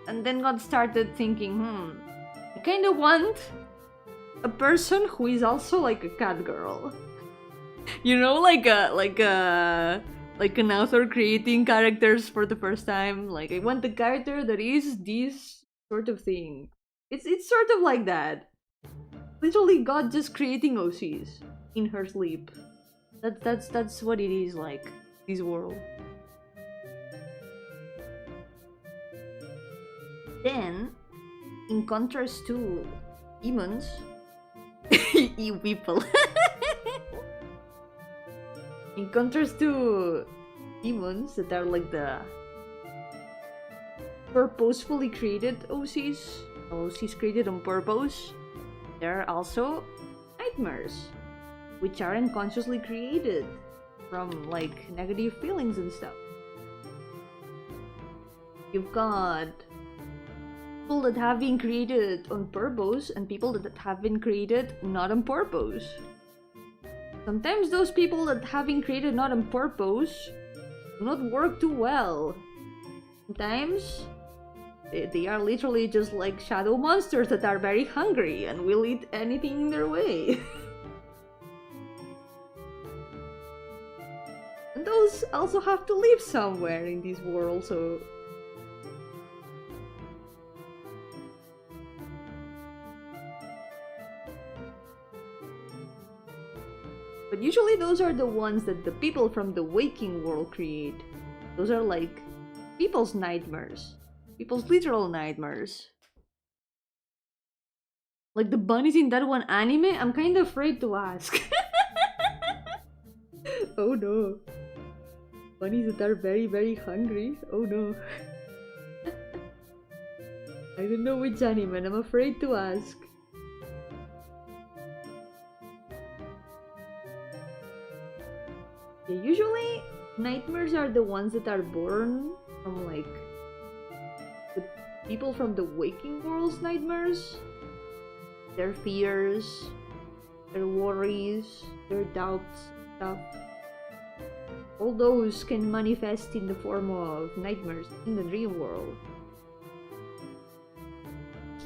A: And then God started thinking, I kind of want a person who is also like a cat girl. You know, like an author creating characters for the first time. Like, I want the character that is this sort of thing. It's sort of like that. Literally, God just creating OCs in her sleep. That's what it is like. This world. Then, in contrast to demons, you people. In contrast to demons that are like the purposefully created OCs, OCs created on purpose, there are also nightmares, which are unconsciously created from like negative feelings and stuff. You've got people that have been created on purpose and people that have been created not on purpose. Sometimes those people that have been created not on purpose do not work too well. Sometimes they are literally just like shadow monsters that are very hungry and will eat anything in their way. And those also have to live somewhere in this world, so... But usually those are the ones that the people from the waking world create. Those are like people's nightmares. People's literal nightmares. Like the bunnies in that one anime, I'm kind of afraid to ask. Oh no. Bunnies that are very, very hungry? Oh no. I don't know which anime and I'm afraid to ask. Yeah, usually nightmares are the ones that are born from like the people from the waking world's nightmares. Their fears, their worries, their doubts, stuff. All those can manifest in the form of nightmares in the dream world,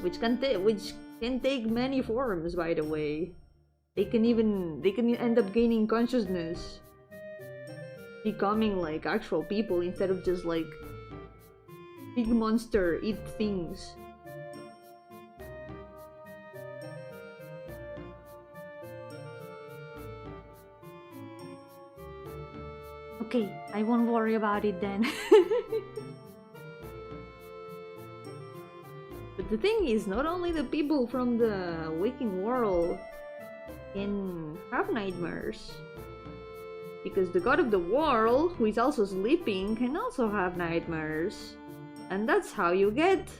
A: which can take many forms, by the way. They can end up gaining consciousness, becoming like actual people instead of just like big monster eat things. Okay, I won't worry about it then. But the thing is, not only the people from the waking world can have nightmares, because the god of the world, who is also sleeping, can also have nightmares. And that's how you get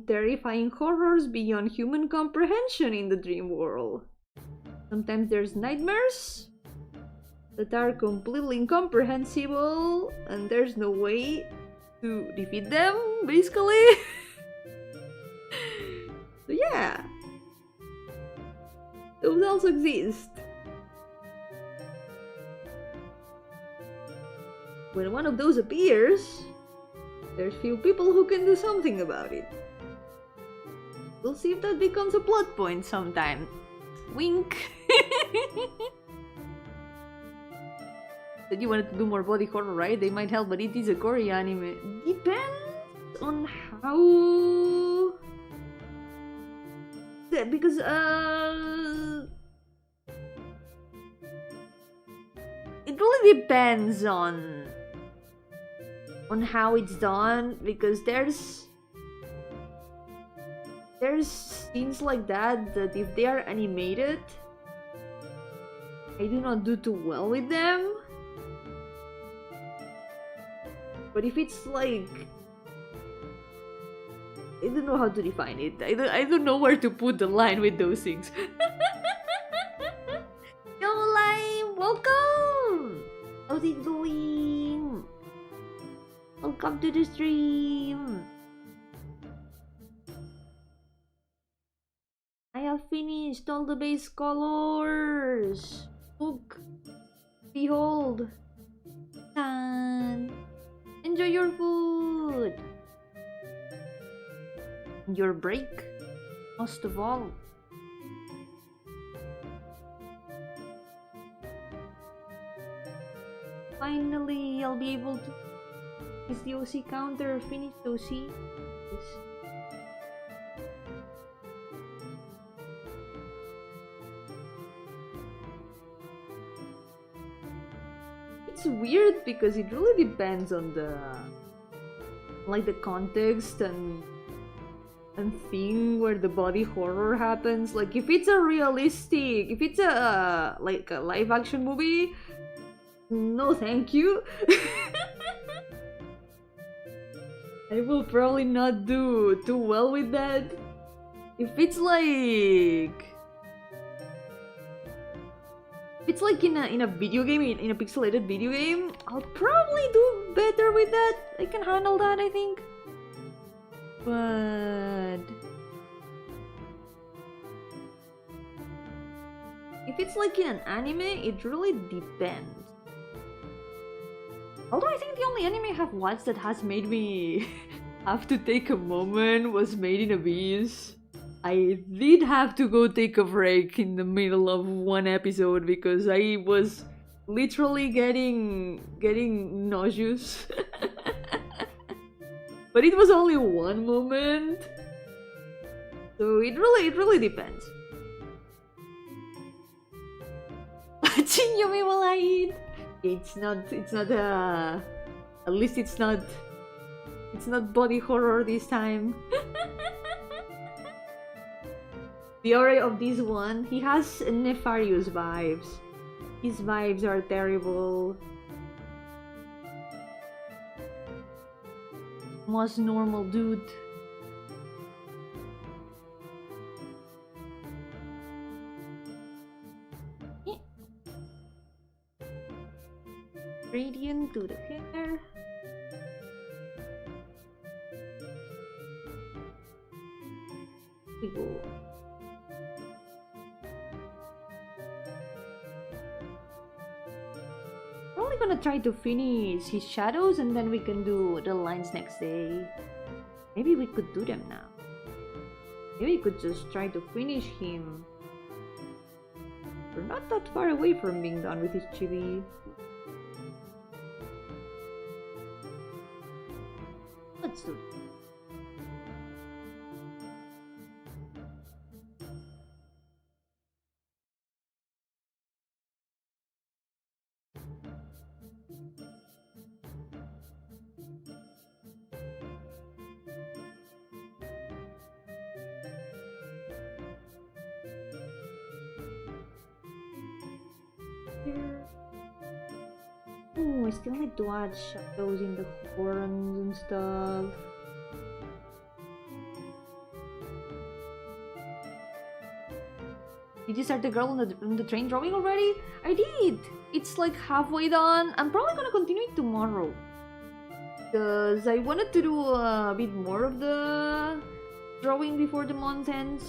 A: terrifying horrors beyond human comprehension in the dream world. Sometimes there's nightmares that are completely incomprehensible and there's no way to defeat them, basically. So yeah, those also exist. When one of those appears, there's few people who can do something about it. We'll see if that becomes a plot point sometime. Wink. Said you wanted to do more body horror, right? They might help, but it is a gory anime. Depends on how... Because, it really depends on how it's done, because there's scenes like that if they are animated, I do not do too well with them. But if it's like, I don't know how to define it. I don't know where to put the line with those things. Yo, Lime, welcome! How's it going? Welcome to the stream. I have finished all the base colors. Look, behold, and enjoy your food. Your break, most of all. Finally, I'll be able to... Is the OC counter finished, OC? Yes. It's weird because it really depends on the... like the context and thing where the body horror happens. Like if it's a realistic, if it's a like a live action movie, no thank you. I will probably not do too well with that. If it's like in a video game, in a pixelated video game, I'll probably do better with that. I can handle that, I think. But if it's like in an anime, it really depends. Although I think the only anime I have watched that has made me have to take a moment was Made in Abyss. I did have to go take a break in the middle of one episode because I was literally getting nauseous. But it was only one moment, so it really depends. Yomi will I eat? It's not at least it's not body horror this time. The aura of this one, he has nefarious vibes. His vibes are terrible. Most normal dude. Radiant to the hair. We go. probably gonna try to finish his shadows and then we can do the lines next day. Maybe we could do them now. Maybe we could just try to finish him. We're not that far away from being done with his chili. Let's do it. Oh, I still need to add shadows in the horns and stuff. Did you start the girl on the train drawing already? I did! It's like halfway done. I'm probably gonna continue it tomorrow. Because I wanted to do a bit more of the drawing before the month ends.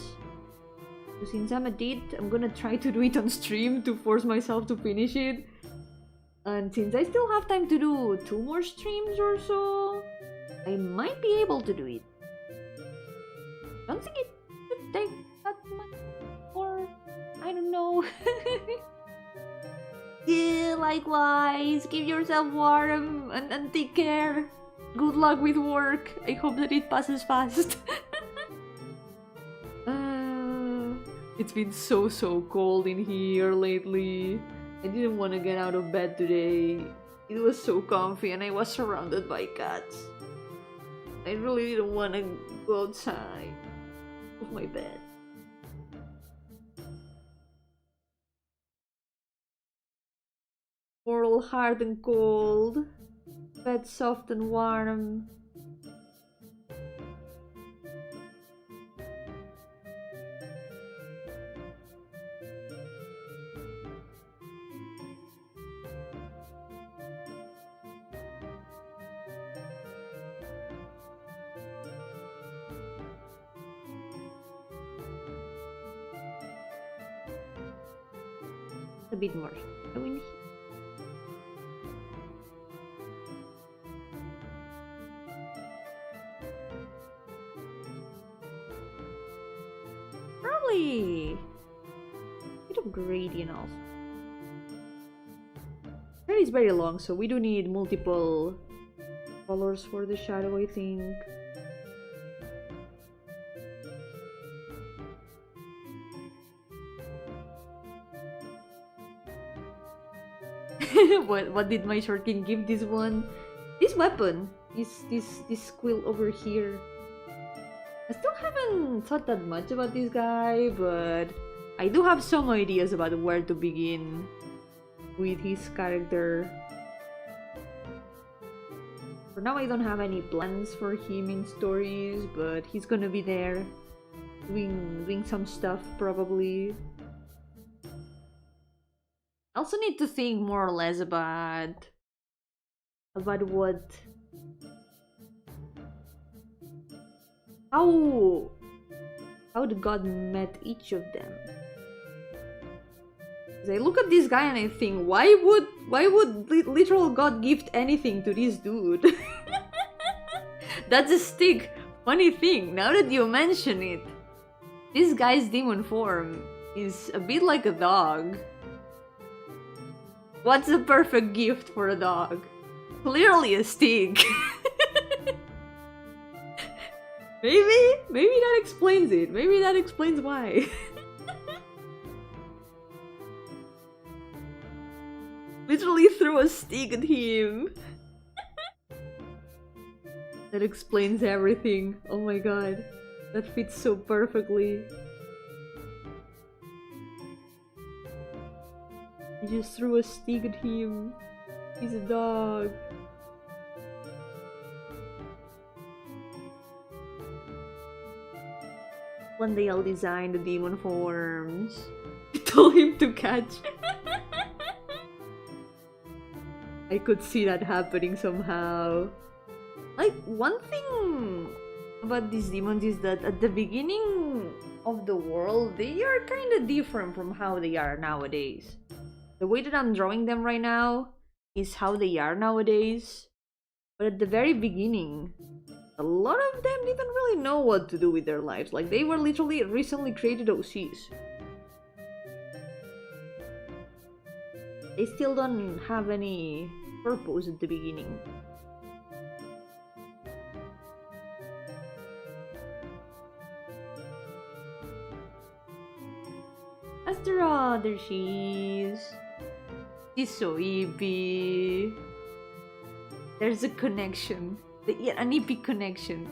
A: So since I'm at it, I'm gonna try to do it on stream to force myself to finish it. And since I still have time to do 2 more streams or so, I might be able to do it. Don't think it should take that much, or I don't know. Yeah, likewise, keep yourself warm and take care. Good luck with work. I hope that it passes fast. It's been so cold in here lately. I didn't want to get out of bed today. It was so comfy and I was surrounded by cats. I really didn't want to go outside of my bed. Oral hard and cold. Bed soft and warm. A bit more. I mean, probably a bit of gradient also. That is very long, so we do need multiple colors for the shadow, I think. What did my short king give this one? This weapon, this quill over here. I still haven't thought that much about this guy, but I do have some ideas about where to begin with his character. For now I don't have any plans for him in stories, but he's gonna be there doing some stuff probably. I also need to think more or less about what how the god met each of them. 'Cause I look at this guy and I think, why would literal god gift anything to this dude? That's a stick. Funny thing, now that you mention it, this guy's demon form is a bit like a dog. What's the perfect gift for a dog? Clearly a stick. Maybe that explains it. Maybe that explains why. Literally threw a stick at him. That explains everything. Oh my god. That fits so perfectly. I just threw a stick at him. He's a dog. One day I'll design the demon forms. I told him to catch. I could see that happening somehow. Like, one thing about these demons is that at the beginning of the world, they are kind of different from how they are nowadays. The way that I'm drawing them right now, is how they are nowadays. But at the very beginning, a lot of them didn't really know what to do with their lives. Like, they were literally recently created OCs. They still don't have any purpose at the beginning. There she is. She's so hippie. There's a connection. An hippie connection.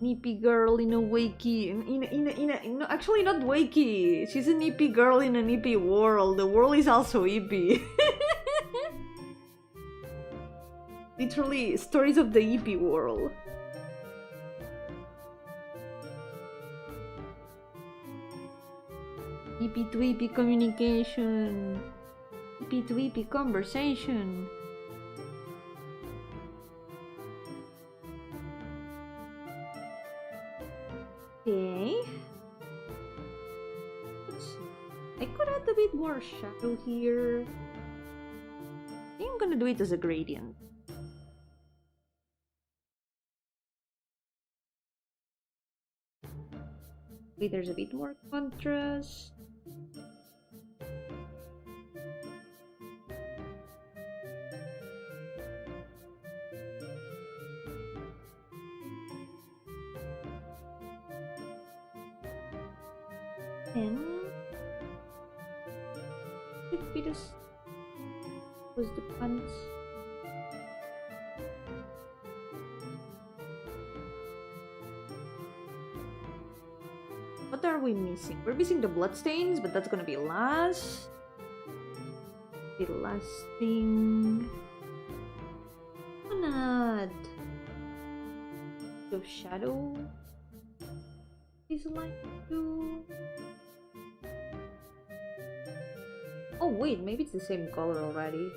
A: Nippy girl in a wakey, no, actually not wakey. She's a nippy girl in a nippy world. The world is also hippie. Literally, stories of the hippie world. Hippie to hippie communication. Hippie to hippie conversation. Okay. I could add a bit more shadow here. I think I'm gonna do it as a gradient. Wait, there's a bit more contrast. And should be this was the pants. What are we missing? We're missing the bloodstains, but that's gonna be last. The last thing. Not the shadow is like to. Oh wait, maybe it's the same color already.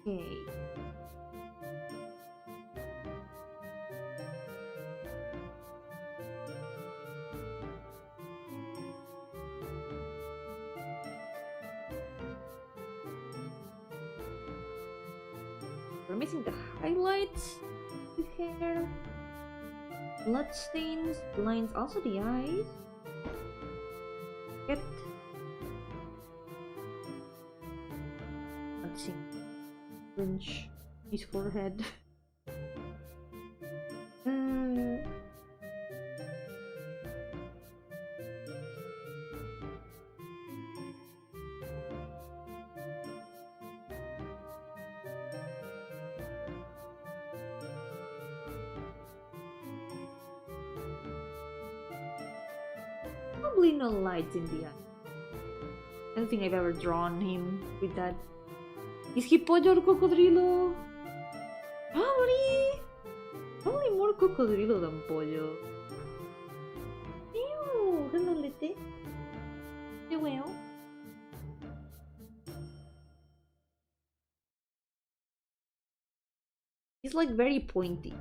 A: Okay. We're missing the highlights, the hair, blood stains, lines, also the eyes. Yep. Let's see. Flinch his forehead. Probably no lights in the eye. I don't think I've ever drawn him with that. Is he pollo or cocodrilo? Probably more cocodrilo than pollo. Ew, ganolete. Qué bueno. He's like very pointy.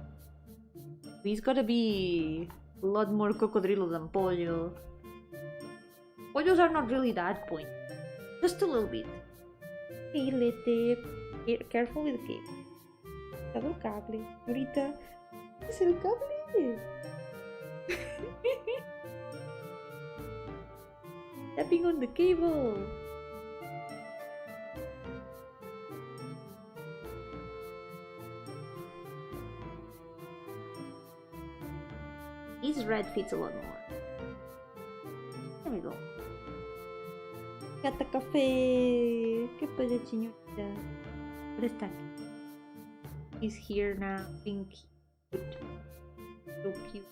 A: He's gotta be a lot more cocodrilo than pollo. Pollos are not really that pointy. Just a little bit. Careful with the cable. Todo el cable. Ahorita. Es el cable. Tapping on the cable. red fits a lot more. There we go. Gata café. ¿Qué pasa, señorita? ¿Dónde está? He's here now. Being cute. So cute.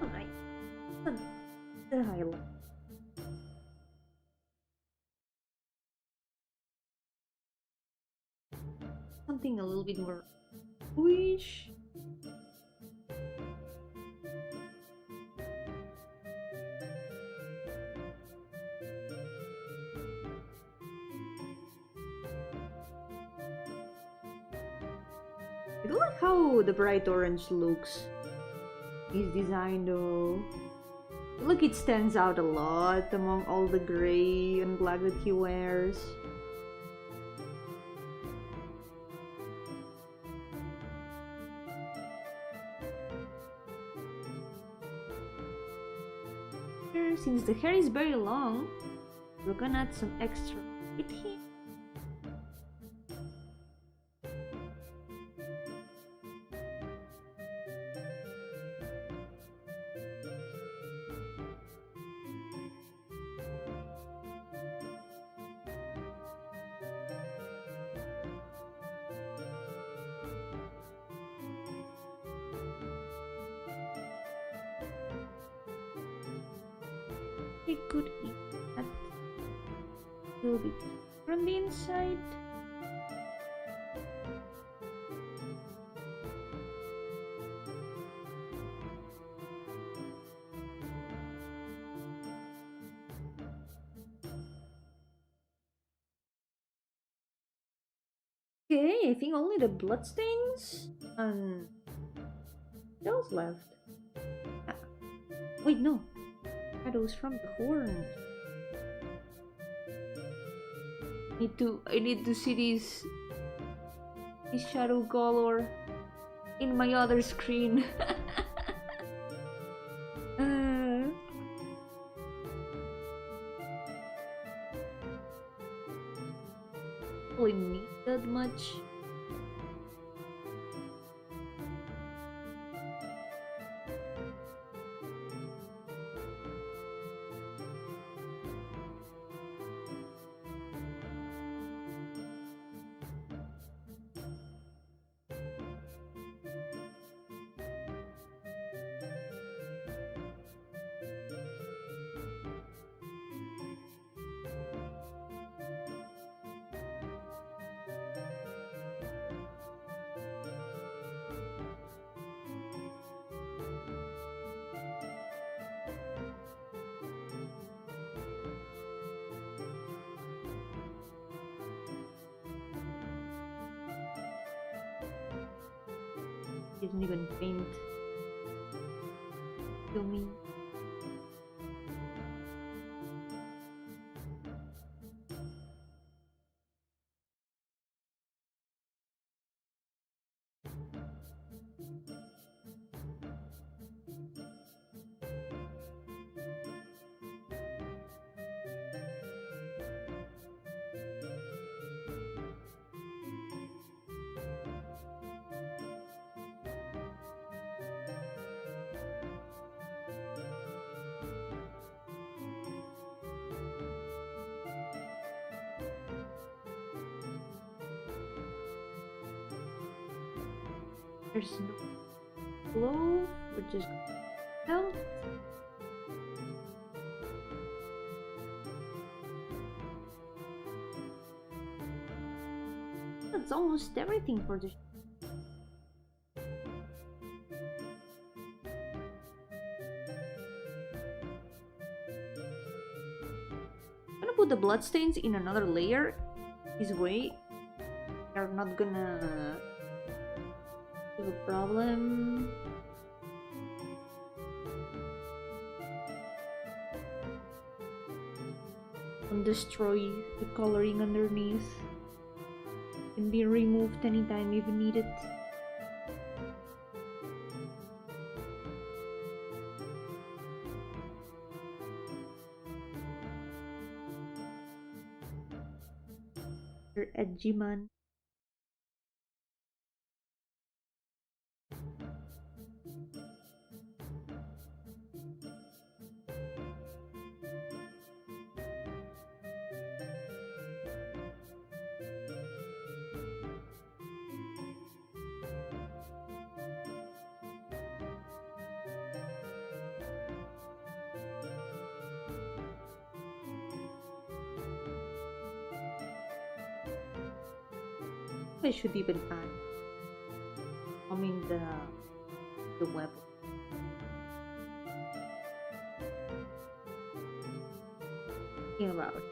A: Alright. The highlight. Something a little bit more bluish. I don't like how the bright orange looks. This design though. Look, it stands out a lot among all the gray and black that he wears. Since the hair is very long, we're gonna add some extra with here. We could eat that a little bit from the inside. Okay, I think only the bloodstains and those left. Ah, wait, no. Shadows from the horns. I need to see this shadow color in my other screen. Really need that much. Didn't even paint. Yomi. There's no glow, we're just out. That's almost everything for the I'm gonna put the bloodstains in another layer. This way they're not gonna have a problem. Don't destroy the coloring underneath. Can be removed anytime if needed. You're edgy man. I should even add, the web. Thinking about it.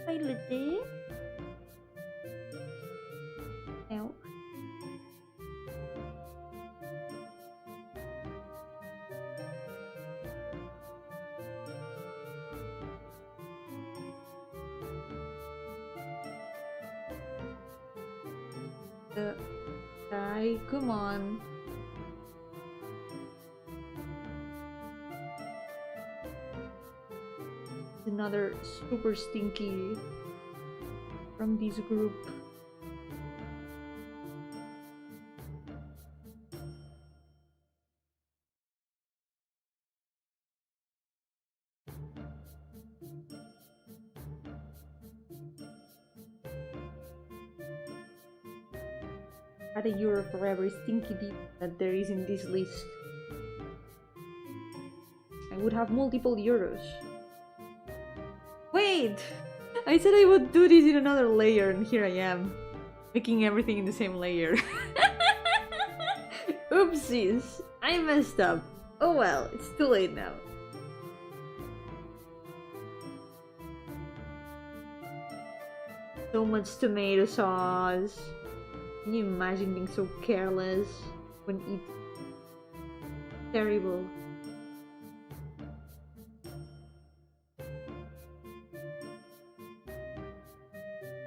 A: Hi, Lily. Ow. Guy, come on. Another super stinky from this group. Add a euro for every stinky deep that there is in this list. I would have multiple euros. Wait! I said I would do this in another layer, and here I am, making everything in the same layer. Oopsies! I messed up. Oh well, it's too late now. So much tomato sauce. Can you imagine being so careless when eating? Terrible.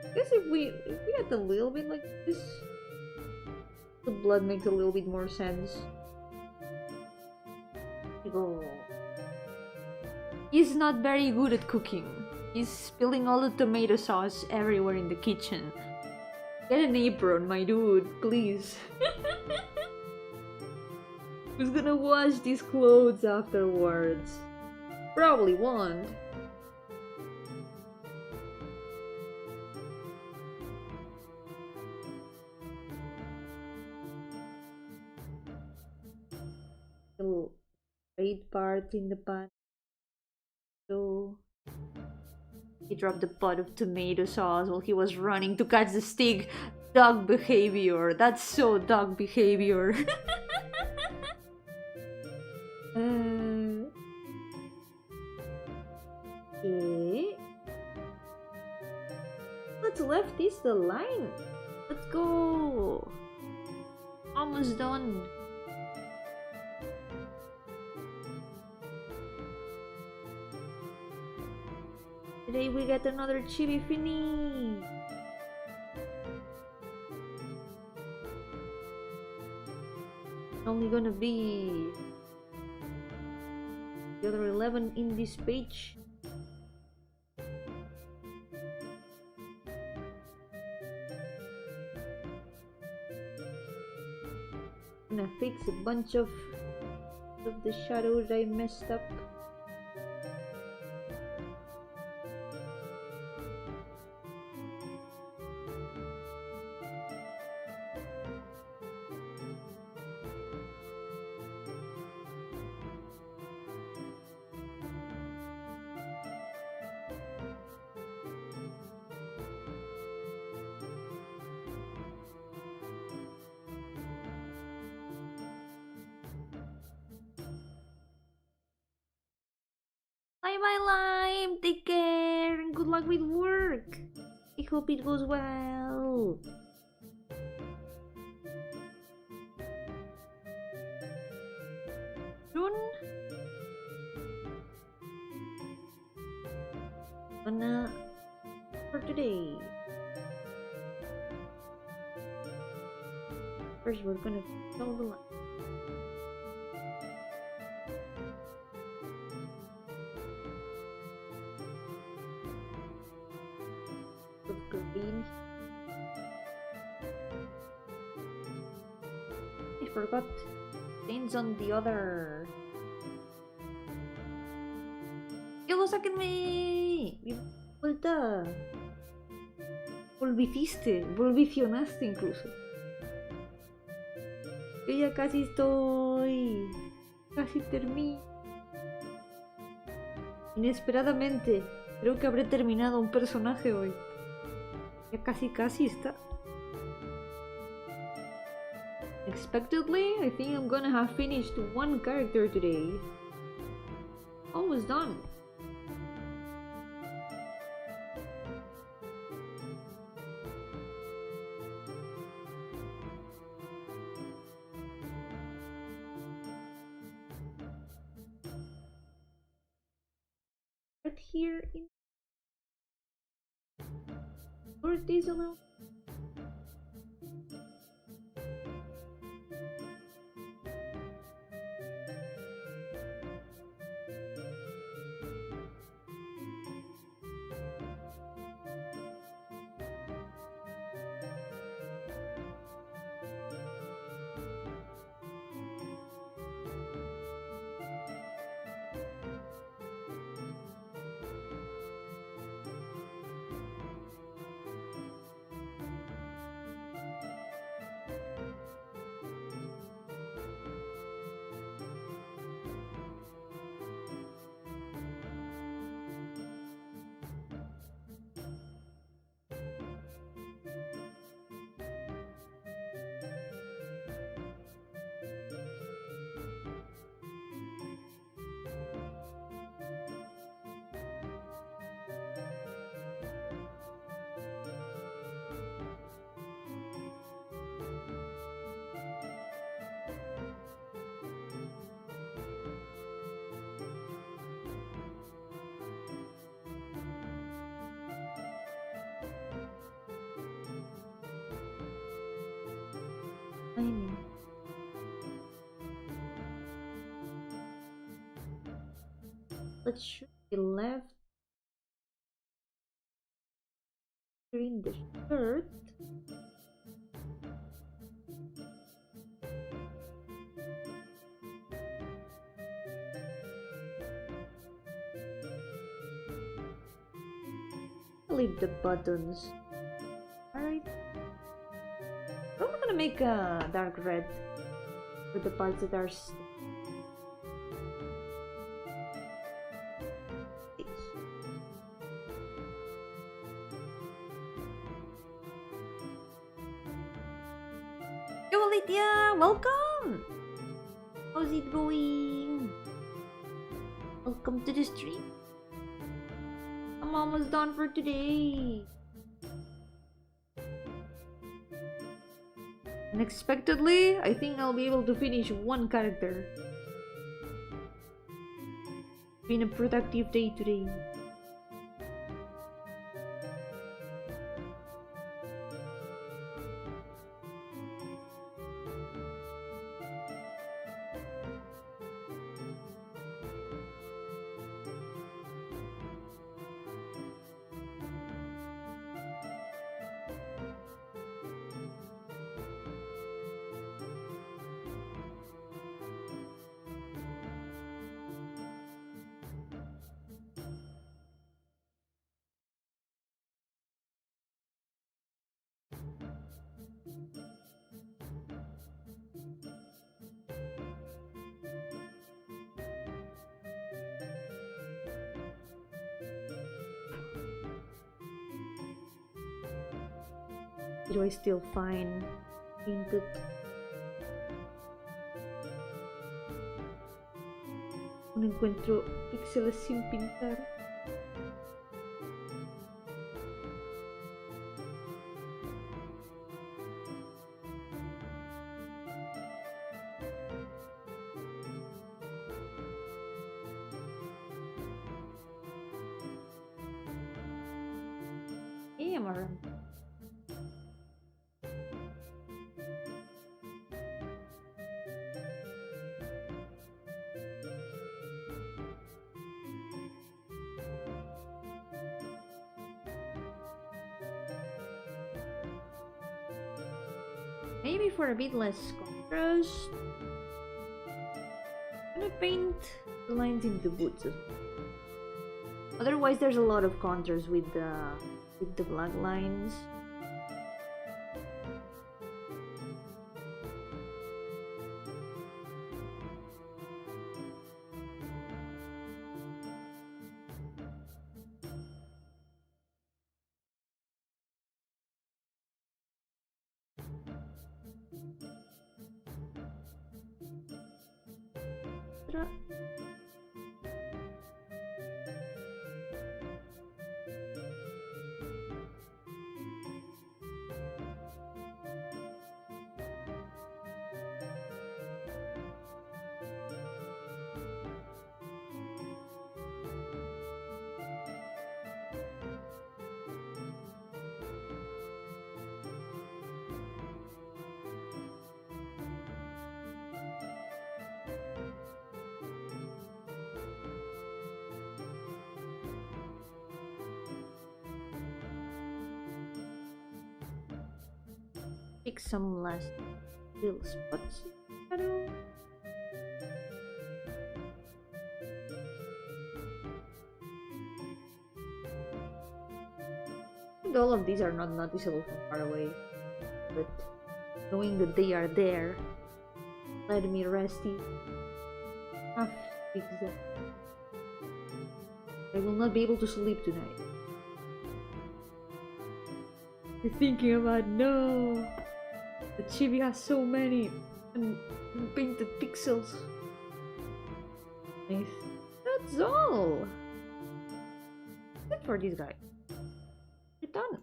A: I guess if we had a little bit like this, the blood makes a little bit more sense. Oh. He's not very good at cooking. He's spilling all the tomato sauce everywhere in the kitchen. Get an apron, my dude, please. Who's gonna wash these clothes afterwards? Probably won't. Little great part in the pan. So he dropped the pot of tomato sauce while he was running to catch the stick. Dog behavior. That's so dog behavior. Okay. What's left is the line. Let's go. Almost done. Today we get another chili fini. Only gonna be the other 11 in this page. Gonna fix a bunch of the shadows I messed up. Bye bye, Lime. Take care and good luck with work. I hope it goes well. June. For today. First, we're gonna follow the line. With green. I forgot. Things on the other. ¡Yo, sáquenme! ¡Mi vuelta! Volvicionaste incluso. Yo ya casi estoy. Casi termino. Inesperadamente, creo que habré terminado un personaje hoy. Ya casi está. Unexpectedly, I think I'm gonna have finished one character today. Almost done. Right here in sort these a little. Timing. Let's shoot the left in the shirt. Leave the buttons. Alright. I'm gonna make a dark red for the parts that are Yo, Lydia, welcome! How's it going? Welcome to the stream. I'm almost done for today. Unexpectedly, I think I'll be able to finish one character. Been a productive day today. Do I still find input? aún encuentro píxeles sin pintar. Y amor. Maybe for a bit less contrast, I'm gonna paint the lines in the woods. Otherwise, there's a lot of contrast with the black lines. Pick some last little spots. All of these are not noticeable from far away, but knowing that they are there let me resty half zigzag. I will not be able to sleep tonight. You're thinking about no. The chibi has so many unpainted pixels. Nice. That's all. Good for this guy. We're done.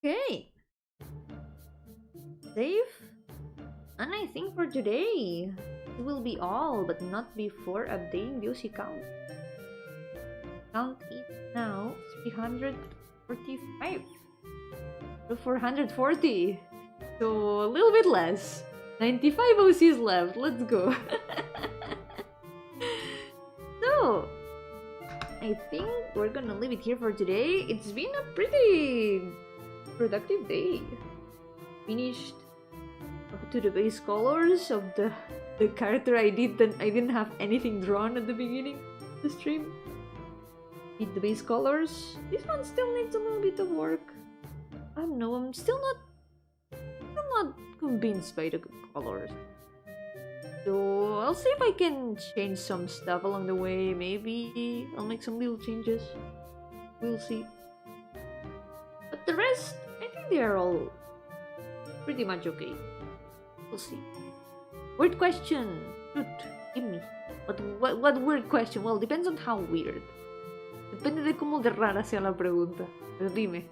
A: Okay. Save. And I think for today it will be all, but not before updating the OC count. Count it now 345. 440. So a little bit less. 95 OCs left. Let's go. So I think we're gonna leave it here for today. It's been a pretty productive day. Finished up to the base colors of the character I didn't have anything drawn at the beginning of the stream. Did the base colors. This one still needs a little bit of work. I don't know, I'm still not convinced by the colors. So I'll see if I can change some stuff along the way. Maybe I'll make some little changes. We'll see. But the rest, I think they are all pretty much okay. We'll see. Weird question. Shoot, give me. What weird question? Well, depends on how weird. Depende de cómo de rara sea la pregunta. Pero dime.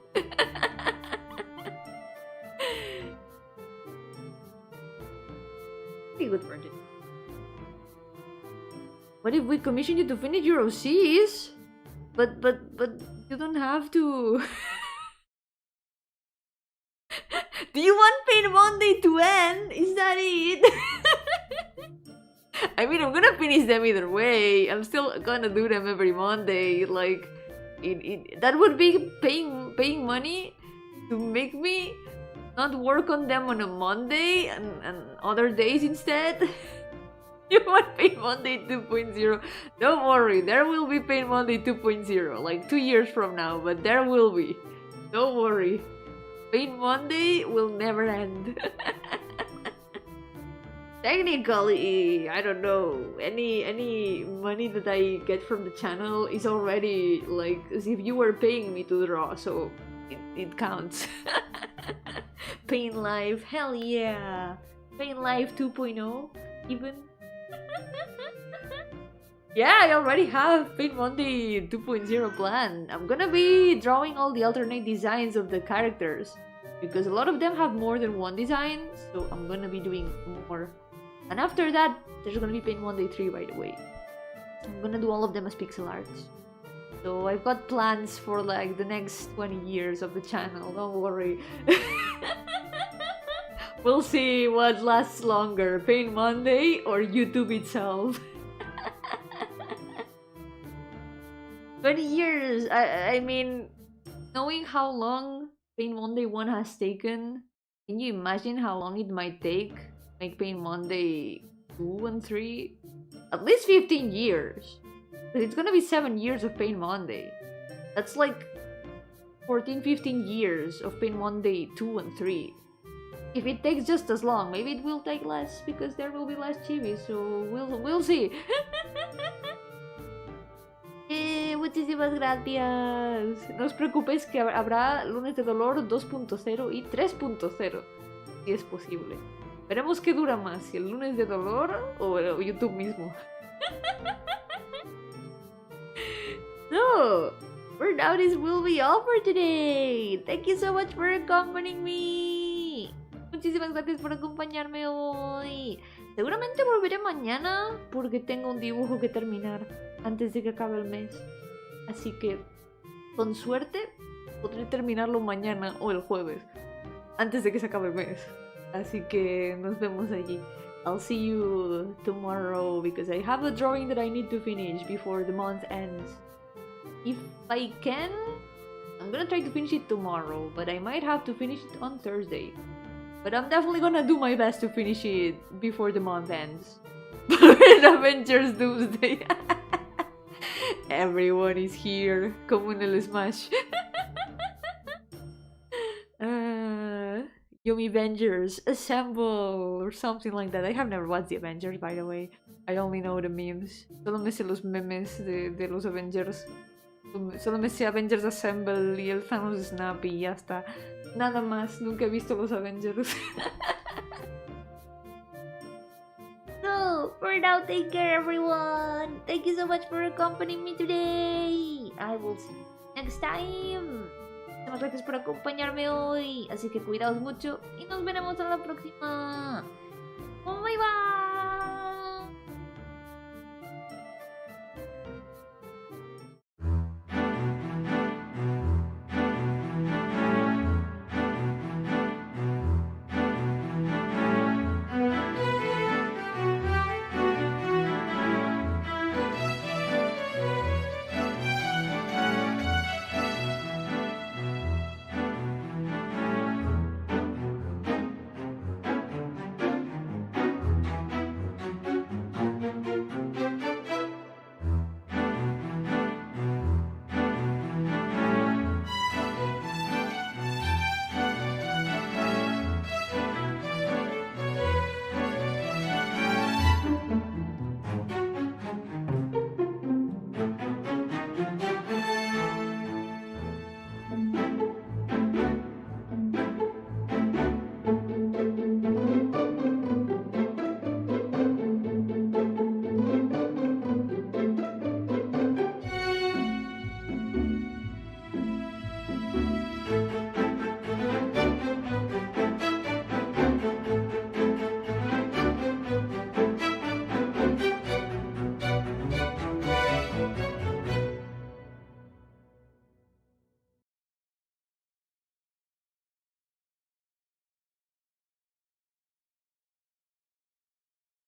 A: Pretty good for it. What if we commission you to finish your OCs? But you don't have to. Do you want Pain Monday to end? Is that it? I mean, I'm gonna finish them either way. I'm still gonna do them every Monday. Like, that would be paying money to make me not work on them on a Monday and other days instead. You want Pain Monday 2.0? Don't worry, there will be Pain Monday 2.0, like 2 years from now, but there will be. Don't worry. Pain Monday will never end. Technically, I don't know, any money that I get from the channel is already like as if you were paying me to draw, so it counts. Pain Life, hell yeah! Pain Life 2.0, even. Yeah, I already have Paint Monday 2.0 planned. I'm gonna be drawing all the alternate designs of the characters, because a lot of them have more than one design, so I'm gonna be doing more. And after that, there's gonna be Paint Monday 3, by the way. I'm gonna do all of them as pixel arts. So I've got plans for like the next 20 years of the channel, don't worry. We'll see what lasts longer, Paint Monday or YouTube itself. 20 years! I mean, knowing how long Paint Monday 1 has taken, can you imagine how long it might take to make Paint Monday 2 and 3? At least 15 years! But it's gonna be 7 years of Paint Monday. That's like 14-15 years of Paint Monday 2 and 3. If it takes just as long, maybe it will take less because there will be less chibis, so we'll see. Muchísimas gracias. No os preocupéis que habrá Lunes de Dolor 2.0 y 3.0, si es posible. Veremos qué dura más, si el Lunes de Dolor o YouTube mismo. So, for now this will be all for today. Thank you so much for accompanying me. Muchísimas gracias por acompañarme hoy. Seguramente volveré mañana porque tengo un dibujo que terminar antes de que acabe el mes. Así que, con suerte, podré terminarlo mañana o el jueves, antes de que se acabe el mes. Así que nos vemos allí. I'll see you tomorrow because I have a drawing that I need to finish before the month ends. If I can, I'm gonna try to finish it tomorrow, but I might have to finish it on Thursday. But I'm definitely gonna do my best to finish it before the month ends. Avengers Doomsday. Everyone is here. Como en el Smash. Yomi Avengers, assemble, or something like that. I have never watched the Avengers, by the way. I only know the memes. Solo me sé los memes de los Avengers. Solo me sé Avengers Assemble y el Thanos Snap y ya está. Nada más, nunca he visto los Avengers. So, for now, take care everyone. Thank you so much for accompanying me today. I will see you next time. Muchas gracias por acompañarme hoy. Así que cuidaos mucho y nos veremos en la próxima. Bye bye.